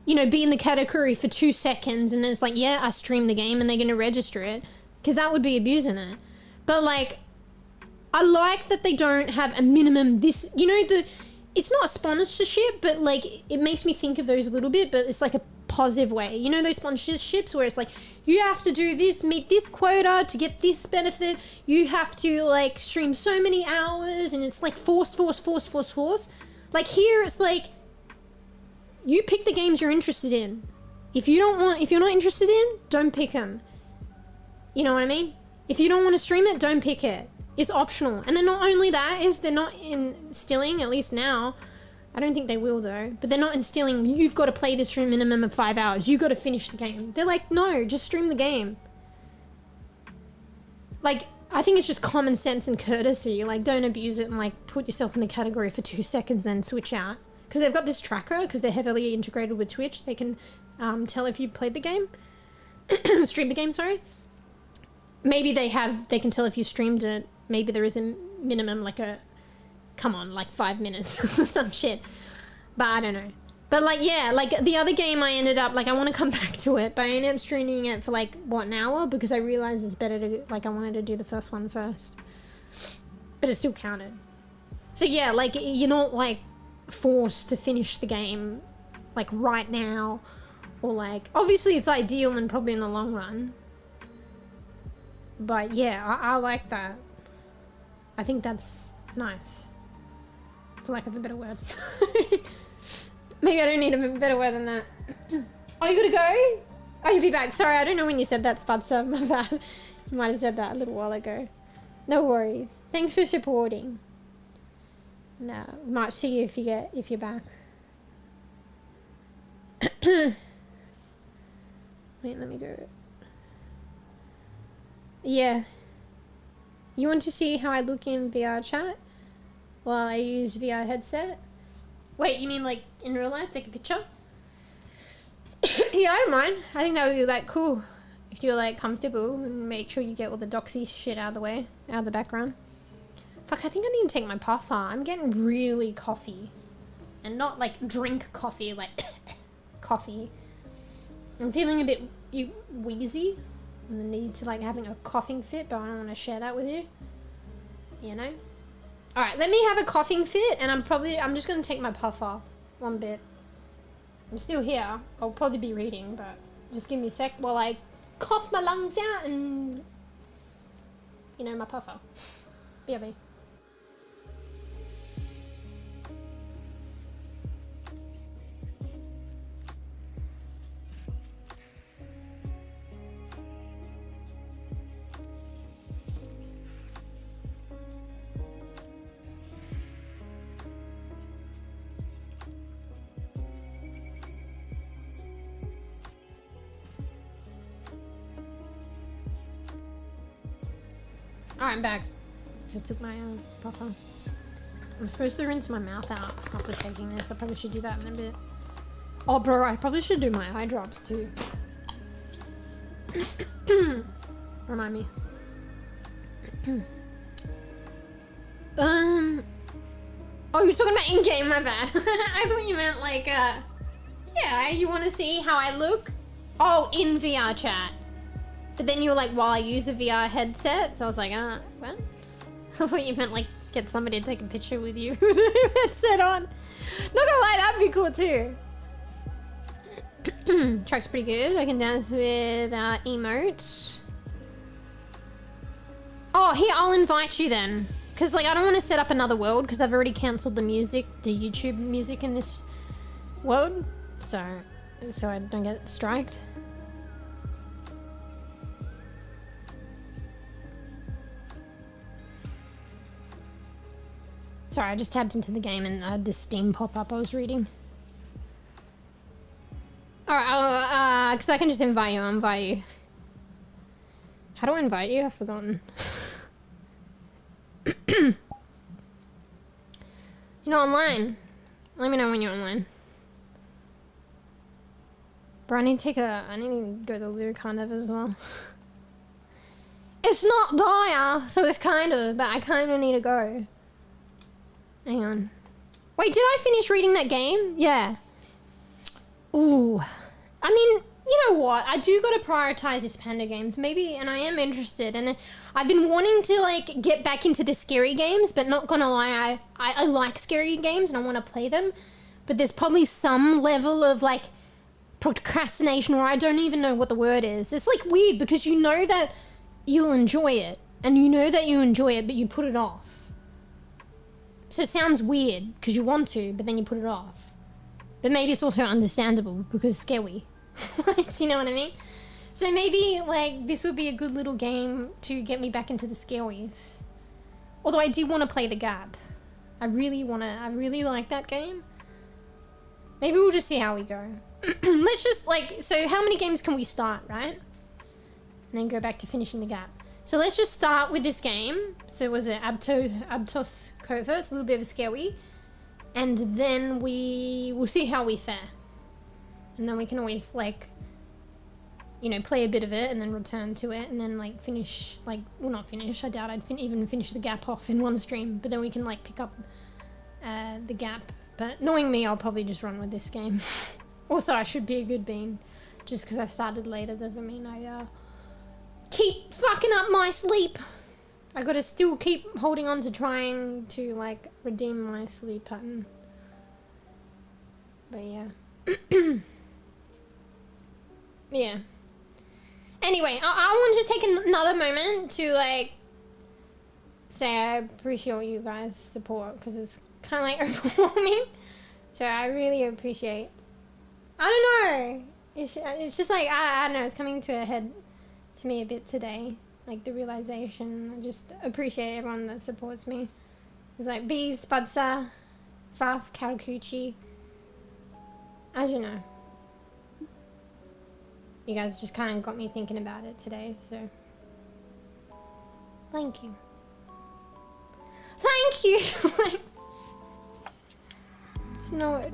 you know, be in the category for 2 seconds, and then it's like, yeah, I streamed the game, and they're going to register it. Because that would be abusing it. But, like, I like that they don't have a minimum this, you know, it's not a sponsorship, but, like, it makes me think of those a little bit, but it's like a positive way. You know those sponsorships where it's like, you have to do this, meet this quota to get this benefit, you have to, like, stream so many hours, and it's like force. Like, here it's like, you pick the games you're interested in. If you're not interested in, don't pick them. You know what I mean? If you don't want to stream it, don't pick it. It's optional. And then not only that, is they're not instilling, at least now, I don't think they will though, but they're not instilling, you've got to play this for a minimum of 5 hours, you've got to finish the game. They're like, no, just stream the game. Like, I think it's just common sense and courtesy. Like, don't abuse it and, like, put yourself in the category for 2 seconds, then switch out. Because they've got this tracker, because they're heavily integrated with Twitch, they can tell if you've played the game. Streamed the game, sorry. Maybe they can tell if you streamed it. Maybe there is a minimum, like like 5 minutes or some shit. But I don't know. But, like, yeah, like, the other game I ended up, like, I want to come back to it, but I ended up streaming it for, like, what, an hour? Because I realized it's better to, like, I wanted to do the first one first. But it still counted. So, yeah, like, you're not, like, forced to finish the game, like, right now. Or, like, obviously it's ideal and probably in the long run. But, yeah, I like that. I think that's nice. For lack of a better word. Maybe I don't need a better word than that. Oh, you gotta go? Oh, you'll be back. Sorry, I don't know when you said that, Spudsa. My bad. You might have said that a little while ago. No worries. Thanks for supporting. No, might see you if you're back. Wait, let me go. Yeah. You want to see how I look in VRChat? While I use VR headset? Wait, you mean like in real life? Take a picture? Yeah, I don't mind. I think that would be like cool. If you're like comfortable and make sure you get all the doxy shit out of the way, out of the background. Fuck, I think I need to take my puff off. I'm getting really coffee. And not like drink coffee, like coffee. I'm feeling a bit wheezy. And the need to like having a coughing fit, but I don't want to share that with you. You know? Alright, let me have a coughing fit, and I'm just going to take my puff off. One bit. I'm still here. I'll probably be reading, but just give me a sec while I cough my lungs out and, you know, my puff off. BRB. Alright, I'm back. Just took my puffer. I'm supposed to rinse my mouth out after taking this. I probably should do that in a bit. Oh, bro, I probably should do my eye drops too. Remind me. Oh, you're talking about in-game, my bad. I thought you meant like, yeah, you want to see how I look? Oh, in VRChat. But then you were like, while I use a VR headset, so I was like, what? I thought you meant like, get somebody to take a picture with you with a headset on. Not gonna lie, that'd be cool too. Track's pretty good. I can dance with emotes. Oh, here, I'll invite you then. Because, like, I don't want to set up another world because I've already cancelled the music, the YouTube music in this world. So I don't get striked. Sorry, I just tapped into the game and I had this Steam pop up I was reading. Alright, because I can just invite you, I'll invite you. How do I invite you? I've forgotten. You're not online. Let me know when you're online. Bro, I need to go to the loo kind of as well. It's not dire, so it's kind of, but I kind of need to go. Hang on. Wait, did I finish reading that game? Yeah. Ooh. I mean, you know what? I do gotta prioritize these panda games, maybe, and I am interested. And I've been wanting to, like, get back into the scary games, but not gonna lie, I like scary games and I want to play them. But there's probably some level of, like, procrastination, or I don't even know what the word is. It's, like, weird because you know that you'll enjoy it, and you know that you enjoy it, but you put it off. So it sounds weird because you want to, but then you put it off. But maybe it's also understandable because it's scary. You know what I mean? So maybe, like, this would be a good little game to get me back into the scaries. Although I do want to play the Gap. I really like that game. Maybe we'll just see how we go. Let's just, like, so how many games can we start, right? And then go back to finishing the Gap. So let's just start with this game. So was it Abtos Covert? It's a little bit of a scary. And then we'll see how we fare. And then we can always, like, you know, play a bit of it and then return to it and then, like, finish, like, well, not finish. I doubt I'd even finish the Gap off in one stream. But then we can, like, pick up the Gap. But knowing me, I'll probably just run with this game. Also, I should be a good bean. Just because I started later doesn't mean I keep fucking up my sleep. I gotta still keep holding on to trying to, like, redeem my sleep pattern. But yeah. Yeah. Anyway, I want to just take another moment to, like, say I appreciate you guys' support because it's kind of, like, overwhelming. So I really appreciate. I don't know. It's just like, I don't know, it's coming to a head to me a bit today. Like, the realization. I just appreciate everyone that supports me. It's like bEbE, Spudsa, Faf, Karakuchi. As you know. You guys just kind of got me thinking about it today, so. Thank you. Thank you! There's no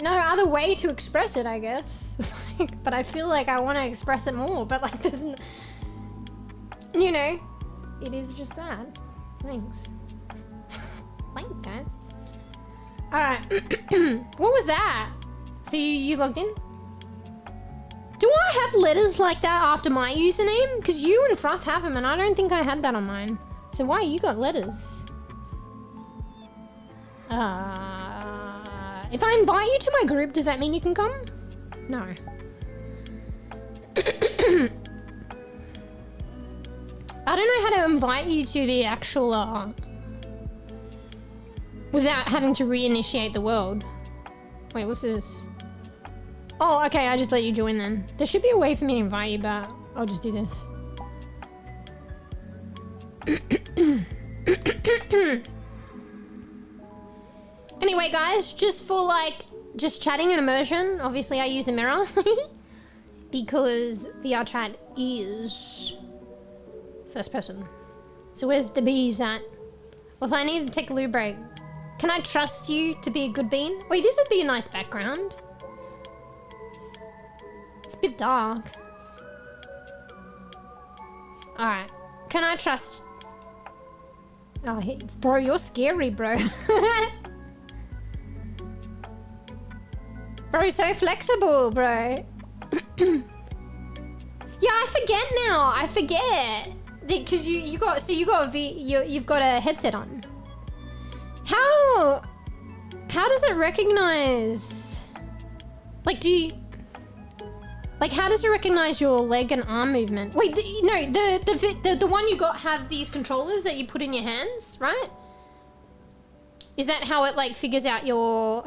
other way to express it, I guess. Like, but I feel like I want to express it more, but, like, there's you know, it is just that. Thanks. Thanks, guys. Alright. What was that? So you logged in? Do I have letters like that after my username? Because you and Fruff have them and I don't think I had that on mine. So why you got letters? If I invite you to my group, does that mean you can come? No. I don't know how to invite you to the actual, without having to reinitiate the world. Wait, what's this? Oh, okay, I just let you join then. There should be a way for me to invite you, but I'll just do this. Anyway, guys, just for, like, just chatting and immersion, obviously I use a mirror. Because VRChat is first person. So where's the bees at? Also, I need to take a loo break. Can I trust you to be a good bean? Wait, this would be a nice background. It's a bit dark. Alright. Can I trust... Oh, bro, you're scary, bro. Bro, so flexible, bro. Yeah, I forget now. I forget. Because you've got a headset on. How does it recognize... Like, how does it recognize your leg and arm movement? Wait, the one you have these controllers that you put in your hands, right? Is that how it like figures out your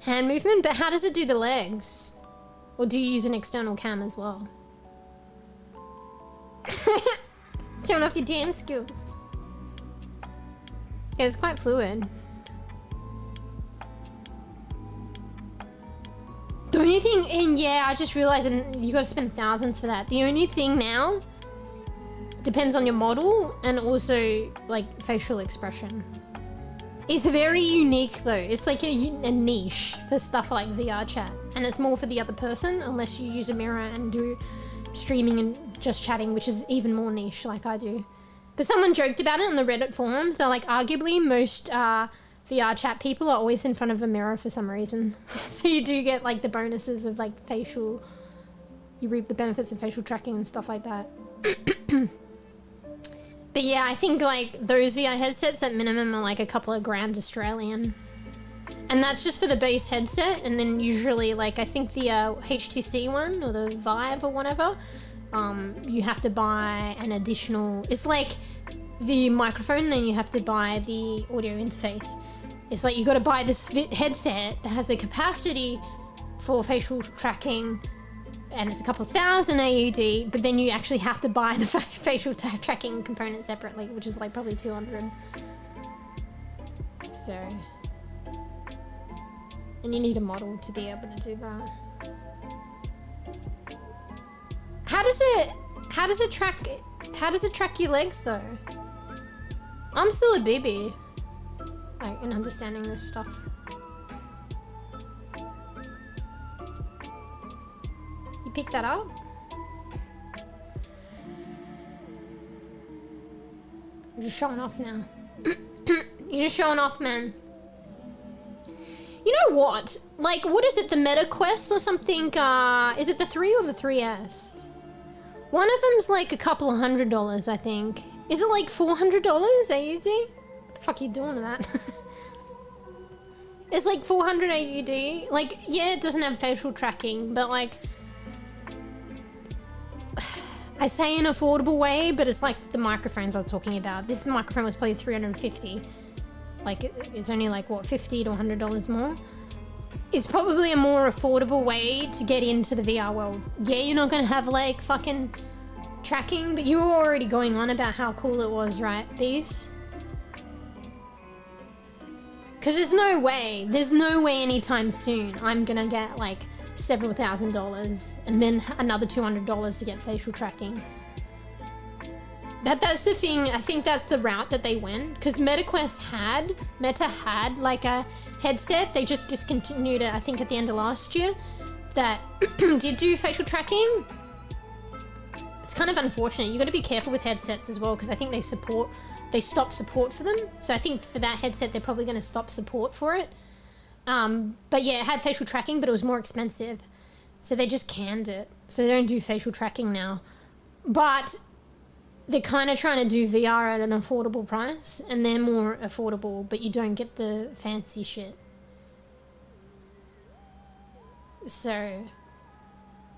hand movement? But how does it do the legs? Or do you use an external cam as well? Showing off your dance skills. Yeah, it's quite fluid. The only thing, and yeah, I just realized, and you gotta spend thousands for that. The only thing now depends on your model and also like facial expression. It's very unique though. It's like a niche for stuff like VRChat, and it's more for the other person unless you use a mirror and do streaming and just chatting, which is even more niche like I do. But someone joked about it on the Reddit forums. They're like, arguably most VRChat people are always in front of a mirror for some reason. So you do get like the bonuses of like facial, you reap the benefits of facial tracking and stuff like that. But yeah, I think like those VR headsets at minimum are like a couple of grand Australian. And that's just for the base headset. And then usually like, I think the HTC one or the Vive or whatever, you have to buy an additional, it's like the microphone, and then you have to buy the audio interface. It's like you got to buy this headset that has the capacity for facial tracking, and it's a couple of thousand AUD, but then you actually have to buy the facial tracking component separately, which is like probably 200. So, and you need a model to be able to do that. How does it track your legs though? I'm still a baby, like, in understanding this stuff. You pick that up? You're just showing off now. You're just showing off, man. You know what? Like, what is it? The Meta Quest or something? Is it the 3 or the 3S? One of them's like a couple of $100, I think. Is it like $400 AUD? What the fuck are you doing to that? It's like 400 AUD. Like, yeah, it doesn't have facial tracking, but like, I say in an affordable way, but it's like the microphones I was talking about. This microphone was probably 350. Like, it's only like, what, $50 to $100 more? It's probably a more affordable way to get into the VR world. Yeah, you're not gonna have like fucking tracking, but you were already going on about how cool it was, right, Bees? Because there's no way anytime soon I'm gonna get like several $1,000s and then another $200 to get facial tracking. That's the thing. I think that's the route that they went, because Meta had like a headset. They just discontinued it, I think, at the end of last year, that did do facial tracking. It's kind of unfortunate. You got to be careful with headsets as well, because I think they stopped support for them. So I think for that headset, they're probably going to stop support for it. But yeah, it had facial tracking, but it was more expensive. So they just canned it. So they don't do facial tracking now. But they're kind of trying to do VR at an affordable price, and they're more affordable, but you don't get the fancy shit. So,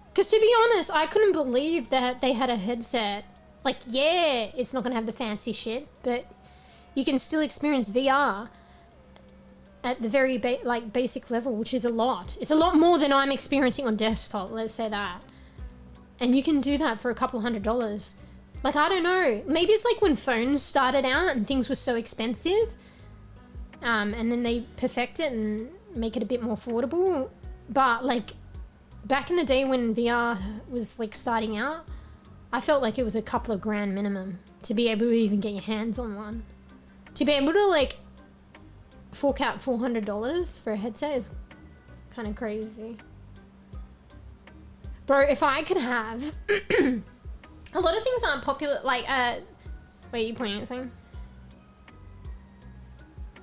because to be honest, I couldn't believe that they had a headset. Like, yeah, it's not going to have the fancy shit, but you can still experience VR at the very basic level, which is a lot. It's a lot more than I'm experiencing on desktop, let's say that. And you can do that for a couple $100. Like, I don't know, maybe it's like when phones started out and things were so expensive, and then they perfect it and make it a bit more affordable. But like, back in the day when VR was like starting out, I felt like it was a couple of grand minimum to be able to even get your hands on one. To be able to like fork out $400 for a headset is kind of crazy. Bro, if I could have a lot of things aren't popular, like wait, you pointing at something?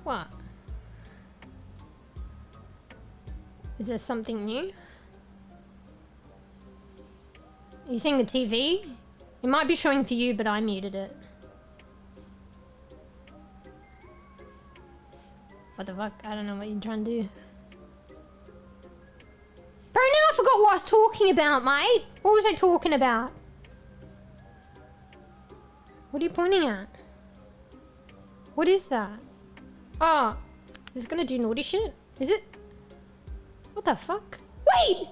What? Is there something new? Are you seeing the TV? It might be showing for you, but I muted it. What the fuck? I don't know what you're trying to do. Bro, now I forgot what I was talking about, mate. What was I talking about? What are you pointing at? What is that? Oh, is it gonna do naughty shit? Is it? What the fuck? Wait!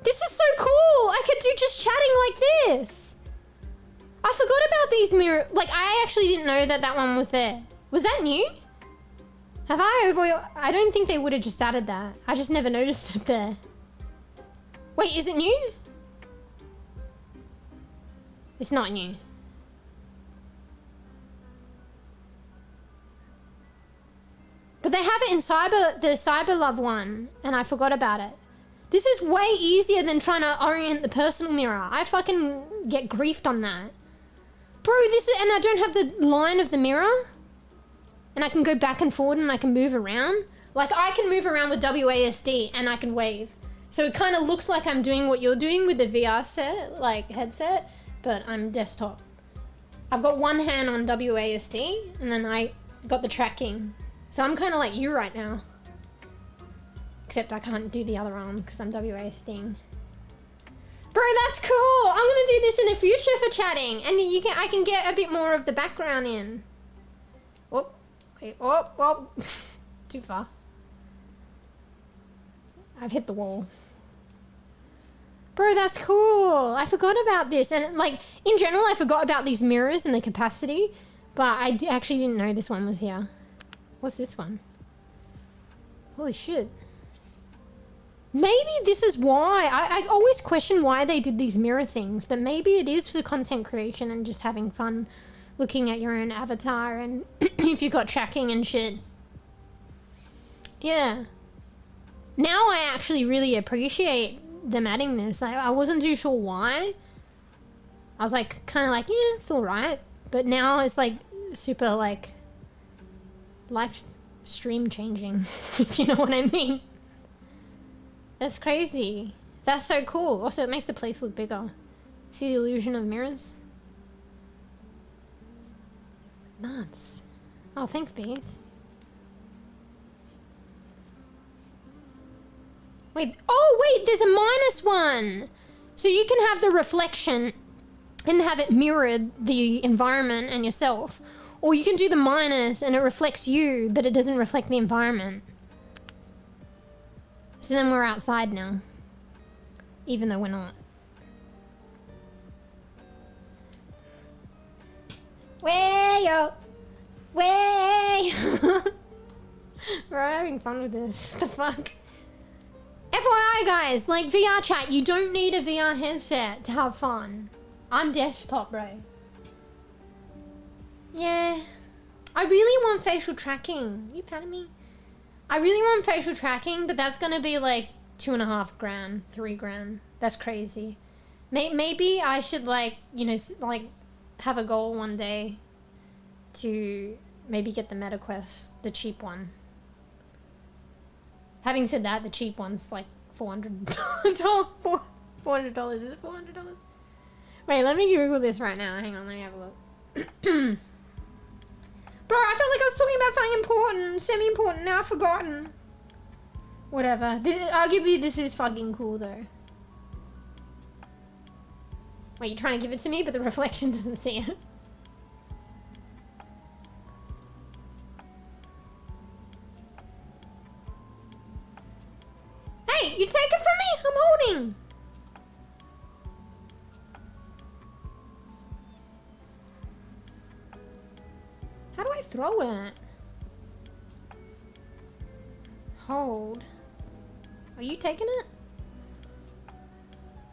This is so cool! I could do just chatting like this! I forgot about these mirror... Like, I actually didn't know that that one was there. Was that new? Have I I don't think they would have just added that. I just never noticed it there. Wait, is it new? It's not new. But they have it in the Cyber Love one, and I forgot about it. This is way easier than trying to orient the personal mirror. I fucking get griefed on that. Bro, this is, and I don't have the line of the mirror. And I can go back and forward and I can move around. Like, I can move around with WASD and I can wave. So it kind of looks like I'm doing what you're doing with the VRChat, like, headset, but I'm desktop. I've got one hand on WASD and then I got the tracking. So I'm kind of like you right now. Except I can't do the other arm because I'm WASDing. Bro, that's cool! I'm gonna do this in the future for chatting, and I can get a bit more of the background in. Oh, wait, oh, too far. I've hit the wall. Bro, that's cool! I forgot about this, and like, in general, I forgot about these mirrors and the capacity, but I actually didn't know this one was here. What's this one? Holy shit. Maybe this is why. I always question why they did these mirror things, but maybe it is for content creation and just having fun looking at your own avatar and if you've got tracking and shit. Yeah. Now I actually really appreciate them adding this. I wasn't too sure why. I was like, kind of like, yeah, it's alright. But now it's like super like live stream changing, if you know what I mean. That's crazy. That's so cool. Also, it makes the place look bigger. See the illusion of mirrors? Nuts. Oh, thanks, Bees. Wait. Oh, wait, there's a minus one. So you can have the reflection and have it mirrored the environment and yourself. Or you can do the minus and it reflects you, but it doesn't reflect the environment. So then we're outside now. Even though we're not. Way yo! Way! We're having fun with this. The fuck? FYI guys, like VRChat, you don't need a VR headset to have fun. I'm desktop, bro. Yeah. I really want facial tracking. You patting me? I really want facial tracking, but that's gonna be like $2.5 grand, $3 grand. That's crazy. Maybe I should like, you know, like have a goal one day to maybe get the MetaQuest, the cheap one. Having said that, the cheap one's like $400. $400, is it $400? Wait, let me Google this right now. Hang on, let me have a look. Bro, I felt like I was talking about something important, semi-important, now I've forgotten. Whatever. Arguably, this is fucking cool, though. Wait, you're trying to give it to me, but the reflection doesn't see it. Hey, you take it from me? I'm holding. How do I throw it? Hold. Are you taking it?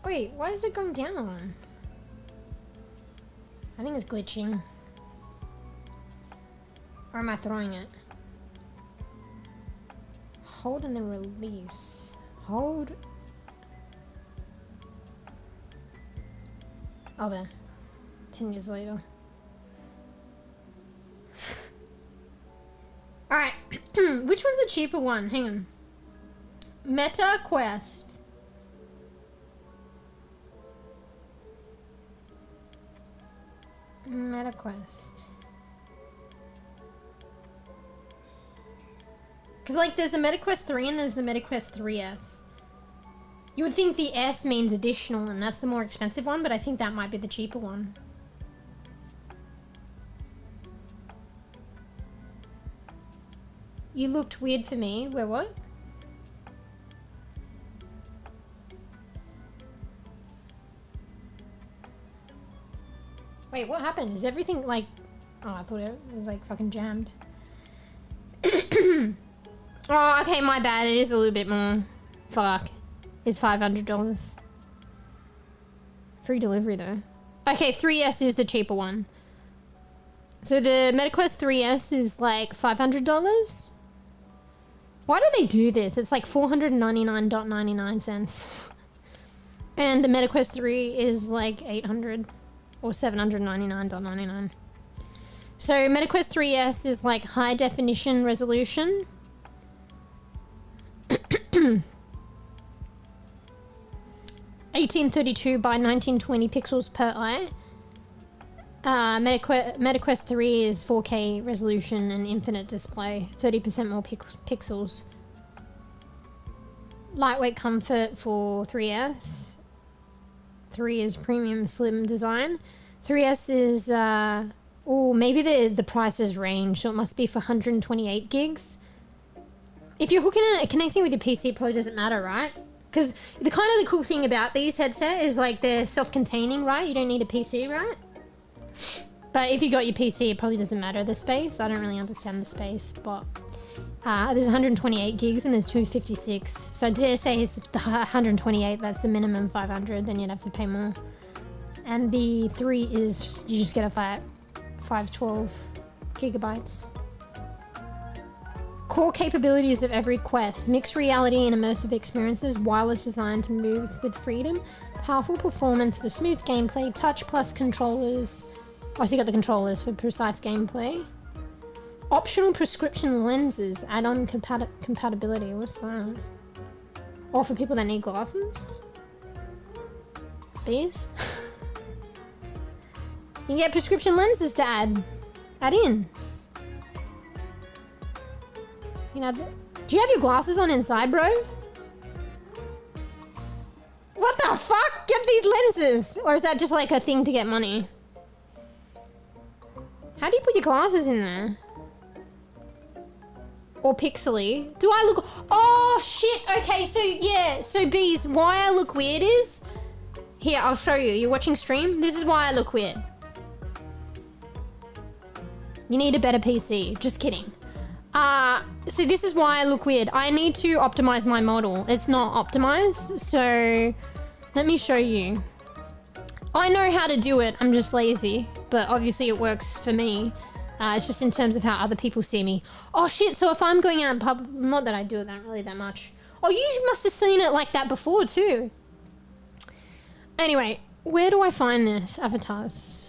Wait, why is it going down? I think it's glitching. Or am I throwing it? Hold and then release. Hold. Oh, there. 10 years later. Alright. Which one's the cheaper one? Hang on. Meta Quest. Meta Quest. Because, like, there's the MetaQuest 3 and there's the MetaQuest 3S. You would think the S means additional and that's the more expensive one, but I think that might be the cheaper one. You looked weird for me. Where what? Wait, what happened? Is everything like... Oh, I thought it was like fucking jammed. Oh, okay, my bad. It is a little bit more. Fuck. It's $500. Free delivery though. Okay, 3S is the cheaper one. So the MetaQuest 3S is like $500. Why do they do this? It's like $499.99. And the MetaQuest 3 is like $800 or $799.99. So MetaQuest 3S is like high definition resolution. 1832 by 1920 pixels per eye. MetaQuest 3 is 4K resolution and infinite display, 30% more pixels. Lightweight comfort for 3S. 3 is premium slim design. 3S is, oh, maybe the prices range, so it must be for 128 gigs. If you're connecting with your PC, it probably doesn't matter, right? Because the cool thing about these headsets is like they're self-containing, right? You don't need a PC, right? But if you got your PC, it probably doesn't matter the space. I don't really understand the space, but there's 128 gigs and there's 256. So I dare say it's the 128, that's the minimum 500, then you'd have to pay more. And the 3 is, you just get a 512 gigabytes. Core capabilities of every Quest. Mixed reality and immersive experiences. Wireless design to move with freedom. Powerful performance for smooth gameplay. Touch plus controllers. Oh, so you got the controllers for precise gameplay. Optional prescription lenses. Add-on compatibility. What's that? Or for people that need glasses? These? You can get prescription lenses to add in. You know, do you have your glasses on inside, bro? What the fuck? Get these lenses! Or is that just like a thing to get money? How do you put your glasses in there? Or pixely? Do I look... Oh, shit! Okay, so yeah. So, bees, why I look weird is... Here, I'll show you. You're watching stream? This is why I look weird. You need a better PC. Just kidding. So this is why I look weird. I need to optimize my model. It's not optimized, so let me show you. I know how to do it, I'm just lazy, but obviously it works for me. It's just in terms of how other people see me. Oh shit, so if I'm going out in public, not that I do it that much. Oh, you must have seen it like that before too. Anyway, where do I find this? Avatars.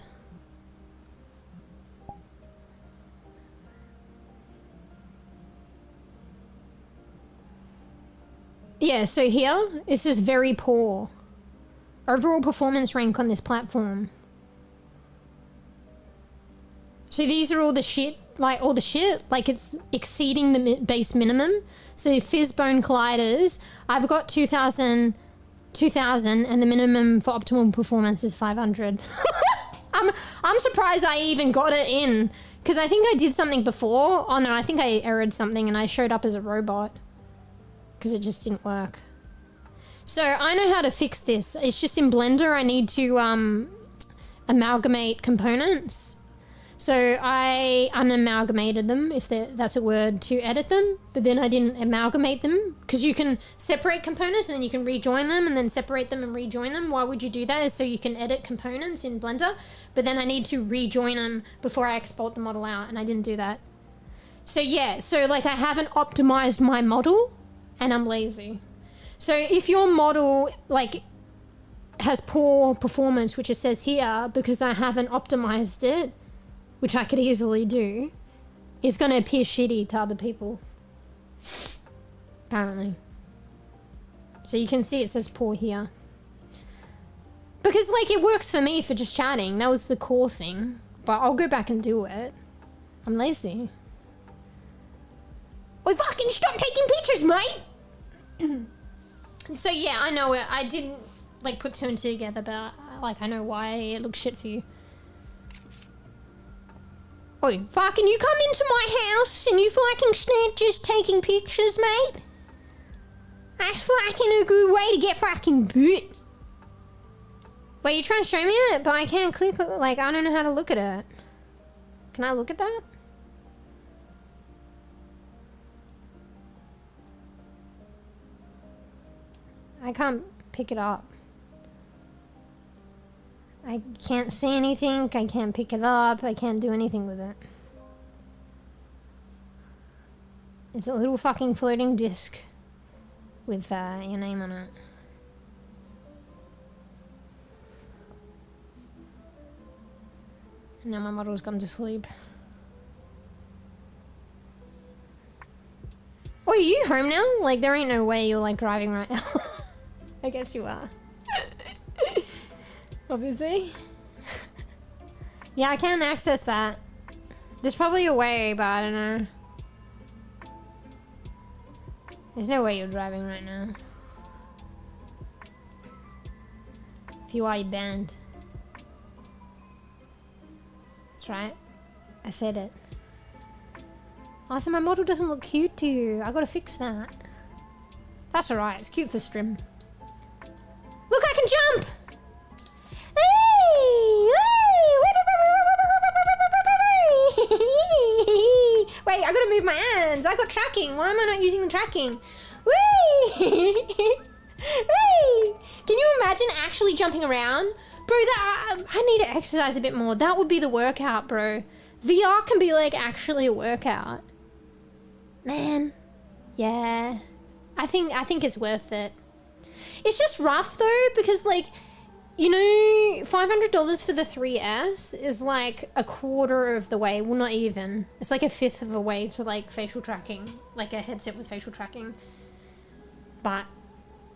Yeah, so here, it says very poor. Overall performance rank on this platform. So these are all the shit, like it's exceeding the base minimum. So Fizzbone colliders, I've got 2000, and the minimum for optimal performance is 500. I'm surprised I even got it in, because I think I did something before. Oh no, I think I errored something and I showed up as a robot. Because it just didn't work. So I know how to fix this. It's just in Blender I need to amalgamate components. So I unamalgamated them, if that's a word, to edit them. But then I didn't amalgamate them. Because you can separate components and then you can rejoin them and then separate them and rejoin them. Why would you do that? Is so you can edit components in Blender. But then I need to rejoin them before I export the model out. And I didn't do that. So yeah, so like I haven't optimized my model and I'm lazy. So if your model like has poor performance, which it says here, because I haven't optimized it, which I could easily do, it's going to appear shitty to other people. Apparently. So you can see it says poor here. Because like it works for me for just chatting. That was the core thing. But I'll go back and do it. I'm lazy. We fucking stop taking pictures, mate! So yeah, I know it. I didn't like put two and two together, but like I know why it looks shit for you. Oi, fucking you come into my house and you fucking stand just taking pictures, mate? That's fucking a good way to get fucking bit. Wait, you trying to show me it? But I can't click, like, I don't know how to look at it. Can I look at that? I can't pick it up. I can't see anything, I can't pick it up, I can't do anything with it. It's a little fucking floating disc with your name on it. Now my model's gone to sleep. Oh, are you home now? Like, there ain't no way you're like driving right now. I guess you are. Obviously. Yeah, I can't access that. There's probably a way, but I don't know. There's no way you're driving right now. If you are, you're banned. That's right. I said it. Oh, so my model doesn't look cute to you. I gotta fix that. That's alright. It's cute for strim. Look, I can jump! Wait, I gotta move my hands. I got tracking. Why am I not using the tracking? Whee! Can you imagine actually jumping around? Bro, I need to exercise a bit more. That would be the workout, bro. VR can be like actually a workout. Man. Yeah. I think it's worth it. It's just rough though, because like, you know, $500 for the 3S is like a quarter of the way. Well, not even. It's like a fifth of a way to like facial tracking, like a headset with facial tracking. But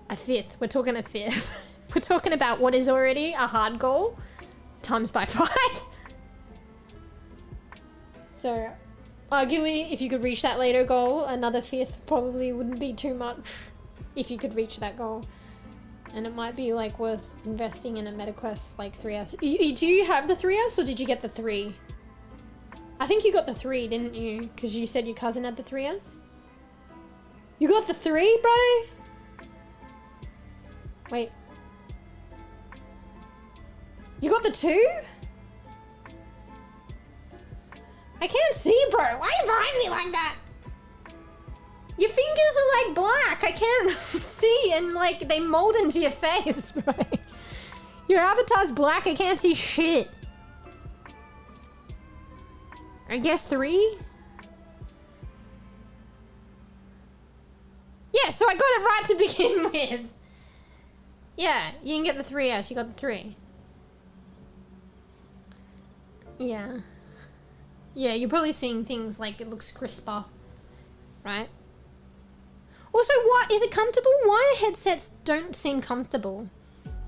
a fifth. We're talking a fifth. We're talking about what is already a hard goal times by 5. So, arguably, if you could reach that later goal, another fifth probably wouldn't be too much if you could reach that goal. And it might be like worth investing in a MetaQuest like 3S. Do you have the 3S or did you get the 3? I think you got the 3, didn't you? Because you said your cousin had the 3S. You got the 3, bro? Wait. You got the 2? I can't see, bro. Why are you behind me like that? Your fingers are like black. I can't see, and like they mold into your face, bro. Your avatar's black. I can't see shit. I guess 3? Yeah, so I got it right to begin with. Yeah, you can get the 3S. You got the 3. Yeah. Yeah, you're probably seeing things like it looks crisper, right? Also, why is it comfortable? Why headsets don't seem comfortable?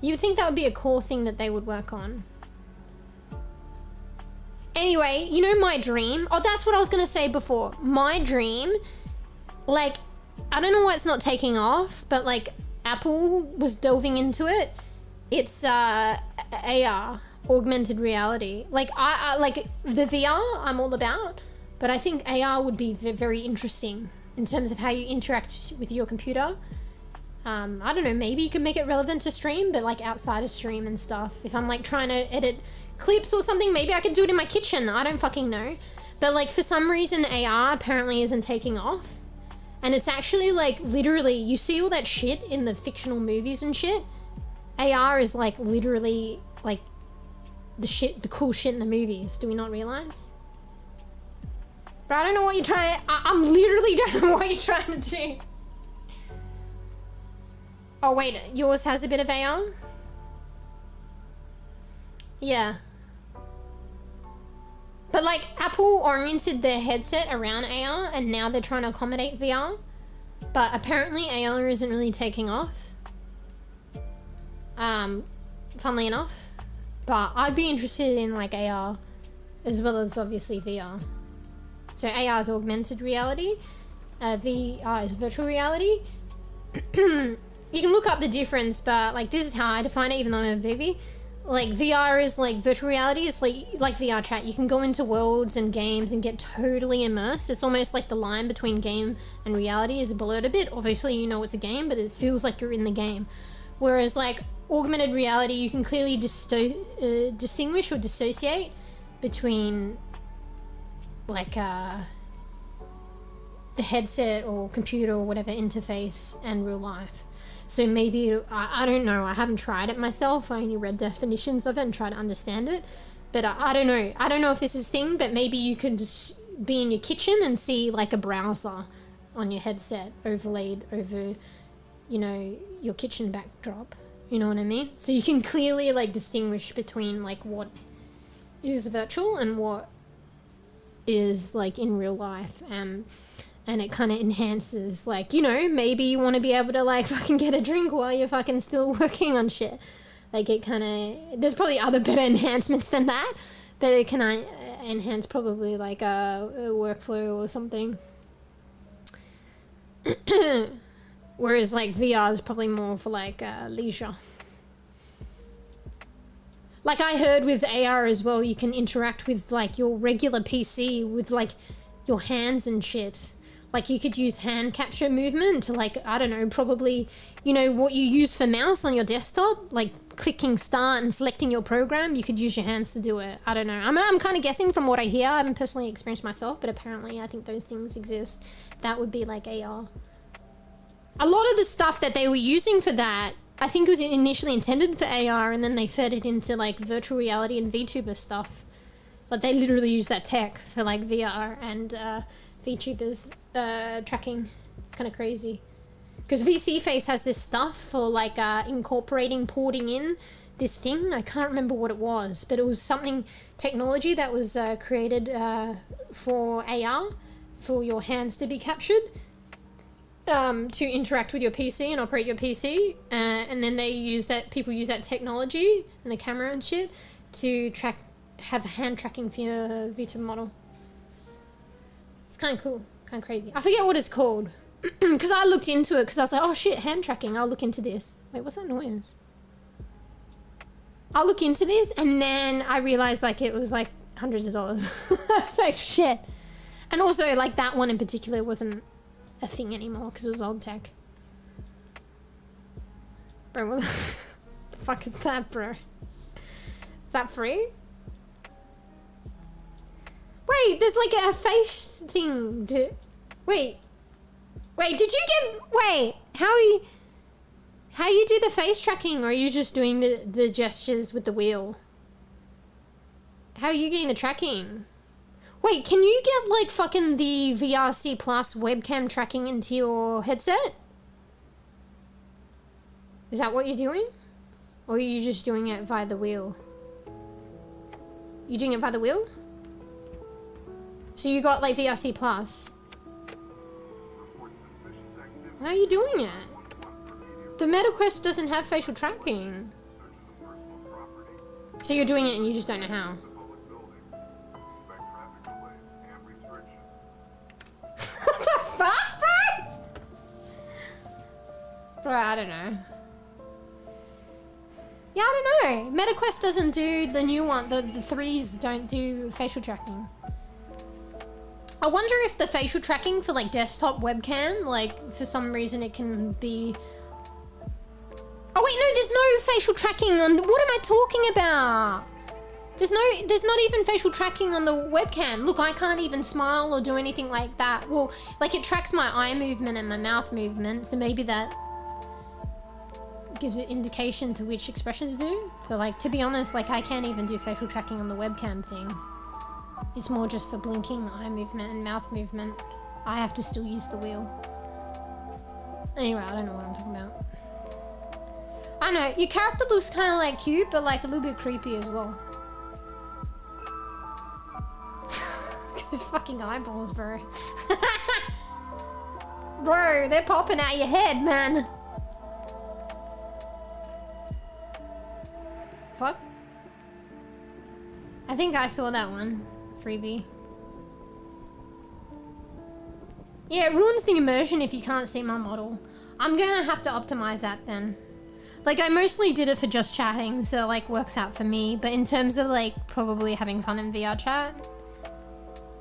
You would think that would be a core thing that they would work on. Anyway, you know my dream? Oh, that's what I was going to say before. My dream, like, I don't know why it's not taking off, but like Apple was delving into it. It's AR, augmented reality. Like, I like the VR I'm all about, but I think AR would be very interesting in terms of how you interact with your computer. I don't know, maybe you could make it relevant to stream, but like outside of stream and stuff. If I'm like trying to edit clips or something, maybe I could do it in my kitchen. I don't fucking know. But like for some reason AR apparently isn't taking off. And it's actually like literally, you see all that shit in the fictional movies and shit? AR is like literally like the cool shit in the movies. Do we not realize? Bro, I don't know what you're trying to... I'm literally don't know what you're trying to do. Oh, wait. Yours has a bit of AR? Yeah. But, like, Apple oriented their headset around AR, and now they're trying to accommodate VR. But apparently AR isn't really taking off. Funnily enough. But I'd be interested in, like, AR, as well as, obviously, VR. So AR is augmented reality, VR is virtual reality. You can look up the difference, but like this is how I define it, even though I'm a baby. Like VR is like virtual reality, it's like VRChat. You can go into worlds and games and get totally immersed. It's almost like the line between game and reality is blurred a bit. Obviously you know it's a game, but it feels like you're in the game. Whereas like augmented reality, you can clearly distinguish or dissociate between like the headset or computer or whatever interface and real life. So maybe, I don't know, I haven't tried it myself. I only read definitions of it and tried to understand it. But I don't know. I don't know if this is a thing, but maybe you could just be in your kitchen and see like a browser on your headset overlaid over, you know, your kitchen backdrop. You know what I mean? So you can clearly like distinguish between like what is virtual and what is like in real life, and it kind of enhances, like, you know, maybe you want to be able to like fucking get a drink while you're fucking still working on shit. Like it kind of, there's probably other better enhancements than that, but it can enhance probably like a workflow or something. Whereas like VR is probably more for like leisure. Like I heard with AR as well, you can interact with like your regular PC with like your hands and shit. Like you could use hand capture movement to like, I don't know, probably, you know, what you use for mouse on your desktop, like clicking start and selecting your program, you could use your hands to do it. I don't know. I'm kind of guessing from what I hear. I haven't personally experienced myself, but apparently I think those things exist. That would be like AR. A lot of the stuff that they were using for that, I think it was initially intended for AR, and then they fed it into like virtual reality and VTuber stuff. But they literally use that tech for like VR and VTubers tracking. It's kind of crazy. Because VC Face has this stuff for like incorporating, porting in this thing. I can't remember what it was, but it was something, technology that was created for AR, for your hands to be captured. To interact with your PC and operate your PC, and then they use that, people use that technology and the camera and shit to have hand tracking for your VTuber model. It's kind of cool, kind of crazy. I forget what it's called, because I looked into it, because I was like, oh shit, hand tracking, I'll look into this. Wait, what's that noise? I'll look into this, and then I realized like it was like hundreds of dollars. I was like, shit. And also like that one in particular wasn't a thing anymore because it was old tech. Bro, what the fuck is that, bro? Is that free? Wait, there's like a face thing to... Wait, did you get... Wait, how you do the face tracking, or are you just doing the gestures with the wheel? How are you getting the tracking? Wait, can you get like fucking the VRC Plus webcam tracking into your headset? Is that what you're doing? Or are you just doing it via the wheel? You doing it via the wheel? So you got like VRC Plus. How are you doing it? The MetaQuest doesn't have facial tracking. So you're doing it and you just don't know how. What the fuck, bro? Bro, I don't know. Yeah, I don't know. MetaQuest doesn't do the new one. The 3s don't do facial tracking. I wonder if the facial tracking for like desktop webcam, like for some reason it can be... Oh wait, no, there's no facial tracking on... What am I talking about? There's not even facial tracking on the webcam. Look, I can't even smile or do anything like that. Well, like it tracks my eye movement and my mouth movement, so maybe that gives an indication to which expression to do. But like, to be honest, like I can't even do facial tracking on the webcam thing It's more just for blinking, eye movement, and mouth movement. I have to still use the wheel. Anyway, I don't know what I'm talking about. I know, your character looks kind of like cute, but like a little bit creepy as well. Those fucking eyeballs, bro. Bro, they're popping out your head, man. Fuck. I think I saw that one. Freebie. Yeah, it ruins the immersion if you can't see my model. I'm gonna have to optimize that then. Like, I mostly did it for just chatting, so it, like, works out for me. But in terms of, like, probably having fun in VRChat,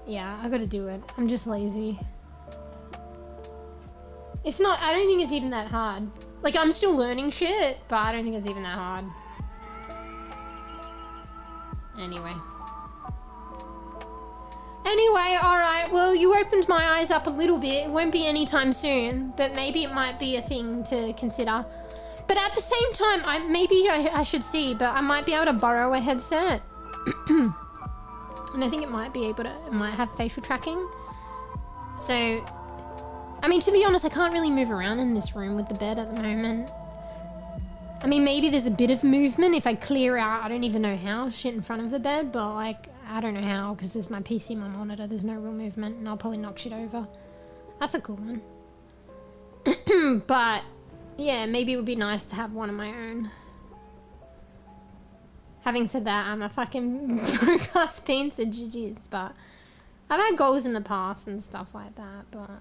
yeah, I gotta do it. I'm just lazy. It's not, I don't think it's even that hard. Like, I'm still learning shit, but I don't think it's even that hard. Anyway. Anyway, alright, well, you opened my eyes up a little bit. It won't be anytime soon, but maybe it might be a thing to consider. But at the same time, maybe I should see, but I might be able to borrow a headset. And I think it might be able to, it might have facial tracking. So, I mean, to be honest, I can't really move around in this room with the bed at the moment. I mean, maybe there's a bit of movement if I clear out, I don't even know how, shit in front of the bed, but like, I don't know how, because there's my PC, my monitor, there's no real movement, and I'll probably knock shit over. That's a cool one. But, yeah, maybe it would be nice to have one of my own. Having said that, I'm a fucking broadcast painter, GG's, but I've had goals in the past and stuff like that, but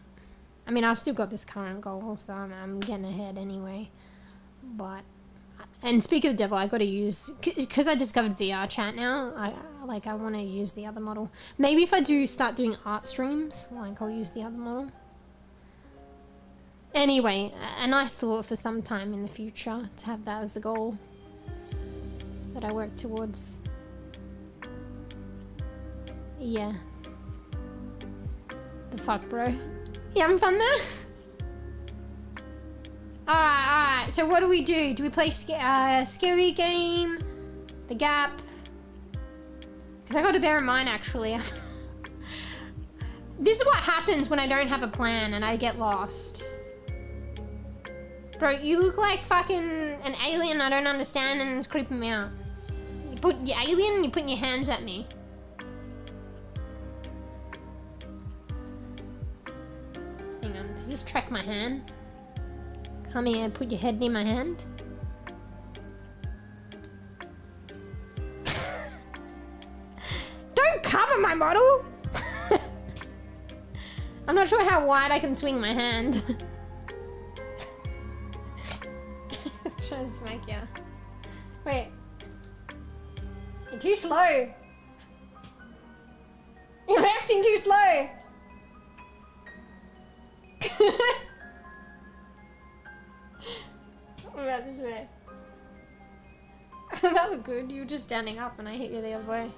I mean, I've still got this current goal, so I'm getting ahead anyway. But, and speak of the devil, I gotta use, because I discovered VRChat now, I want to use the other model. Maybe if I do start doing art streams, like, I'll use the other model. Anyway, a nice thought for some time in the future, to have that as a goal that I work towards. Yeah. The fuck, bro? You having fun there? Alright, so what do we do? Do we play scary game? The gap? Because I got to bear in mind, actually. This is what happens when I don't have a plan and I get lost. Bro, you look like fucking an alien I don't understand and it's creeping me out. You're alien and you're putting your hands at me. Hang on, does this track my hand? Come here, put your head near my hand. Don't cover my model! I'm not sure how wide I can swing my hand. Trying to smack ya. Wait. You're too slow. You're reacting too slow. What about this way? That was good. You were just standing up and I hit you the other way.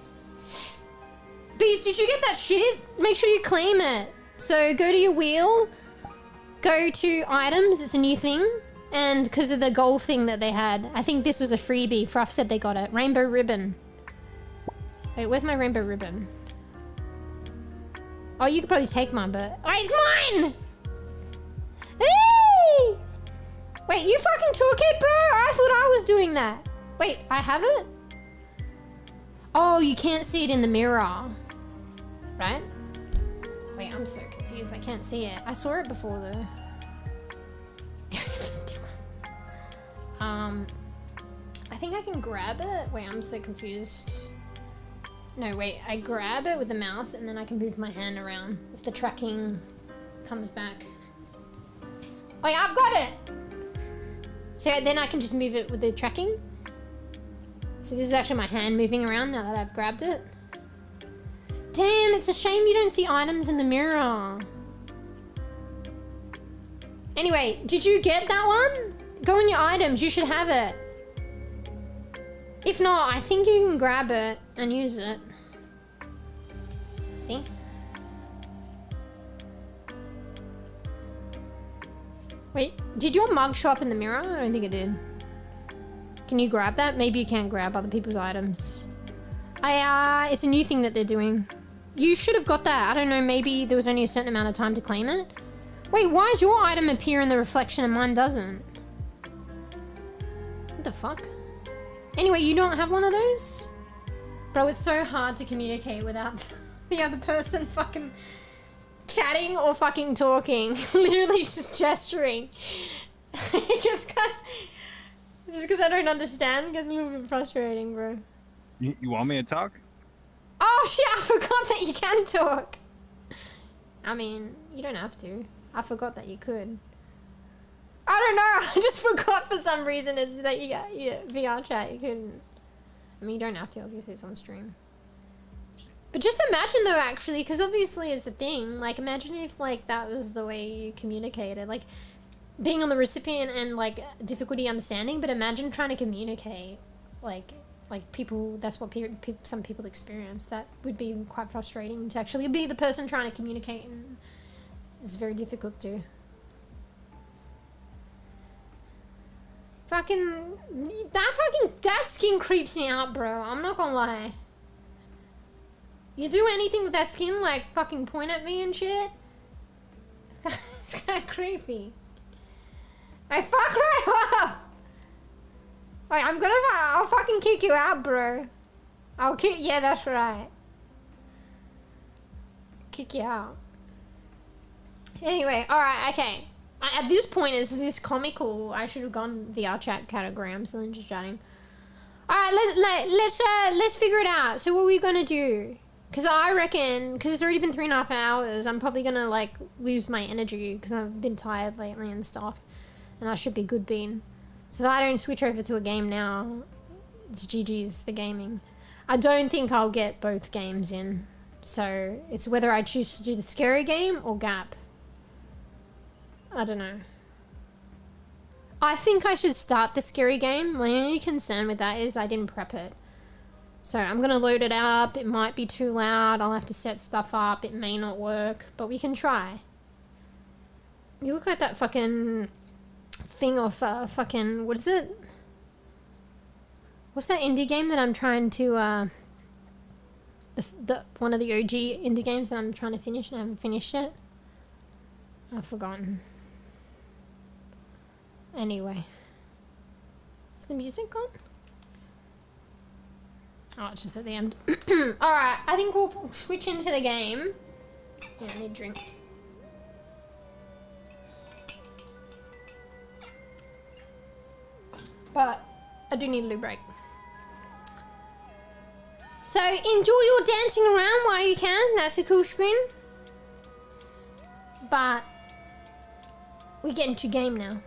Beast, did you get that shit? Make sure you claim it. So go to your wheel, go to items, it's a new thing. And because of the goal thing that they had, I think this was a freebie. Fruff said they got it. Rainbow ribbon. Wait, where's my rainbow ribbon? Oh, you could probably take mine, but... Oh, it's mine! Hey! Wait, you fucking took it, bro? I thought I was doing that. Wait, I have it? Oh, you can't see it in the mirror. Right? Wait, I'm so confused. I can't see it. I saw it before, though. I think I can grab it. Wait, I'm so confused. No, wait, I grab it with the mouse and then I can move my hand around if the tracking comes back. Oh yeah, I've got it! So then I can just move it with the tracking. So this is actually my hand moving around now that I've grabbed it. Damn, it's a shame you don't see items in the mirror. Anyway, did you get that one? Go in your items, you should have it. If not, I think you can grab it and use it. See? Wait, did your mug show up in the mirror? I don't think it did. Can you grab that? Maybe you can't grab other people's items. It's a new thing that they're doing. You should have got that. I don't know, maybe there was only a certain amount of time to claim it. Wait, why does your item appear in the reflection and mine doesn't? What the fuck? Anyway, you don't have one of those? Bro, it's so hard to communicate without the other person fucking chatting or fucking talking. Literally just gesturing. Just because I don't understand gets a little bit frustrating, bro. You want me to talk? Oh shit, I forgot that you can talk. I mean, you don't have to. I forgot that you could. I don't know, I just forgot for some reason it's that you got VRChat, you couldn't. I mean, you don't have to, obviously it's on stream. But just imagine though, actually, because obviously it's a thing, like imagine if like that was the way you communicated, like being on the recipient and like difficulty understanding, but imagine trying to communicate, like people, that's what some people experience. That would be quite frustrating to actually be the person trying to communicate, and it's very difficult to. That skin creeps me out, bro. I'm not gonna lie. You do anything with that skin, like fucking point at me and shit? It's kind of creepy. I fuck right off! Wait, I'll fucking kick you out, bro. Yeah, that's right. Kick you out. Anyway, alright, okay. At this point, is this comical? I should have gone VRChat category. I'm still just chatting. Alright, let's figure it out. So what are we gonna do? Because I reckon, because it's already been 3.5 hours, I'm probably gonna like lose my energy because I've been tired lately and stuff. And I should be good bean. So if I don't switch over to a game now, it's GG's for gaming. I don't think I'll get both games in. So it's whether I choose to do the scary game or Gap. I don't know. I think I should start the scary game. My only concern with that is I didn't prep it. So I'm gonna load it up. It might be too loud. I'll have to set stuff up. It may not work, but we can try. You look like that fucking thing of fucking, what is it? What's that indie game that I'm trying to the one of the OG indie games that I'm trying to finish and I haven't finished it? I've forgotten. Anyway. Is the music on? Oh, it's just at the end. Alright, I think we'll switch into the game. Yeah, I need a drink. But I do need a little break. So enjoy your dancing around while you can. That's a cool screen. But we get into game now.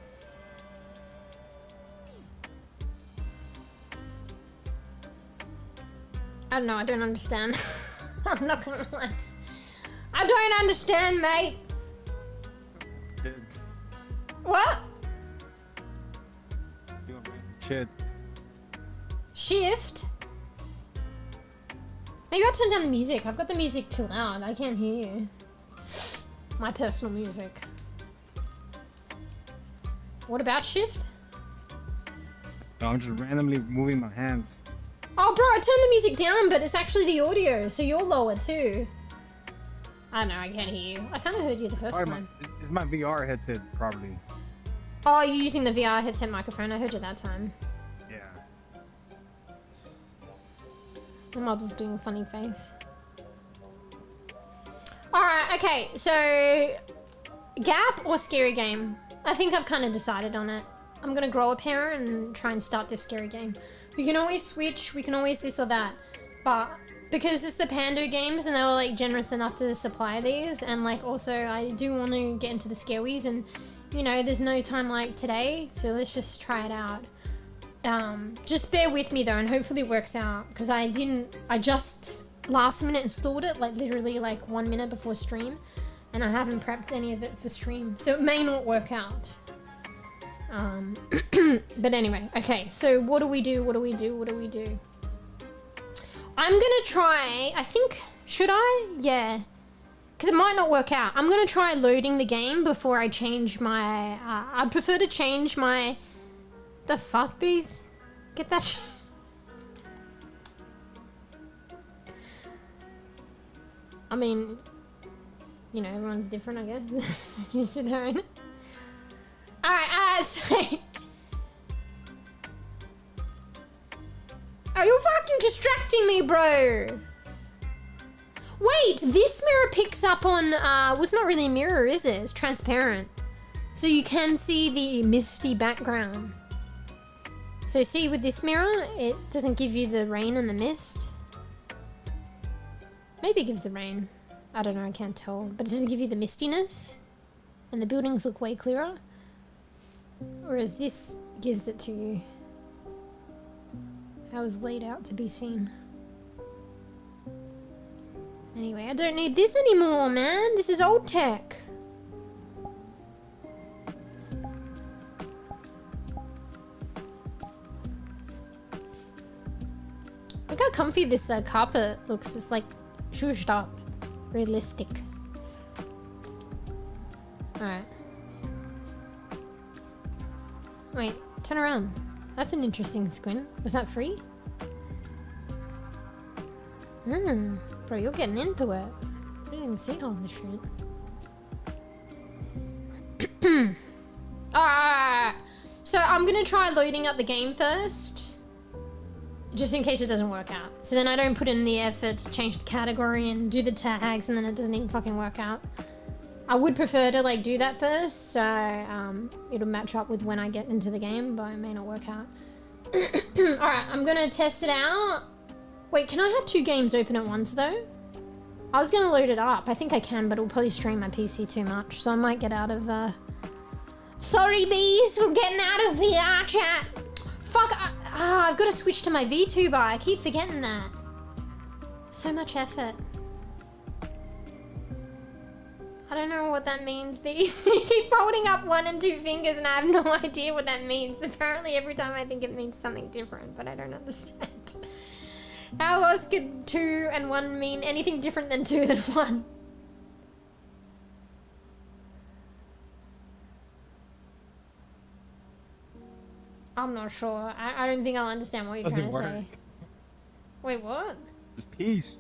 I don't know, I don't understand. I'm not gonna lie. I don't understand, mate. What? Shit. Shift? Maybe I'll turn down the music. I've got the music too loud. I can't hear you. My personal music. What about shift? No, I'm just randomly moving my hand. Oh, bro, I turned the music down, but it's actually the audio, so you're lower too. I don't know, I can't hear you. I kind of heard you the first time. It's my VR headset, probably. Oh, you're using the VR headset microphone. I heard you that time. Yeah. My model's doing a funny face. Alright, okay, so Gap or scary game? I think I've kind of decided on it. I'm gonna grow a pair and try and start this scary game. We can always switch, we can always this or that, but because it's the Pando games and they were like generous enough to supply these, and like also I do want to get into the scaries, and you know there's no time like today, so let's just try it out. Just bear with me though, and hopefully it works out, because I just last minute installed it, like literally like 1 minute before stream, and I haven't prepped any of it for stream, so it may not work out. But anyway, okay, so what do we do? I'm gonna try, I think, should I? Yeah, because it might not work out. I'm gonna try loading the game before I change my, I'd prefer to change my, the fuck, bees? Get that I mean, you know, everyone's different, I guess. Used to their own. Alright, so... Oh, you're fucking distracting me, bro! Wait, this mirror picks up on, well, it's not really a mirror, is it? It's transparent. So you can see the misty background. So see, with this mirror, it doesn't give you the rain and the mist. Maybe it gives the rain. I don't know, I can't tell. But it doesn't give you the mistiness. And the buildings look way clearer. Whereas this gives it to you. How it's laid out to be seen. Anyway, I don't need this anymore, man. This is old tech. Look how comfy this carpet looks. It's like shushed up. Realistic. Alright. Wait, turn around. That's an interesting squint. Was that free? Bro, you're getting into it. I didn't even see all this shit. So I'm gonna try loading up the game first. Just in case it doesn't work out. So then I don't put in the effort to change the category and do the tags and then it doesn't even fucking work out. I would prefer to like do that first, so it'll match up with when I get into the game, but it may not work out. Alright, I'm gonna test it out. Wait, can I have 2 games open at once though? I was gonna load it up. I think I can, but it'll probably strain my PC too much, so I might get out of Sorry bees, we're getting out of VRChat. Fuck, I've got to switch to my VTuber. I keep forgetting that. So much effort. I don't know what that means, bees. You keep holding up 1 and 2 fingers and I have no idea what that means. Apparently every time I think it means something different, but I don't understand. How else could 2 and 1 mean anything different than 2 than 1? I'm not sure. I don't think I'll understand what you're trying to say. Wait, what? Just peace.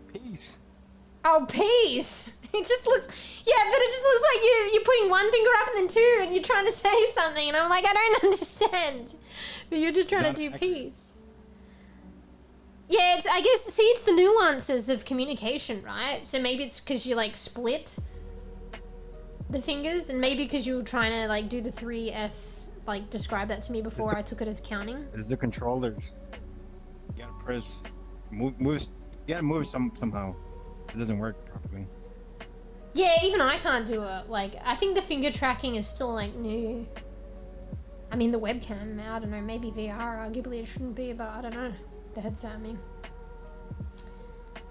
Oh, peace! It just looks... Yeah, but it just looks like you're putting 1 finger up and then 2 and you're trying to say something and I'm like, I don't understand. But you're just trying to do peace. Yeah, it's, I guess, see, it's the nuances of communication, right? So maybe it's because you, like, split the fingers and maybe because you were trying to, like, do the 3S... Like, describe that to me before I took it as counting. It's the controllers. You gotta press, move. You gotta move somehow. It doesn't work properly. Yeah, even I can't do it. Like, I think the finger tracking is still like new. I mean, the webcam. I don't know. Maybe VR. Arguably, it shouldn't be, but I don't know. The headset, I mean,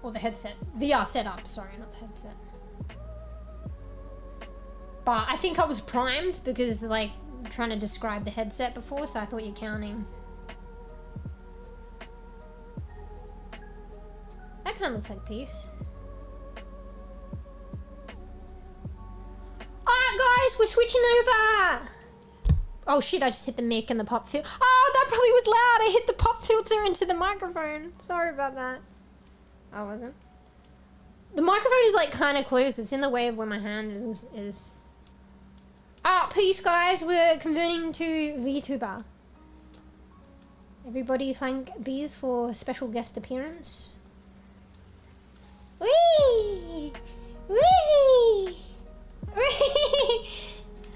or the headset. VR setup. Sorry, not the headset. But I think I was primed because like. Trying to describe the headset before, so I thought you're counting. That kind of looks like peace. Alright guys, we're switching over! Oh shit, I just hit the mic and the pop filter. Oh, that probably was loud! I hit the pop filter into the microphone. Sorry about that. I wasn't. The microphone is like kind of closed. It's in the way of where my hand is. Ah, peace guys, we're converting to VTuber. Everybody thank bees for special guest appearance. Whee! Whee! Whee!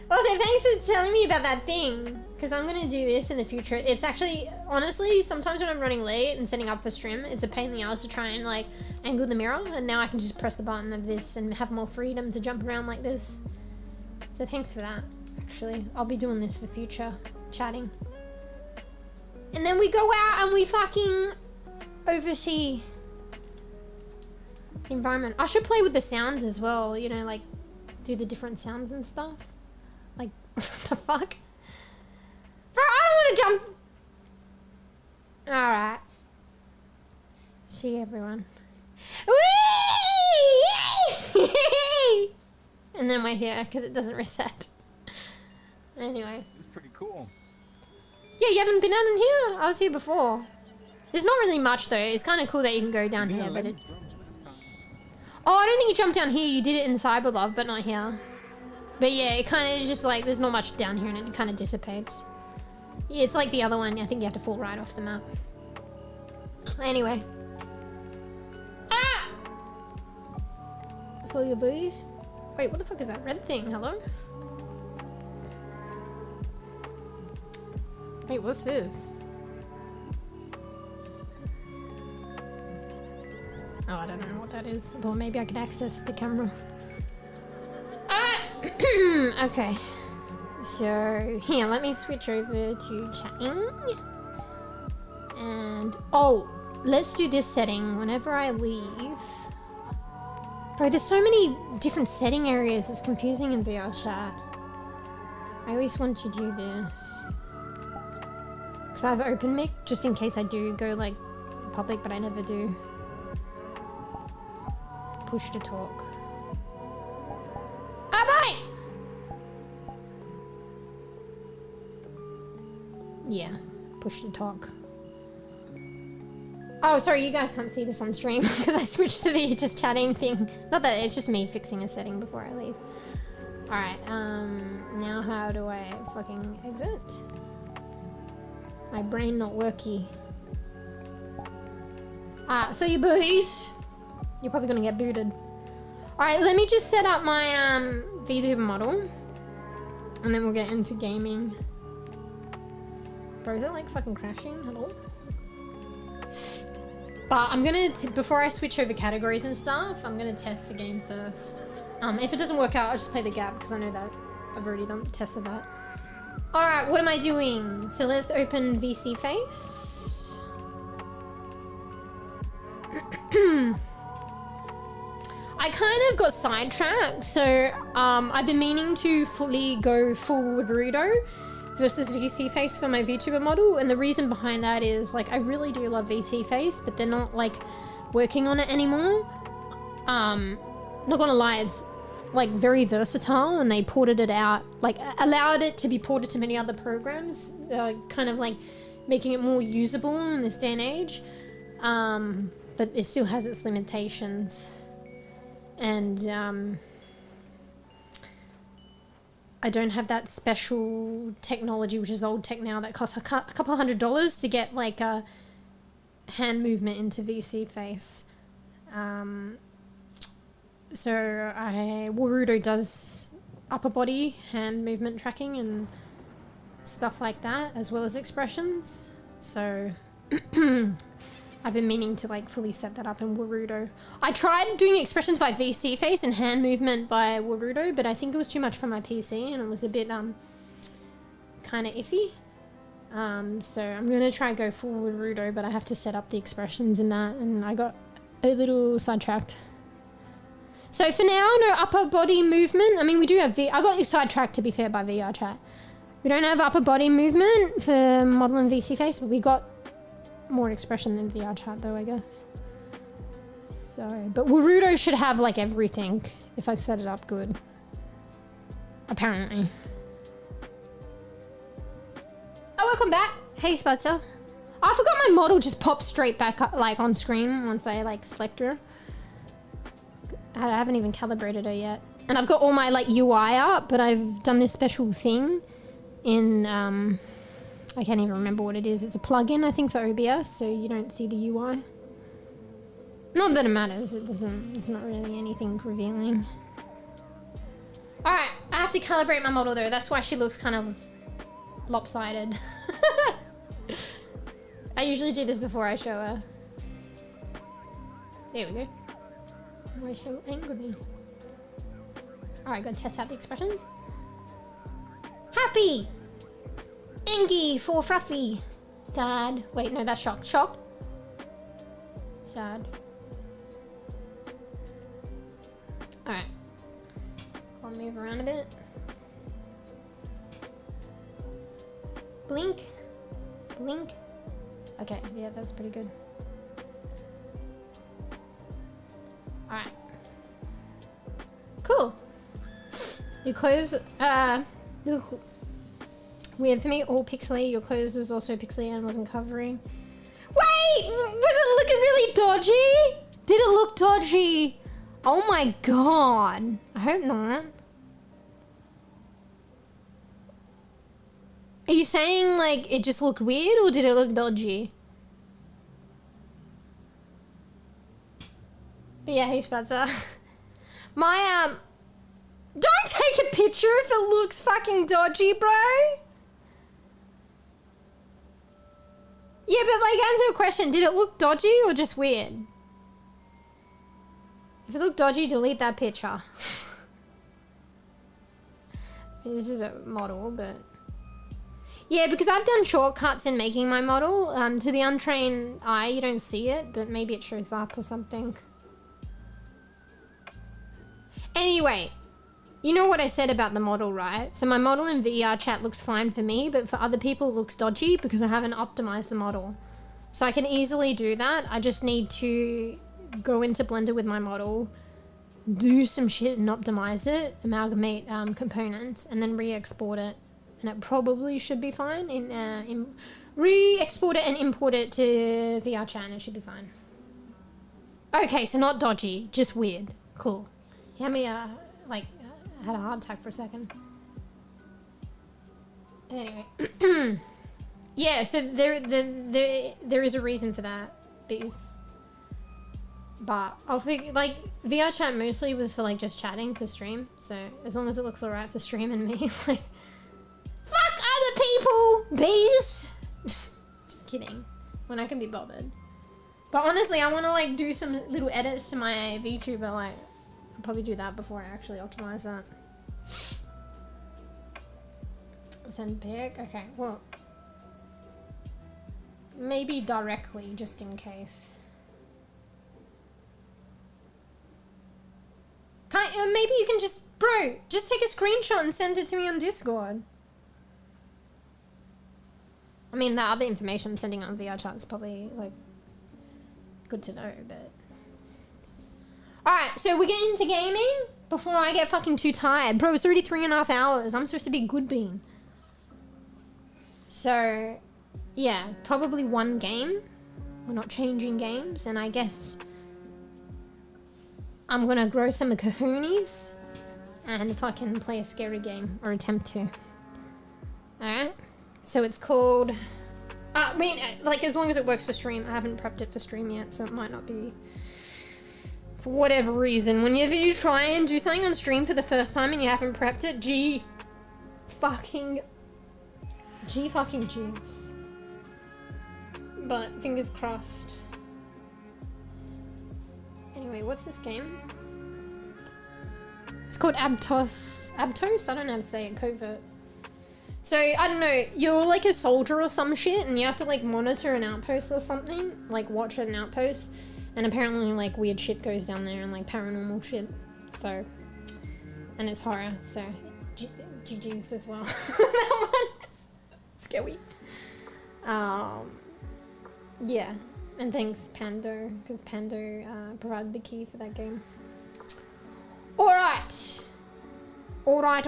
Also, thanks for telling me about that thing, because I'm going to do this in the future. It's actually, honestly, sometimes when I'm running late and setting up for stream, it's a pain in the ass to try and like angle the mirror, and now I can just press the button of this and have more freedom to jump around like this. So thanks for that, actually. I'll be doing this for future chatting. And then we go out and we fucking oversee the environment. I should play with the sounds as well, you know, like do the different sounds and stuff. Like, what the fuck? Bro, I don't want to jump. Alright. See everyone. Whee! And then we're here because it doesn't reset. Anyway. It's pretty cool. Yeah, you haven't been down in here? I was here before. There's not really much though. It's kind of cool that you can go down here, but it... Oh, I don't think you jumped down here. You did it in Cyberlove, but not here. But yeah, it kind of is just like, there's not much down here and it kind of dissipates. Yeah, it's like the other one. I think you have to fall right off the map. Anyway. Ah! Saw your booties. Wait, what the fuck is that red thing? Hello? Wait, what's this? Oh, I don't know what that is. I thought maybe I could access the camera. Ah! Okay. So, here, let me switch over to chatting. And, oh, let's do this setting whenever I leave. Bro, there's so many different setting areas. It's confusing in VRChat. I always want to do this. Because I have open mic, just in case I do go, like, public, but I never do. Push to talk. Ah, bye! Yeah, push to talk. Oh, sorry, you guys can't see this on stream because I switched to the just chatting thing. Not that, it's just me fixing a setting before I leave. Alright, now how do I fucking exit? My brain not worky. So you booties. You're probably gonna get booted. Alright, let me just set up my VTuber model. And then we'll get into gaming. Bro, is it like fucking crashing? Hello? But I'm gonna, before I switch over categories and stuff, I'm gonna test the game first. If it doesn't work out, I'll just play the gap because I know that I've already tested that. Alright, what am I doing? So let's open VC face. I kind of got sidetracked, so I've been meaning to fully go full Naruto versus VC face for my VTuber model, and the reason behind that is like I really do love VC face, but they're not like working on it anymore. Not gonna lie, it's like very versatile, and they ported it out, like allowed it to be ported to many other programs, kind of like making it more usable in this day and age. But it still has its limitations. And I don't have that special technology, which is old tech now, that costs a couple $100 to get like a hand movement into VC face. So Warudo does upper body hand movement tracking and stuff like that, as well as expressions. So I've been meaning to like fully set that up in Warudo. I tried doing expressions by VC face and hand movement by Warudo, but I think it was too much for my PC and it was a bit kind of iffy. So I'm gonna try go full Warudo, but I have to set up the expressions in that, and I got a little sidetracked. So for now, no upper body movement. I mean, we do have I got sidetracked, to be fair, by VRChat. We don't have upper body movement for model and VC face, but we got more expression than VRChat though, I guess. So, but Warudo should have like everything if I set it up good. Apparently. Oh, welcome back. Hey, Spudster. Oh, I forgot my model just pops straight back up, like on screen once I like select her. I haven't even calibrated her yet. And I've got all my like UI up, but I've done this special thing in I can't even remember what it is. It's a plugin, I think, for OBS, so you don't see the UI. Not that it matters. It's not really anything revealing. Alright, I have to calibrate my model though. That's why she looks kind of lopsided. I usually do this before I show her. There we go. Why so angry? Alright, gotta test out the expressions. Happy! Angie for Fruffy. Sad. Wait, no, that's shocked. Shocked. Sad. Alright. I'll move around a bit. Blink. Blink. Okay, yeah, that's pretty good. Alright. Cool. Your clothes, look weird for me, all pixely. Your clothes was also pixely and wasn't covering. Wait! Was it looking really dodgy? Did it look dodgy? Oh my god. I hope not. Are you saying like it just looked weird or did it look dodgy? But yeah, hey Spatzer. My don't take a picture if it looks fucking dodgy, bro. Yeah, but like answer a question, did it look dodgy or just weird? If it looked dodgy, delete that picture. This is a model, but yeah, because I've done shortcuts in making my model. To the untrained eye, you don't see it, but maybe it shows up or something. Anyway, you know what I said about the model, right? So my model in VRChat looks fine for me, but for other people it looks dodgy because I haven't optimized the model. So I can easily do that. I just need to go into Blender with my model, do some shit and optimize it, amalgamate components, and then re-export it. And it probably should be fine. Re-export it and import it to VRChat and it should be fine. Okay, so not dodgy, just weird. Cool. Yeah, me like I had a heart attack for a second. Anyway, yeah. So there is a reason for that, bees. But I'll think like VRChat mostly was for like just chatting for stream. So as long as it looks alright for stream and me, like fuck other people, bees. Just kidding. When I can be bothered. But honestly, I want to like do some little edits to my VTuber like. I'll probably do that before I actually optimize that. Send pic. Okay, well, maybe directly just in case. Maybe you can just, bro, just take a screenshot and send it to me on Discord. I mean, the other information I'm sending on VRChat is probably like good to know, but. Alright, so we're getting into gaming before I get fucking too tired. Bro, it's already 3.5 hours. I'm supposed to be a good bean. So, yeah, probably one game. We're not changing games, and I guess I'm gonna grow some kahoonies and fucking play a scary game, or attempt to. Alright, so it's called... I mean, like, as long as it works for stream. I haven't prepped it for stream yet, so it might not be... For whatever reason, whenever you try and do something on stream for the first time and you haven't prepped it, G fucking jeez. But fingers crossed. Anyway, what's this game? It's called Abtos? I don't know how to say it, covert. So, I don't know, you're like a soldier or some shit and you have to like monitor an outpost or something, like watch an outpost. And apparently, like, weird shit goes down there and, like, paranormal shit. So, and it's horror, so GG's as well. That one. Scary. Yeah. And thanks, Pando, because Pando provided the key for that game. Alright. Alright.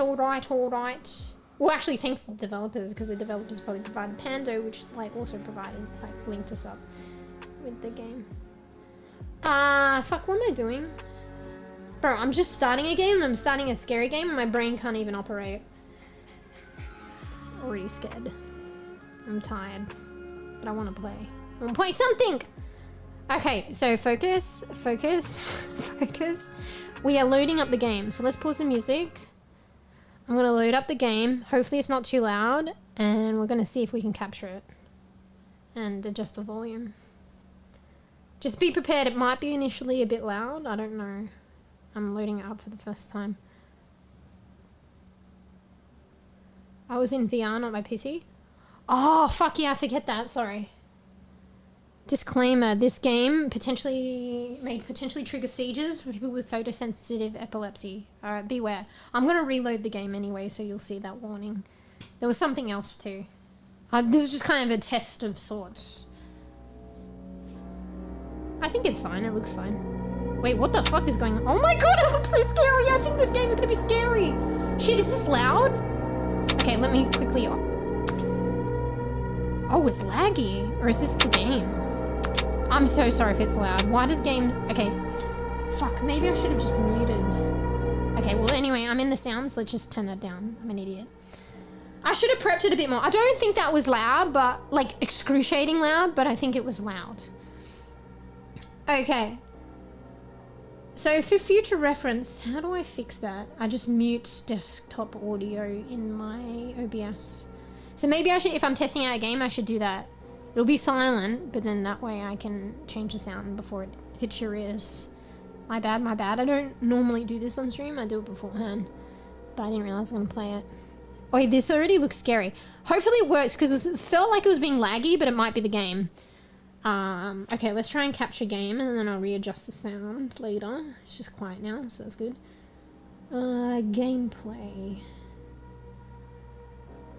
Well, actually, thanks to the developers, because the developers probably provided Pando, which, like, also provided, like, linked us up with the game. Fuck, what am I doing? Bro, I'm just starting a game, I'm starting a scary game, and my brain can't even operate. It's already scared. I'm tired. But I want to play. I want to play something! Okay, so focus. We are loading up the game, so let's pause the music. I'm gonna load up the game, hopefully it's not too loud, and we're gonna see if we can capture it. And adjust the volume. Just be prepared, it might be initially a bit loud, I don't know. I'm loading it up for the first time. I was in VR, not my PC. Oh, fuck yeah, I forget that, sorry. Disclaimer, this game may potentially trigger seizures for people with photosensitive epilepsy. Alright, beware. I'm gonna reload the game anyway, so you'll see that warning. There was something else too. This is just kind of a test of sorts. I think it's fine, it looks fine. Wait, what the fuck is going on? Oh my god, it looks so scary! I think this game is gonna be scary! Shit, is this loud? Okay, let me quickly... Oh, it's laggy. Or is this the game? I'm so sorry if it's loud. Why does game... Okay. Fuck, maybe I should have just muted. Okay, well anyway, I'm in the sounds. Let's just turn that down. I'm an idiot. I should have prepped it a bit more. I don't think that was loud, but like excruciating loud, but I think it was loud. Okay. So for future reference, how do I fix that? I just mute desktop audio in my OBS. So maybe I should, if I'm testing out a game, I should do that. It'll be silent, but then that way I can change the sound before it hits your ears. My bad, my bad. I don't normally do this on stream. I do it beforehand, but I didn't realize I was gonna play it. Oh, this already looks scary. Hopefully it works because it felt like it was being laggy, but it might be the game. Okay, let's try and capture game and then I'll readjust the sound later. It's just quiet now, so that's good. Gameplay.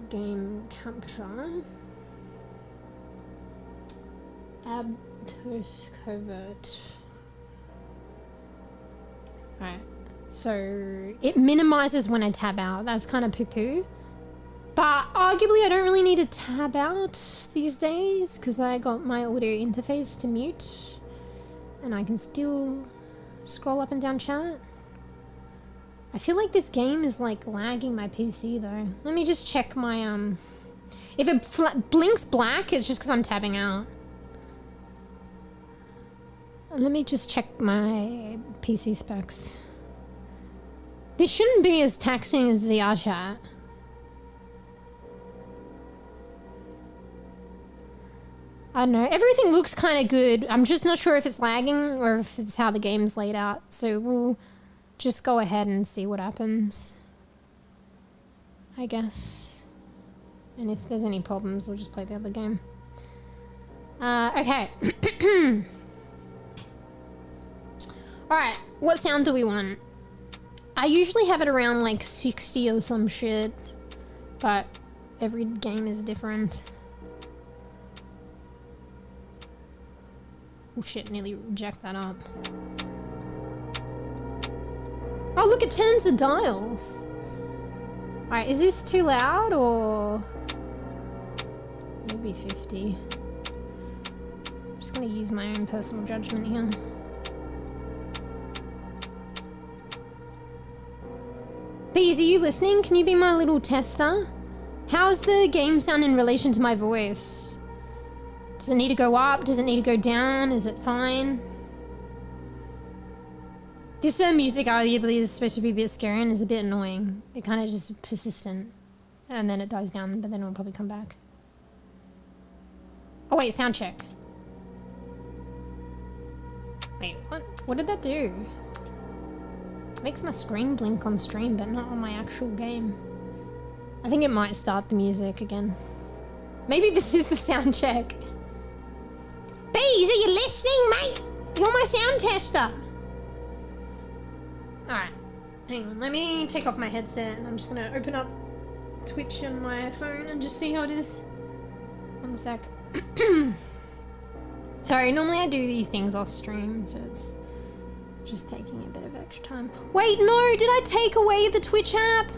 Game capture. Abtos covert. Alright, so it minimizes when I tab out. That's kind of poo-poo. But arguably I don't really need to tab out these days because I got my audio interface to mute and I can still scroll up and down chat. I feel like this game is like lagging my PC though. Let me just check my if it blinks black, it's just because I'm tabbing out. Let me just check my PC specs. This shouldn't be as taxing as VRChat. I don't know. Everything looks kind of good. I'm just not sure if it's lagging or if it's how the game's laid out. So we'll just go ahead and see what happens, I guess. And if there's any problems, we'll just play the other game. Okay. Alright, what sound do we want? I usually have it around like 60 or some shit, but every game is different. Oh shit, nearly jacked that up. Oh look, it turns the dials. Alright, is this too loud or maybe 50? I'm just gonna use my own personal judgment here. Bees, are you listening? Can you be my little tester? How's the game sound in relation to my voice? Does it need to go up? Does it need to go down? Is it fine? This music arguably is supposed to be a bit scary and is a bit annoying. It kind of just persistent. And then it dies down, but then it'll probably come back. Oh wait, sound check. Wait, what? What did that do? Makes my screen blink on stream, but not on my actual game. I think it might start the music again. Maybe this is the sound check. Bees, are you listening, mate? You're my sound tester. Alright, hang on. Let me take off my headset and I'm just gonna open up Twitch on my phone and just see how it is. One sec. Sorry, normally I do these things off stream, so it's just taking a bit of extra time. Wait, no, did I take away the Twitch app?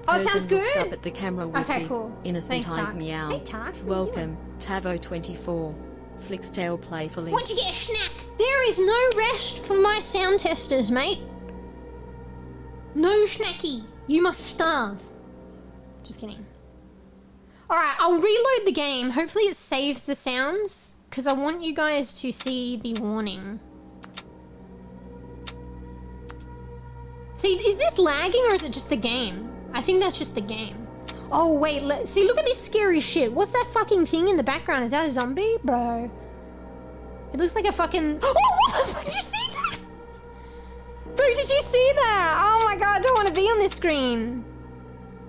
Oh, it sounds good. Up at the camera with okay, cool. Innocent Thanks, eyes meow. Hey, Tart. Welcome, Tavo24. Flickstail playfully. What'd you get, a snack? There is no rest for my sound testers, mate. No snacky. You must starve. Just kidding. Alright, I'll reload the game. Hopefully it saves the sounds, because I want you guys to see the warning. See, is this lagging or is it just the game? I think that's just the game. Oh, wait, see, look at this scary shit. What's that fucking thing in the background? Is that a zombie? Bro. It looks like a fucking... Oh, what the fuck? Did you see that? Bro, did you see that? Oh my god, I don't want to be on this screen.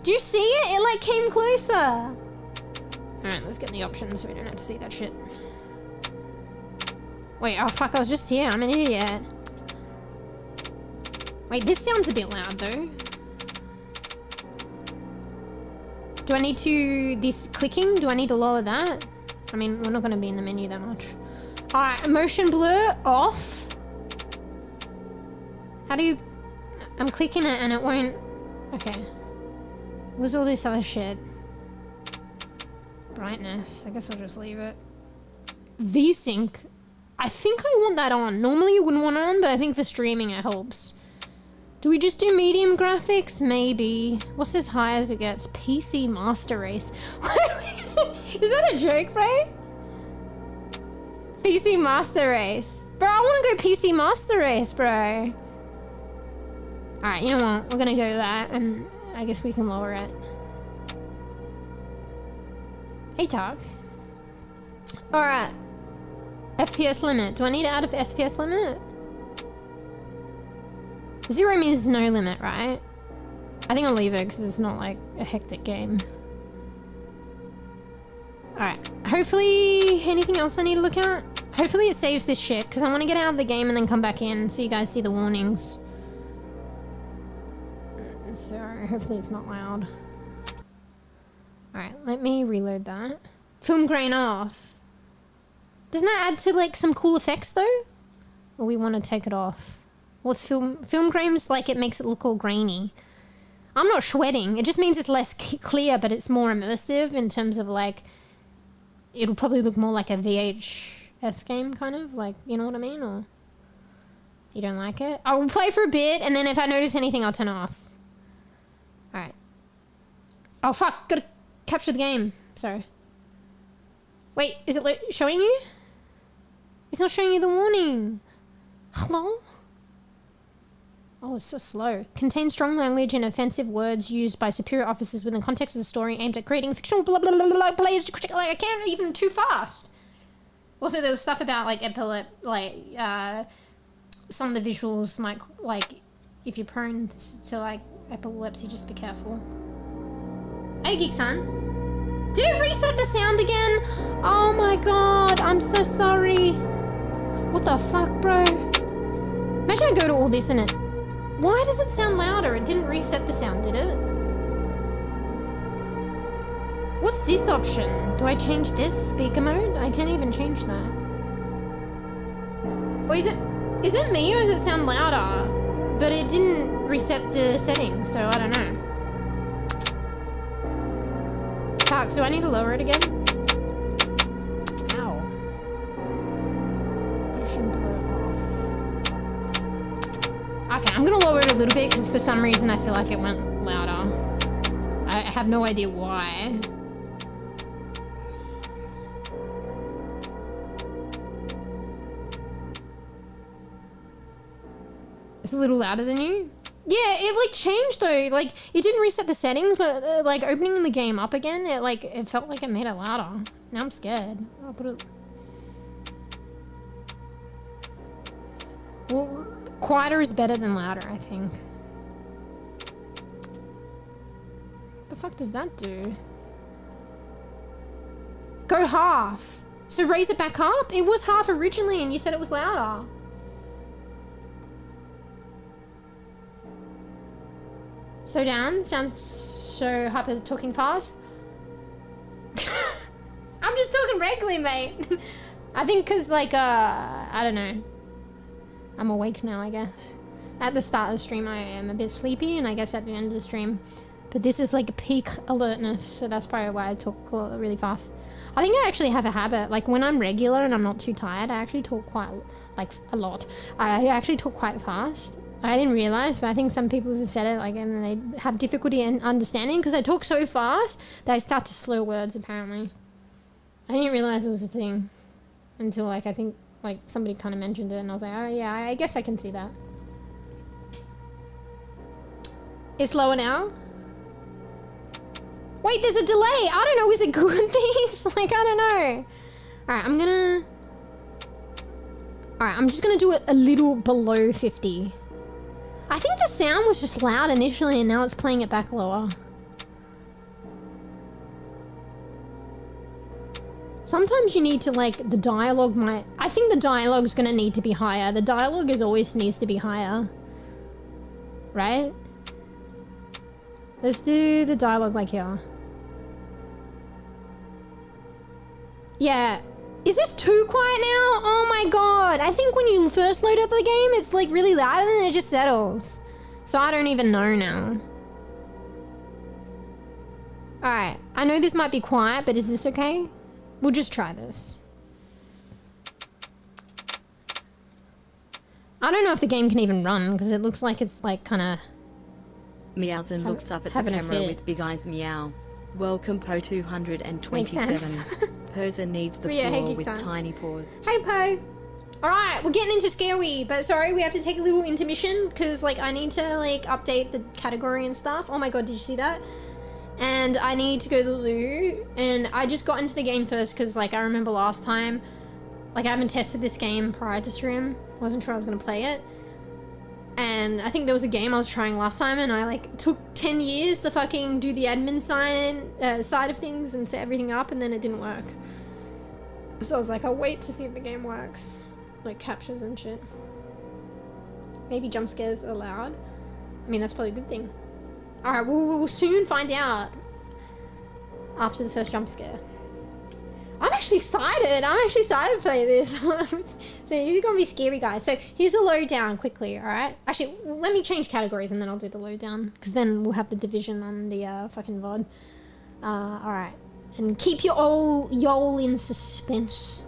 Do you see it? It, like, came closer. Alright, let's get the options so we don't have to see that shit. Wait, oh fuck, I was just here. I'm an idiot. Wait, this sounds a bit loud, though. Do I need to... this clicking? Do I need to lower that? I mean, we're not going to be in the menu that much. Alright, motion blur off. How do you... I'm clicking it and it won't... Okay. What's all this other shit? Brightness. I guess I'll just leave it. VSync. I think I want that on. Normally you wouldn't want it on, but I think for streaming it helps. Do we just do medium graphics? Maybe. What's as high as it gets? PC Master Race. Is that a joke, bro? PC Master Race. Bro, I want to go PC Master Race, bro. Alright, you know what? We're gonna go that, and I guess we can lower it. Hey, Tarks. Alright. FPS limit. Do I need to add a FPS limit? 0 means no limit, right? I think I'll leave it because it's not like a hectic game. Alright. Hopefully, anything else I need to look at? Hopefully it saves this shit because I want to get out of the game and then come back in so you guys see the warnings. So, hopefully it's not loud. Alright, let me reload that. Film grain off. Doesn't that add to like some cool effects though? Or we want to take it off? What's film grains like? It makes it look all grainy. I'm not sweating. It just means it's less clear, but it's more immersive in terms of like, it'll probably look more like a VHS game kind of, like, you know what I mean? Or you don't like it? I will play for a bit and then if I notice anything, I'll turn it off. Alright. Oh fuck, gotta capture the game. Sorry. Wait, is it showing you? It's not showing you the warning. Hello? Oh, it's so slow. Contains strong language and offensive words used by superior officers within the context of the story aimed at creating fictional blah blah blah blah players. Like, I can't even too fast. Also, there was stuff about like some of the visuals might like if you're prone to like epilepsy, just be careful. Hey, Geek-san. Did it reset the sound again? Oh my god, I'm so sorry. What the fuck, bro? Imagine I go to all this and it... Why does it sound louder? It didn't reset the sound, did it? What's this option? Do I change this speaker mode? I can't even change that. Or is it me or does it sound louder? But it didn't reset the settings, so I don't know. Tarks, do I need to lower it again? Ow. I shouldn't blow it off. Okay, I'm gonna lower it a little bit because for some reason I feel like it went louder. I have no idea why. It's a little louder than you? Yeah, it like changed though. Like it didn't reset the settings, but like opening the game up again, it felt like it made it louder. Now I'm scared. I'll put it. Well, quieter is better than louder, I think. The fuck does that do? Go half. So raise it back up? It was half originally and you said it was louder. So down, sounds so hyper talking fast. I'm just talking regularly, mate. I think cause like, I don't know. I'm awake now, I guess. At the start of the stream, I am a bit sleepy, and I guess at the end of the stream. But this is like a peak alertness, so that's probably why I talk really fast. I think I actually have a habit, like when I'm regular and I'm not too tired, I actually talk quite, like a lot. I actually talk quite fast. I didn't realize, but I think some people have said it, like, and they have difficulty in understanding because I talk so fast that I start to slur words, apparently. I didn't realize it was a thing until, like, I think, like, somebody kind of mentioned it, and I was like, oh, yeah, I guess I can see that. It's lower now? Wait, there's a delay! I don't know, is it good, these? Like, I don't know. Alright, I'm just gonna do it a little below 50. I think the sound was just loud initially and now it's playing it back lower. Sometimes you need to like, the dialogue might... I think the dialogue's gonna need to be higher. The dialogue always needs to be higher. Right? Let's do the dialogue like here. Yeah. Is this too quiet now? Oh my god. I think when you first load up the game, it's like really loud and then it just settles. So I don't even know now. Alright. I know this might be quiet, but is this okay? We'll just try this. I don't know if the game can even run because it looks like it's like kind of... Meowsen looks up at the having a camera fit. with big eyes. Meow. Welcome Po227. Makes sense. Persa needs the Yeah, hey, floor with Geek-san. tiny paws. Hey, Po. All right, we're getting into Scary, but sorry, we have to take a little intermission because, like, I need to, like, update the category and stuff. Oh my god, did you see that? And I need to go to the loo, and I just got into the game first because, like, I remember last time, like, I haven't tested this game prior to stream. Wasn't sure I was going to play it. And I think there was a game I was trying last time, and I, like, took 10 years to fucking do the admin side of things and set everything up, and then it didn't work. So I was like, I'll wait to see if the game works. Like, captures and shit. Maybe jump scares allowed. I mean, that's probably a good thing. Alright, we'll soon find out after the first jump scare. I'm actually excited. I'm actually excited to play this. So he's gonna be scary, guys. So here's the lowdown quickly, alright? Actually, let me change categories and then I'll do the lowdown. Because then we'll have the division on the fucking VOD. Alright. And keep your y'all in suspense.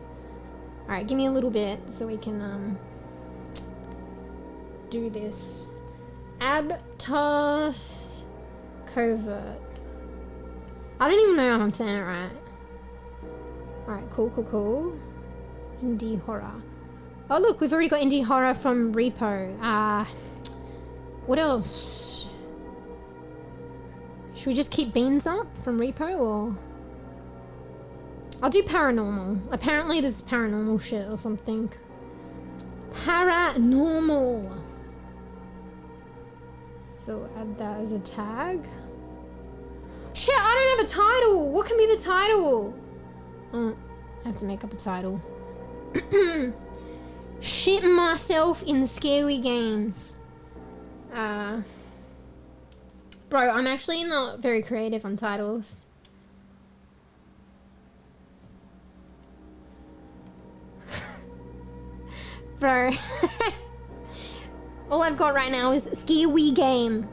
Alright, give me a little bit so we can do this. Aptos covert. I don't even know if I'm saying it right. Alright, cool. Indie horror. Oh look, we've already got indie horror from Repo. What else? Should we just keep beans up from Repo or? I'll do paranormal. Apparently this is paranormal shit or something. Paranormal. So add that as a tag. Shit, I don't have a title. What can be the title? I have to make up a title. Shit myself in scary games. Bro, I'm actually not very creative on titles. Bro. All I've got right now is scary game.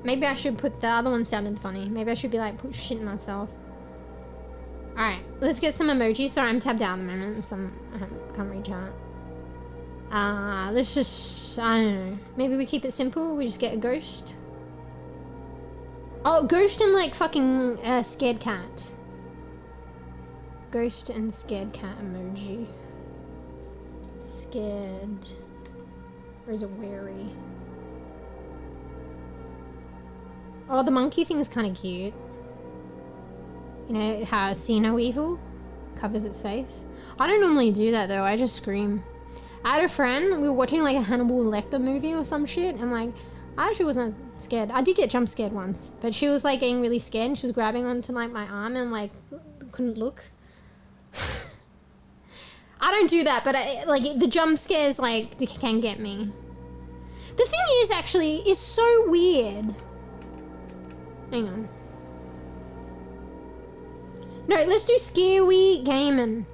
Maybe I should put the other one sounded funny. Maybe I should be like, put shit in myself. Alright, let's get some emojis. Sorry, I'm tabbed out at the moment. I can't reach out. Let's just, I don't know. Maybe we keep it simple. We just get a ghost. Oh, ghost and like fucking scared cat. Ghost and scared cat emoji. Scared. Or is it wary? Oh, the monkey thing is kind of cute. You know how See No Evil covers its face? I don't normally do that though, I just scream. I had a friend, we were watching like a Hannibal Lecter movie or some shit, and like, I actually wasn't scared. I did get jump scared once, but she was like getting really scared and she was grabbing onto like my arm and like couldn't look. I don't do that, but like the jump scares like can get me. The thing is actually, it's so weird. Hang on. No, let's do scary gaming.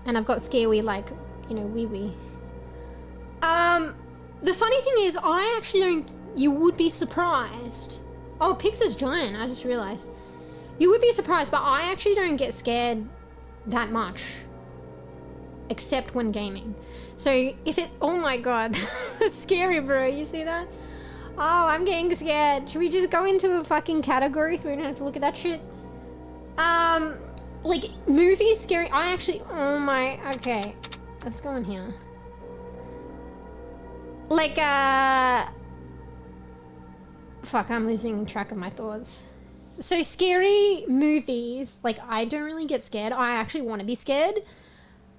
And I've got scary like, you know, wee. The funny thing is, I actually don't, you would be surprised. Oh, Pix is giant, I just realized. You would be surprised, but I actually don't get scared that much. Except when gaming. So if it, oh my god, scary bro, you see that? Oh, I'm getting scared. Should we just go into a fucking category so we don't have to look at that shit? Like movies scary, I actually, oh my, okay. Let's go in here. Like, fuck, I'm losing track of my thoughts. So scary movies, like I don't really get scared. I actually want to be scared.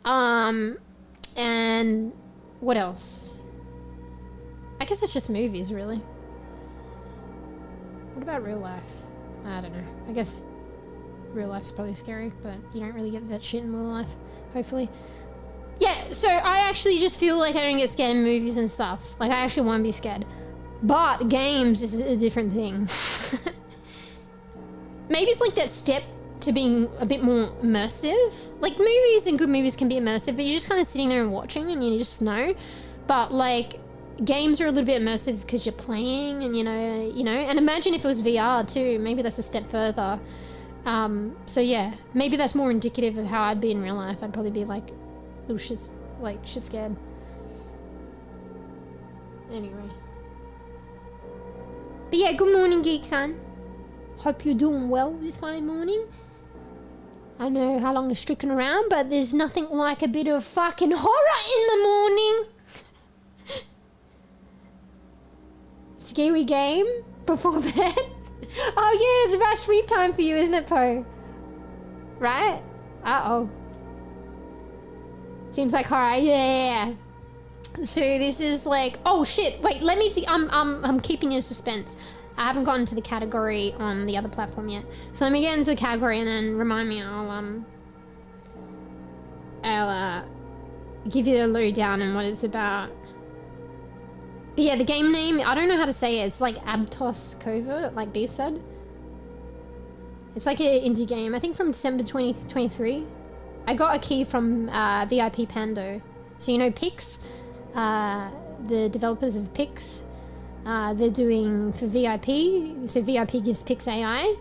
And what else? I guess it's just movies, really. What about real life? I don't know. I guess real life's probably scary, but you don't really get that shit in real life, hopefully. Yeah, so I actually just feel like I don't get scared in movies and stuff. Like I actually want to be scared. But games is a different thing. Maybe it's like that step to being a bit more immersive. Like movies and good movies can be immersive, but you're just kind of sitting there and watching and you just know. But like games are a little bit immersive because you're playing and you know, and imagine if it was VR too, maybe that's a step further. So yeah, maybe that's more indicative of how I'd be in real life. I'd probably be like little shit scared. Anyway. But yeah, good morning, Geek-san. Hope you're doing well this fine morning. I know how long is stricken around, but there's nothing like a bit of fucking horror in the morning. Scary game before bed. Oh yeah, it's about sleep time for you, isn't it, Poe? Right? Uh-oh. Seems like horror. Yeah. So this is like, oh shit, wait, let me see. I'm keeping you in suspense. I haven't gotten to the category on the other platform yet. So let me get into the category and then remind me. I'll give you a lowdown on what it's about. But yeah, the game name, I don't know how to say it. It's like Abtos Covert, like B said. It's like an indie game, I think from December 2023. I got a key from VIP Pando. So you know Pix, the developers of Pix. They're doing for VIP, so VIP gives Pix AI,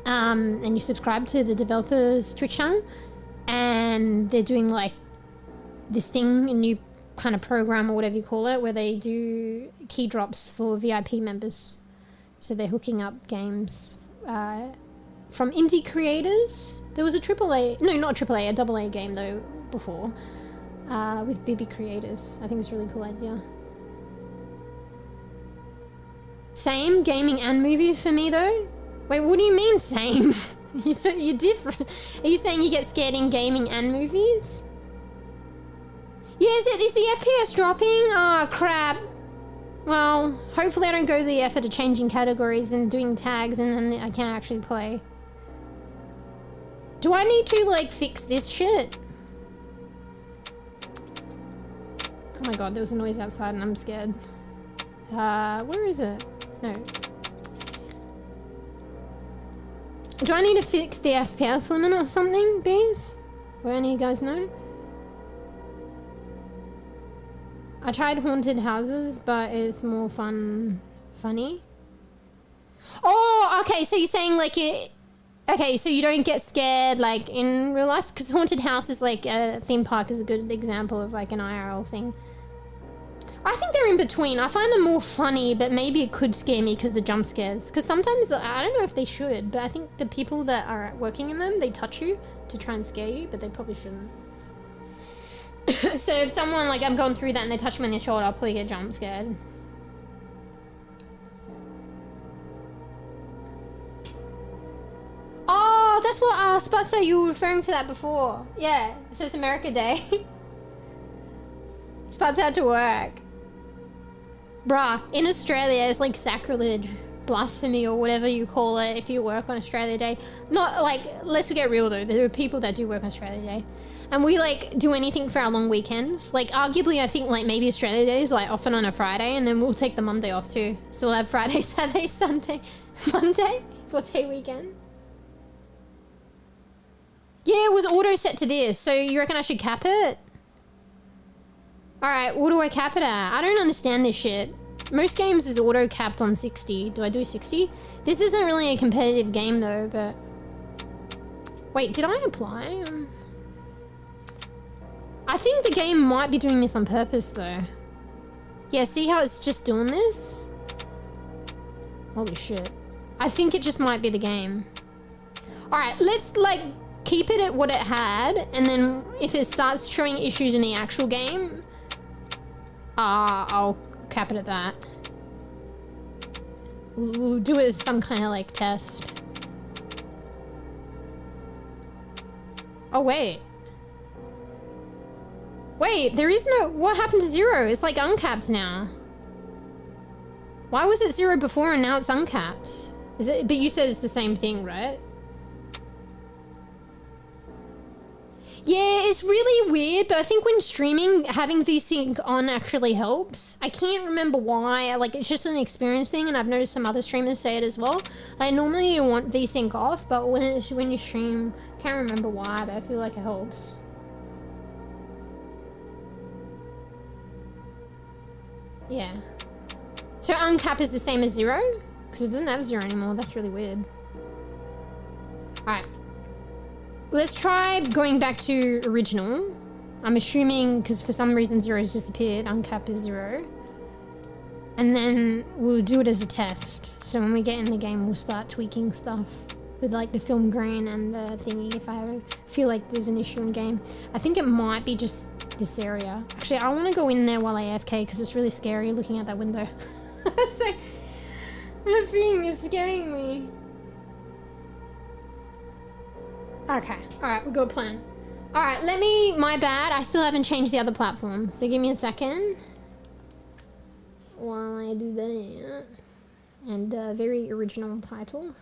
and you subscribe to the developers Twitch channel, and they're doing like this thing, a new kind of program or whatever you call it, where they do key drops for VIP members. So they're hooking up games from indie creators. There was a AAA, no, not a AAA, a AA game though before, with bEbE creators. I think it's a really cool idea. Same gaming and movies for me though. Wait, what do you mean same? You're different. Are you saying you get scared in gaming and movies? Yeah, is the FPS dropping? Oh crap. Well, hopefully I don't go to the effort of changing categories and doing tags and then I can't actually play. Do I need to like fix this shit? Oh my god, there was a noise outside and I'm scared. Where is it? No. Do I need to fix the FPS limit or something, bees? Will any of you guys know? I tried haunted houses, but it's more funny. Oh, okay, so you're saying like it... Okay, so you don't get scared like in real life? Because haunted house is like a theme park is a good example of like an IRL thing. I think they're in between. I find them more funny, but maybe it could scare me because the jump scares. Because sometimes, I don't know if they should, but I think the people that are working in them, they touch you to try and scare you, but they probably shouldn't. So if someone, like, I'm going through that and they touch me on the shoulder, I'll probably get jump scared. Oh, that's what, Sputzer, you were referring to that before. Yeah, so it's America Day. Sputzer had to work. Bruh, in Australia, it's like sacrilege, blasphemy, or whatever you call it if you work on Australia Day. Not like, let's get real though, there are people that do work on Australia Day. And we like do anything for our long weekends. Like arguably I think like maybe Australia Day is like often on a Friday and then we'll take the Monday off too. So we'll have Friday, Saturday, Sunday, Monday, 4-day weekend. Yeah, it was auto set to this, so you reckon I should cap it? Alright, what do I cap it at? I don't understand this shit. Most games is auto capped on 60. Do I do 60? This isn't really a competitive game though, but... Wait, did I apply? I think the game might be doing this on purpose though. Yeah, see how it's just doing this? Holy shit. I think it just might be the game. Alright, let's like keep it at what it had, and then if it starts showing issues in the actual game, I'll cap it at that. We'll do it as some kind of like test. Oh wait. Wait, there is no... What happened to 0? It's like uncapped now. Why was it 0 before and now it's uncapped? Is it? But you said it's the same thing, right? Yeah, it's really weird, but I think when streaming, having VSync on actually helps. I can't remember why, like it's just an experience thing, and I've noticed some other streamers say it as well. Like normally you want VSync off, but when you stream, can't remember why, but I feel like it helps. Yeah. So uncap is the same as 0? Because it doesn't have 0 anymore, that's really weird. Alright. Let's try going back to original. I'm assuming, because for some reason 0's disappeared, uncap is 0. And then we'll do it as a test. So when we get in the game, we'll start tweaking stuff with like the film grain and the thingy if I feel like there's an issue in game. I think it might be just this area. Actually, I want to go in there while I AFK because it's really scary looking at that window. So, that thing is scaring me. Okay, alright, we've got a plan. Alright, my bad, I still haven't changed the other platform. So give me a second. While I do that. And very original title.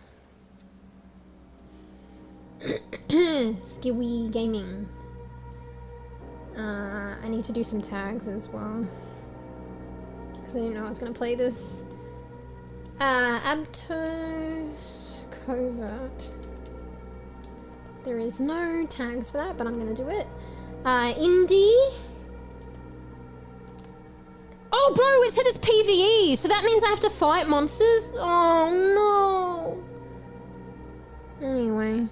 Skiwi Gaming. I need to do some tags as well. Because I didn't know I was going to play this. Aptos Covert. There is no tags for that, but I'm going to do it. Indie. Oh, bro, it said it's PvE, so that means I have to fight monsters? Oh, no. Anyway.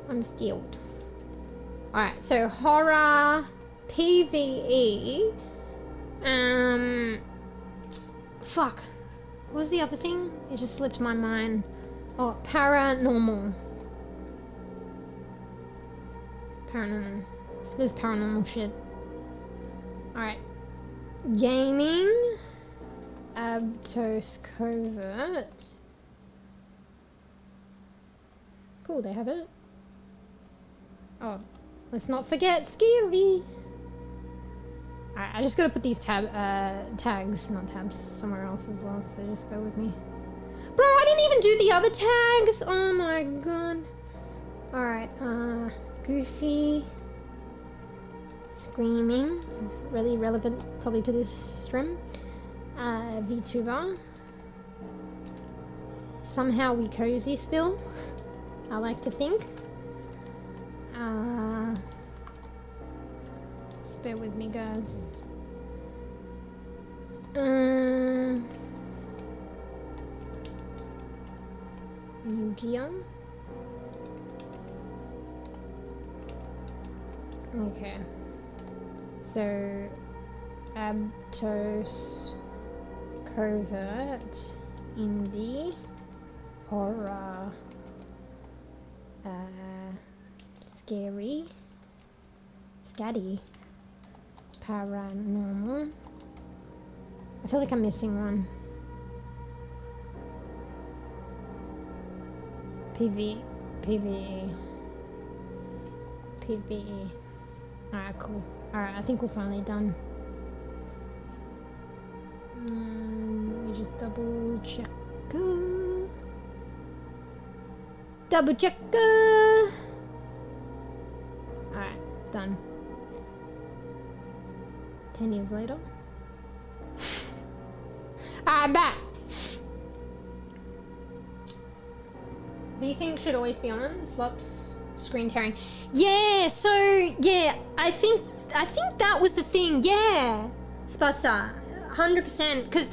I'm scared. Alright, so horror, PvE. Fuck. What was the other thing? It just slipped my mind. Oh, paranormal. Paranormal. There's paranormal shit. Alright. Gaming. Aptos Covert. Cool, they have it. Oh, let's not forget scary. Alright, I just gotta put these tags, not tabs, somewhere else as well, so just bear with me. Bro, I didn't even do the other tags! Oh my god. Alright, Goofy. Screaming. It's really relevant probably to this stream. VTuber. Somehow we cozy still. I like to think. Just bear with me, guys. MeewGeo. Okay. So, Aptos Covert, Indie, Horror, Scary, Scatty, Paranormal. I feel like I'm missing one. PvE. Alright, cool. Alright, I think we're finally done. Let me just double check. Double check. Alright, done. 10 years later. I'm back. These things should always be on. Slops, screen tearing. Yeah, so yeah, I think that was the thing. Yeah, Spatza, 100%. Because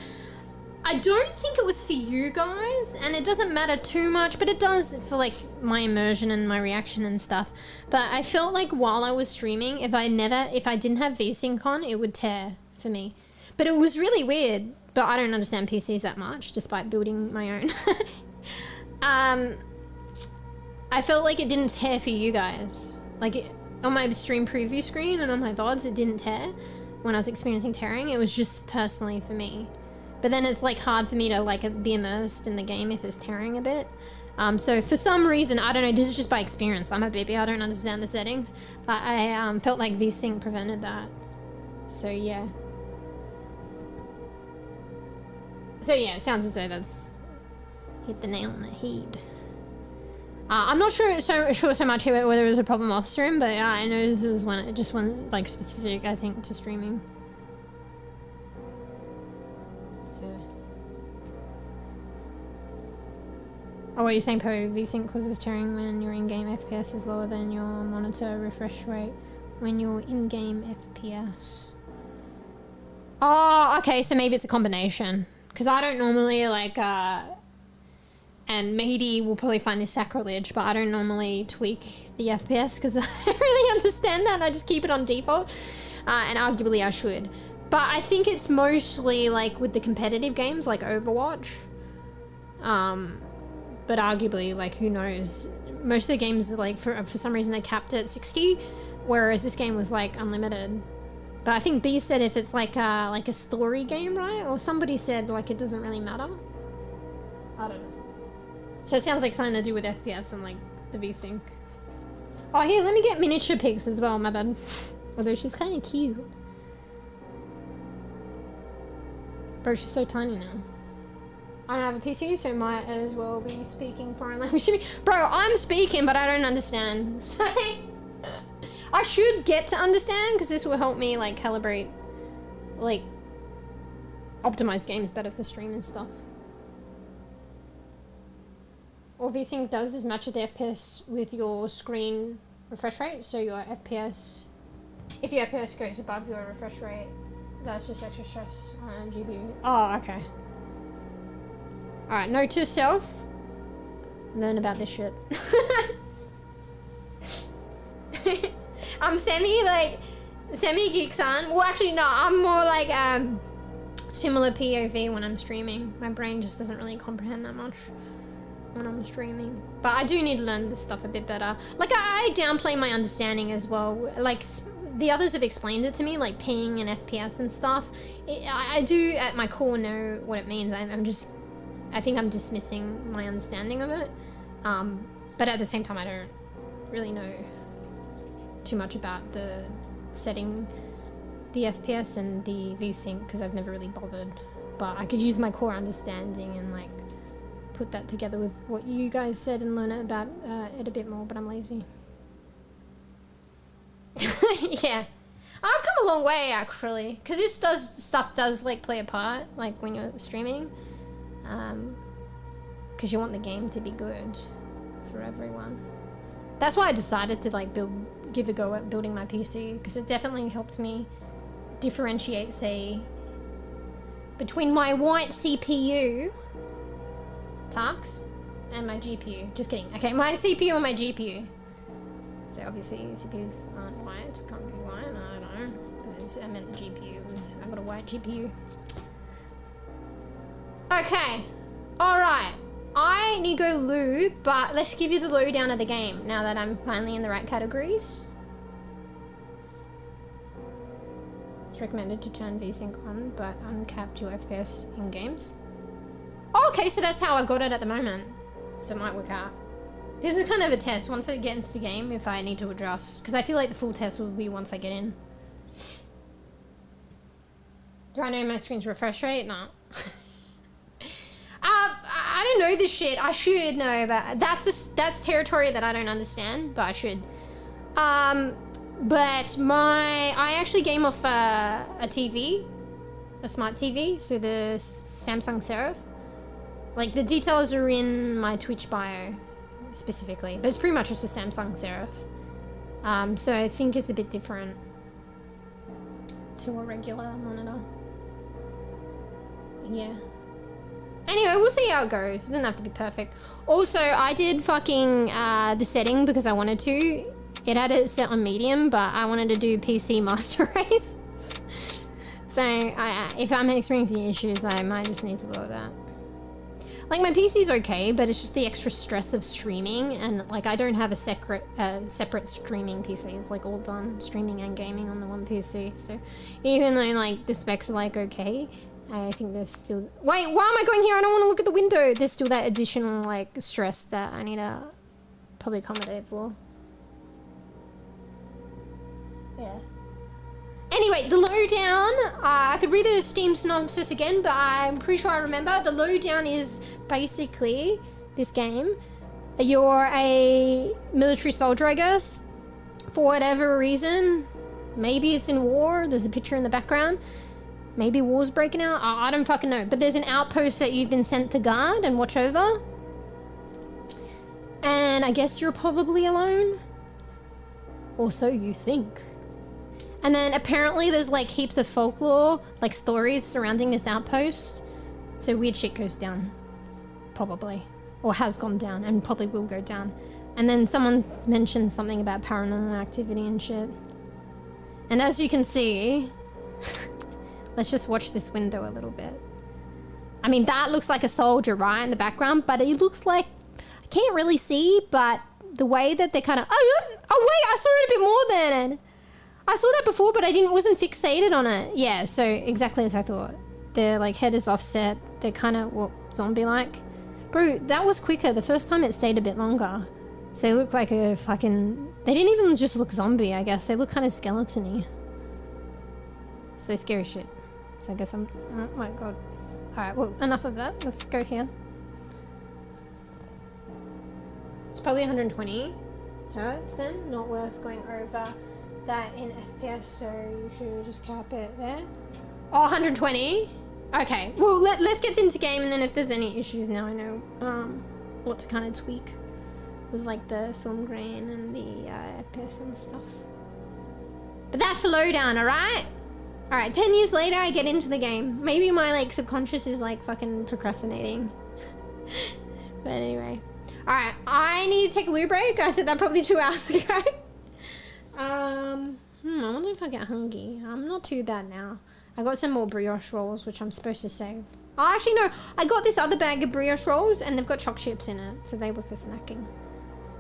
I don't think it was for you guys, and it doesn't matter too much, but it does for like my immersion and my reaction and stuff. But I felt like while I was streaming, if I didn't have VSync on, it would tear for me. But it was really weird. But I don't understand PCs that much, despite building my own. I felt like it didn't tear for you guys. Like on my stream preview screen and on my VODs, it didn't tear when I was experiencing tearing. It was just personally for me. But then it's like hard for me to like be immersed in the game if it's tearing a bit. So for some reason, I don't know, this is just by experience. I'm a baby, I don't understand the settings. But I felt like VSync prevented that. So yeah. So yeah, it sounds as though that's hit the nail on the head. I'm not sure so much whether it was a problem off stream, but I know this was one like specific, I think, to streaming. So. Oh, what are you saying, Po? VSync causes tearing when your in-game FPS is lower than your monitor refresh rate when your in-game FPS. Oh, okay, so maybe it's a combination. Because I don't normally, like, And maybe we'll probably find this sacrilege, but I don't normally tweak the FPS because I don't really understand that. I just keep it on default, and arguably I should. But I think it's mostly like with the competitive games like Overwatch. But arguably, like, who knows? Most of the games, like, for some reason they capped it at 60, whereas this game was like unlimited. But I think B said if it's like a story game, right? Or somebody said like it doesn't really matter. I don't know. So it sounds like something to do with FPS and like the VSync. Oh, here, let me get miniature pics as well, my bad. Although she's kind of cute. Bro, she's so tiny now. I don't have a PC, so might as well be speaking foreign language. Bro, I'm speaking, but I don't understand. I should get to understand, because this will help me like calibrate, like, optimize games better for stream and stuff. All VSync does is match the FPS with your screen refresh rate, so your FPS, if your FPS goes above your refresh rate, that's just extra stress on GPU. Oh, okay. Alright, note to self, learn about this shit. I'm semi-geek-san. Well, actually, no, I'm more like, similar POV when I'm streaming. My brain just doesn't really comprehend that much when I'm streaming. But I do need to learn this stuff a bit better. Like, I downplay my understanding as well. Like, the others have explained it to me, like ping and FPS and stuff. I do, at my core, know what it means. I think I'm dismissing my understanding of it. But at the same time, I don't really know too much about the setting the FPS and the VSync because I've never really bothered. But I could use my core understanding and like put that together with what you guys said and learn about it a bit more, but I'm lazy. Yeah. I've come a long way actually, because this stuff does like play a part, like when you're streaming. Because you want the game to be good for everyone. That's why I decided to like give a go at building my PC, because it definitely helped me differentiate, say, between my white CPU tasks and my GPU. Just kidding. Okay, my CPU and my GPU. So obviously CPUs aren't white, can't be white, I don't know. Because I meant the GPU. I got a white GPU. Okay, alright. I need to go loo, but let's give you the lowdown of the game now that I'm finally in the right categories. It's recommended to turn VSync on, but uncap 2 FPS in games. Oh, okay, so that's how I got it at the moment. So it might work out. This is kind of a test once I get into the game if I need to adjust. Because I feel like the full test will be once I get in. Do I know my screen's refresh rate? No. I don't know this shit. I should know, but that's territory that I don't understand, but I should. But I actually game off a TV, a smart TV, so the Samsung Serif. Like the details are in my Twitch bio specifically, but it's pretty much just a Samsung Serif. So I think it's a bit different to a regular monitor. Yeah. Anyway, we'll see how it goes. It doesn't have to be perfect. Also, I did fucking the setting because I wanted to. It had it set on medium, but I wanted to do PC master race. So if I'm experiencing issues, I might just need to lower that. Like my PC's okay, but it's just the extra stress of streaming, and like I don't have a separate streaming PC. It's like all done streaming and gaming on the one PC. So even though like the specs are like okay, I think there's still... Wait, why am I going here? I don't want to look at the window. There's still that additional, like, stress that I need to probably accommodate for. Yeah. Anyway, the lowdown... I could read the Steam synopsis again, but I'm pretty sure I remember. The lowdown is basically this game. You're a military soldier, I guess. For whatever reason. Maybe it's in war. There's a picture in the background. Maybe war's breaking out? I don't fucking know. But there's an outpost that you've been sent to guard and watch over. And I guess you're probably alone. Or so you think. And then apparently there's like heaps of folklore, like stories surrounding this outpost. So weird shit goes down. Probably. or has gone down and probably will go down. And then someone's mentioned something about paranormal activity and shit. And as you can see, let's just watch this window a little bit. I mean, that looks like a soldier, right, in the background, but it looks like, I can't really see, but the way that they're kind of, oh wait, I saw it a bit more then. I saw that before, but I wasn't fixated on it. Yeah, so exactly as I thought. Their like head is offset. They're kind of, what, zombie-like? Bro, that was quicker. The first time it stayed a bit longer. So they look like a fucking, they didn't even just look zombie, I guess. They look kind of skeleton-y. So scary shit. So I guess I'm, oh my god. Alright, well, enough of that. Let's go here. It's probably 120 hertz then. Not worth going over that in FPS, so you should just cap it there. Oh, 120? Okay, well, let's get into game, and then if there's any issues now, I know what to kind of tweak with like the film grain and the FPS and stuff. But that's the lowdown, alright? Alright, 10 years later, I get into the game. Maybe my like subconscious is like fucking procrastinating. But anyway. Alright, I need to take a loo break. I said that probably 2 hours ago. I wonder if I get hungry. I'm not too bad now. I got some more brioche rolls, which I'm supposed to save. Oh, actually no, I got this other bag of brioche rolls and they've got choc chips in it. So they were for snacking.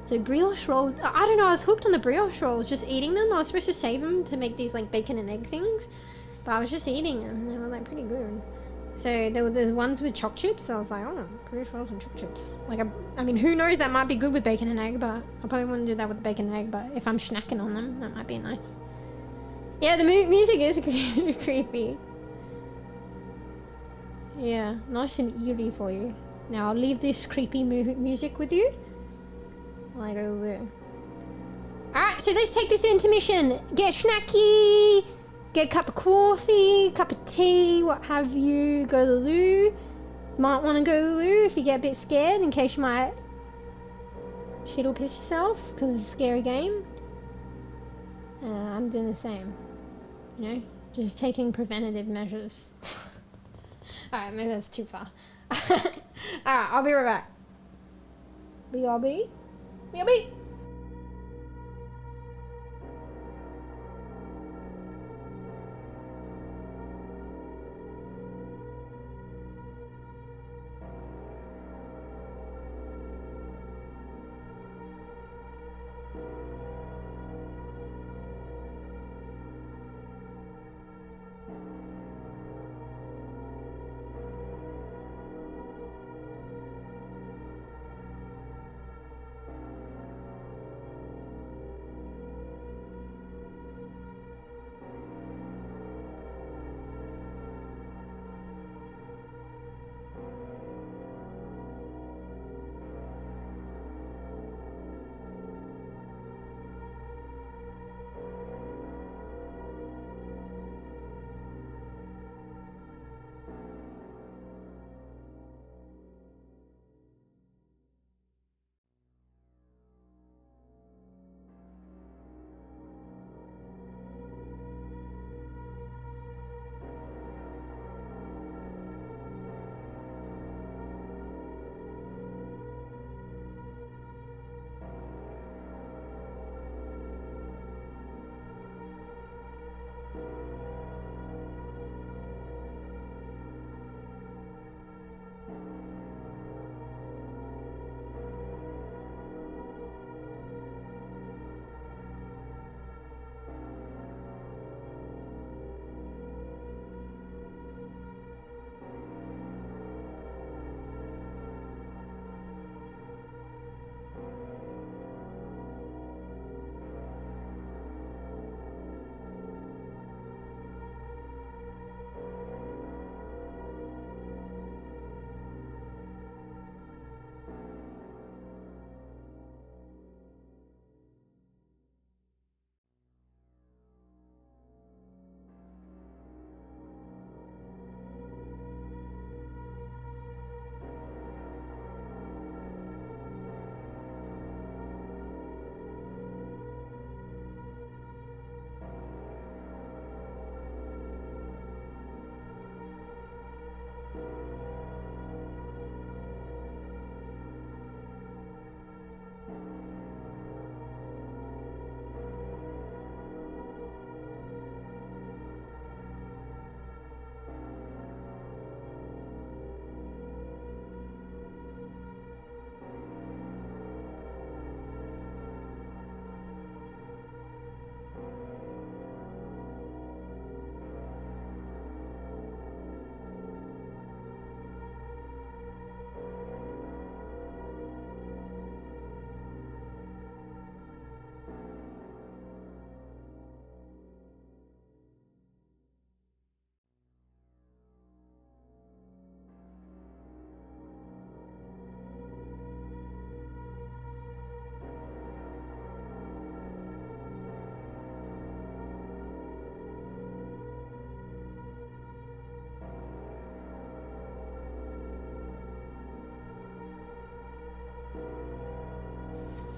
So brioche rolls, I don't know, I was hooked on the brioche rolls, just eating them. I was supposed to save them to make these like bacon and egg things. But I was just eating them. They were like pretty good. So there were the ones with choc chips. So I was like, oh, brioche rolls and choc chips. Like, I mean, who knows, that might be good with bacon and egg, but I probably wouldn't do that with bacon and egg. But if I'm snacking on them, that might be nice. Yeah, the music is creepy. Yeah, nice and eerie for you. Now I'll leave this creepy music with you. Like over there. Alright, so let's take this intermission. Get snacky. Get a cup of coffee, cup of tea, what have you. Go to the loo. Might want to go to the loo if you get a bit scared, in case you might shit or piss yourself because it's a scary game. I'm doing the same. You know, just taking preventative measures. Alright, maybe that's too far. Alright, I'll be right back. BRB? BRB!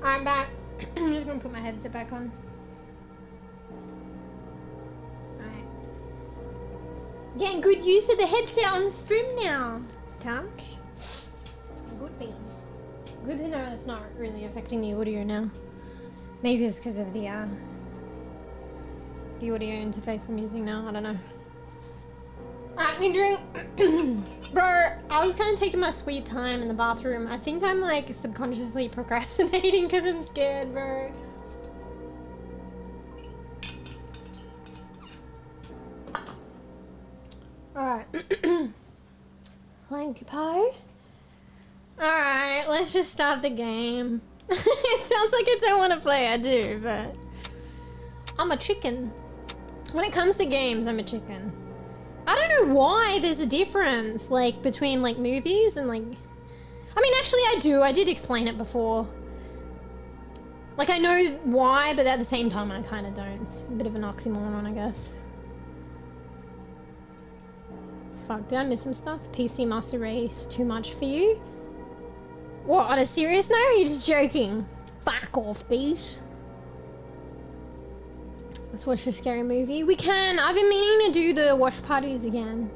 I'm back. I'm just gonna put my headset back on. Alright. Getting good use of the headset on stream now. Touch. Good thing. Good to know it's not really affecting the audio now. Maybe it's because of the audio interface I'm using now. I don't know. Alright, new drink. Bro, I was kind of taking my sweet time in the bathroom. I think I'm like subconsciously procrastinating because I'm scared, bro. Alright. Thank you, Poe. Alright, let's just start the game. It sounds like I don't want to play, I do, but... I'm a chicken. When it comes to games, I'm a chicken. I don't know why there's a difference, like, between, like, movies and, like... I mean, actually, I do. I did explain it before. Like, I know why, but at the same time, I kind of don't. It's a bit of an oxymoron, I guess. Fuck, did I miss some stuff? PC Master Race, too much for you? What, on a serious note, or are you just joking? Fuck off, beat. Let's watch a scary movie. We can. I've been meaning to do the watch parties again.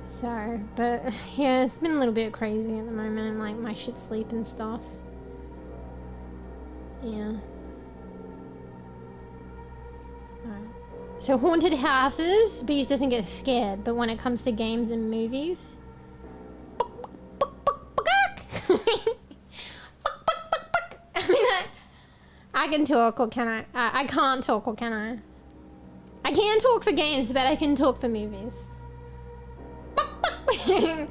So, but yeah, it's been a little bit crazy at the moment. Like my shit sleep and stuff. Yeah. Alright. So haunted houses, Bees doesn't get scared, but when it comes to games and movies. I mean, I can talk, or can I? I can't talk, or can I? I can talk for games, but I can talk for movies. I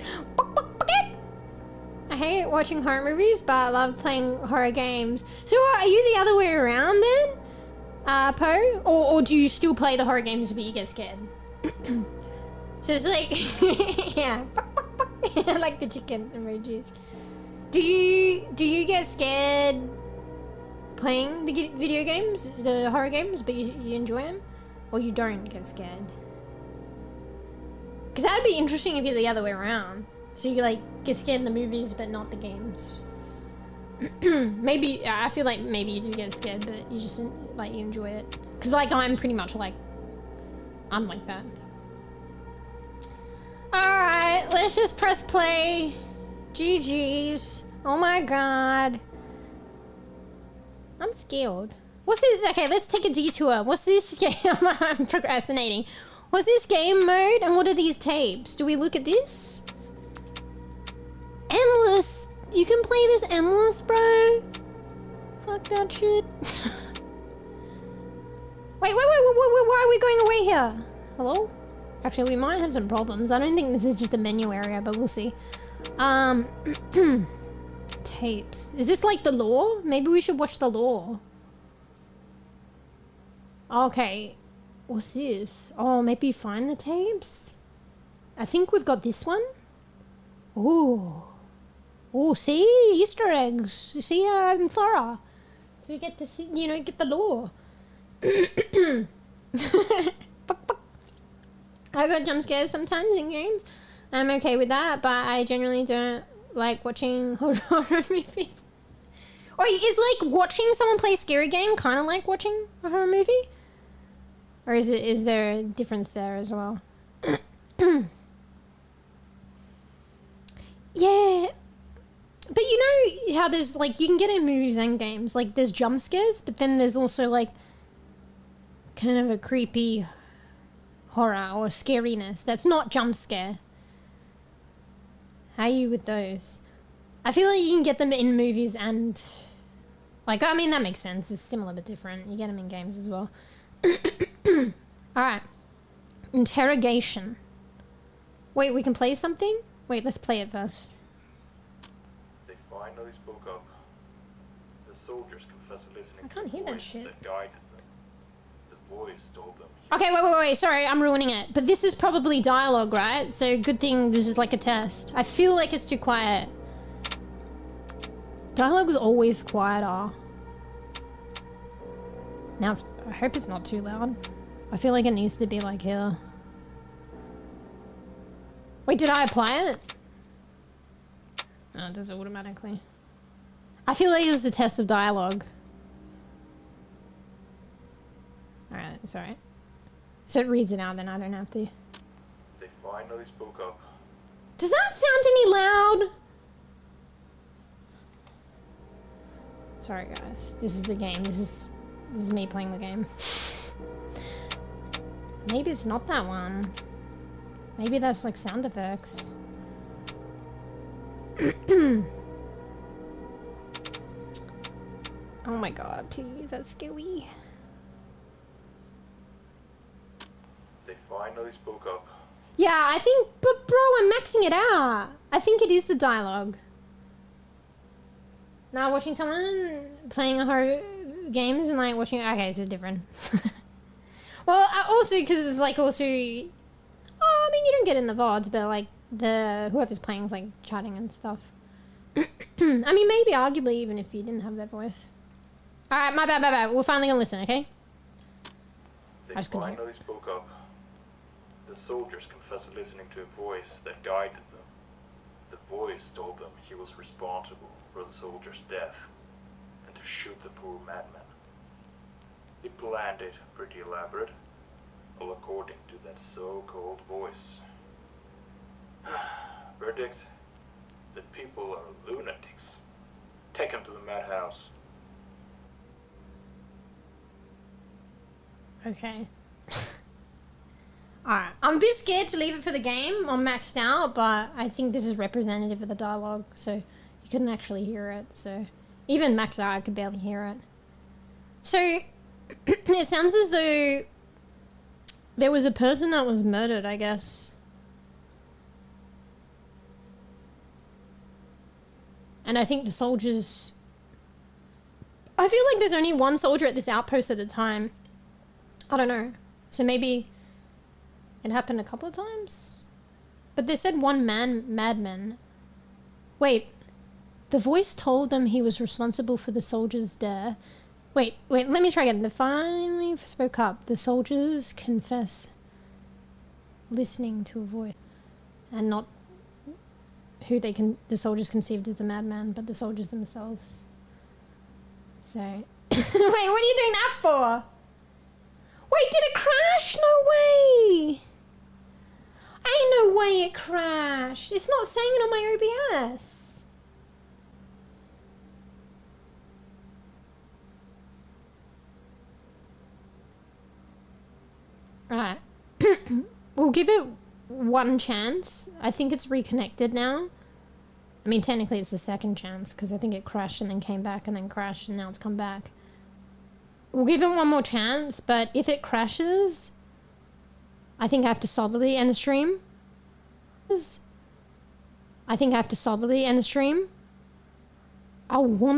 hate watching horror movies, but I love playing horror games. So are you the other way around then, Poe? Or do you still play the horror games, but you get scared? So it's like, yeah, I like the chicken emojis. Do you get scared playing the video games, the horror games, but you enjoy them? Or you don't get scared? Because that'd be interesting if you're the other way around. So you like get scared in the movies, but not the games. Maybe, I feel like maybe you do get scared, but you just, like, you enjoy it. Because, like, I'm pretty much like, I'm like that. Alright, let's just press play. GG's. Oh my god. I'm scared. What's this? Okay, let's take a detour. What's this game? I'm procrastinating. What's this game mode? And what are these tapes? Do we look at this? Endless. You can play this endless, bro. Fuck that shit. Wait, why are we going away here? Hello? Actually, we might have some problems. I don't think this is just a menu area, but we'll see. Tapes. Is this like the lore? Maybe we should watch the lore. Okay. What's this? Oh, maybe find the tapes? I think we've got this one. Ooh. Ooh, see? Easter eggs. You see, I'm thorough. So we get to see, you know, get the lore. I got jump scared sometimes in games. I'm okay with that, but I generally don't like watching horror movies. Or is like watching someone play a scary game kind of like watching a horror movie? Or is there a difference there as well? Yeah. But you know how there's like, you can get in movies and games, like there's jump scares, but then there's also like kind of a creepy horror or scariness that's not jump scare. How are you with those? I feel like you can get them in movies and like, I mean, that makes sense. It's similar but different. You get them in games as well. Alright. Interrogation. Wait, we can play something? Wait, let's play it first. They finally spoke up. The soldiers confessed listening I can't hear that shit. that guided them. The voice told them. Okay, wait, sorry, I'm ruining it. But this is probably dialogue, right? So good thing this is like a test. I feel like it's too quiet. Dialogue is always quieter. Now it's, I hope it's not too loud. I feel like it needs to be like here. Wait, did I apply it? Oh, it does it automatically. I feel like it was a test of dialogue. Alright, it's alright. So it reads it out, then I don't have to. They finally spoke up. Does that sound any loud? Sorry guys, this is the game. This is me playing the game. Maybe it's not that one. Maybe that's like sound effects. Oh my god, please, that's scary. They finally spoke up. Yeah, I think, but bro, I'm maxing it out. I think it is the dialogue. Now watching someone playing a horror games and like watching, okay, it's different. Well, also because it's like also, oh, I mean you don't get in the VODs, but like whoever's playing is like chatting and stuff. I mean maybe arguably even if you didn't have that voice. All right, my bad. We're finally gonna listen, okay? They finally spoke up. The soldiers confessed listening to a voice that guided them. The voice told them he was responsible for the soldier's death and to shoot the poor madman. He planned it pretty elaborate, all according to that so-called voice. Verdict: that people are lunatics. Take them to the madhouse. Okay. Alright, I'm a bit scared to leave it for the game. I'm maxed out, but I think this is representative of the dialogue, so you couldn't actually hear it. So even maxed out, I could barely hear it. So it sounds as though there was a person that was murdered, I guess. And I think the soldiers... I feel like there's only one soldier at this outpost at a time. I don't know. So maybe it happened a couple of times? But they said one madman. Wait. The voice told them he was responsible for the soldiers' death. Wait, let me try again. They finally spoke up. The soldiers confess listening to a voice. And not who the soldiers conceived as the madman, but the soldiers themselves. So... Wait, what are you doing that for? Wait, did it crash? No way! Ain't no way it crashed. It's not saying it on my OBS. Right. We'll give it one chance. I think it's reconnected now. I mean, technically it's the second chance because I think it crashed and then came back and then crashed and now it's come back. We'll give it one more chance, but if it crashes, I think I have to solidly end the stream. I think I have to solidly end the stream. I want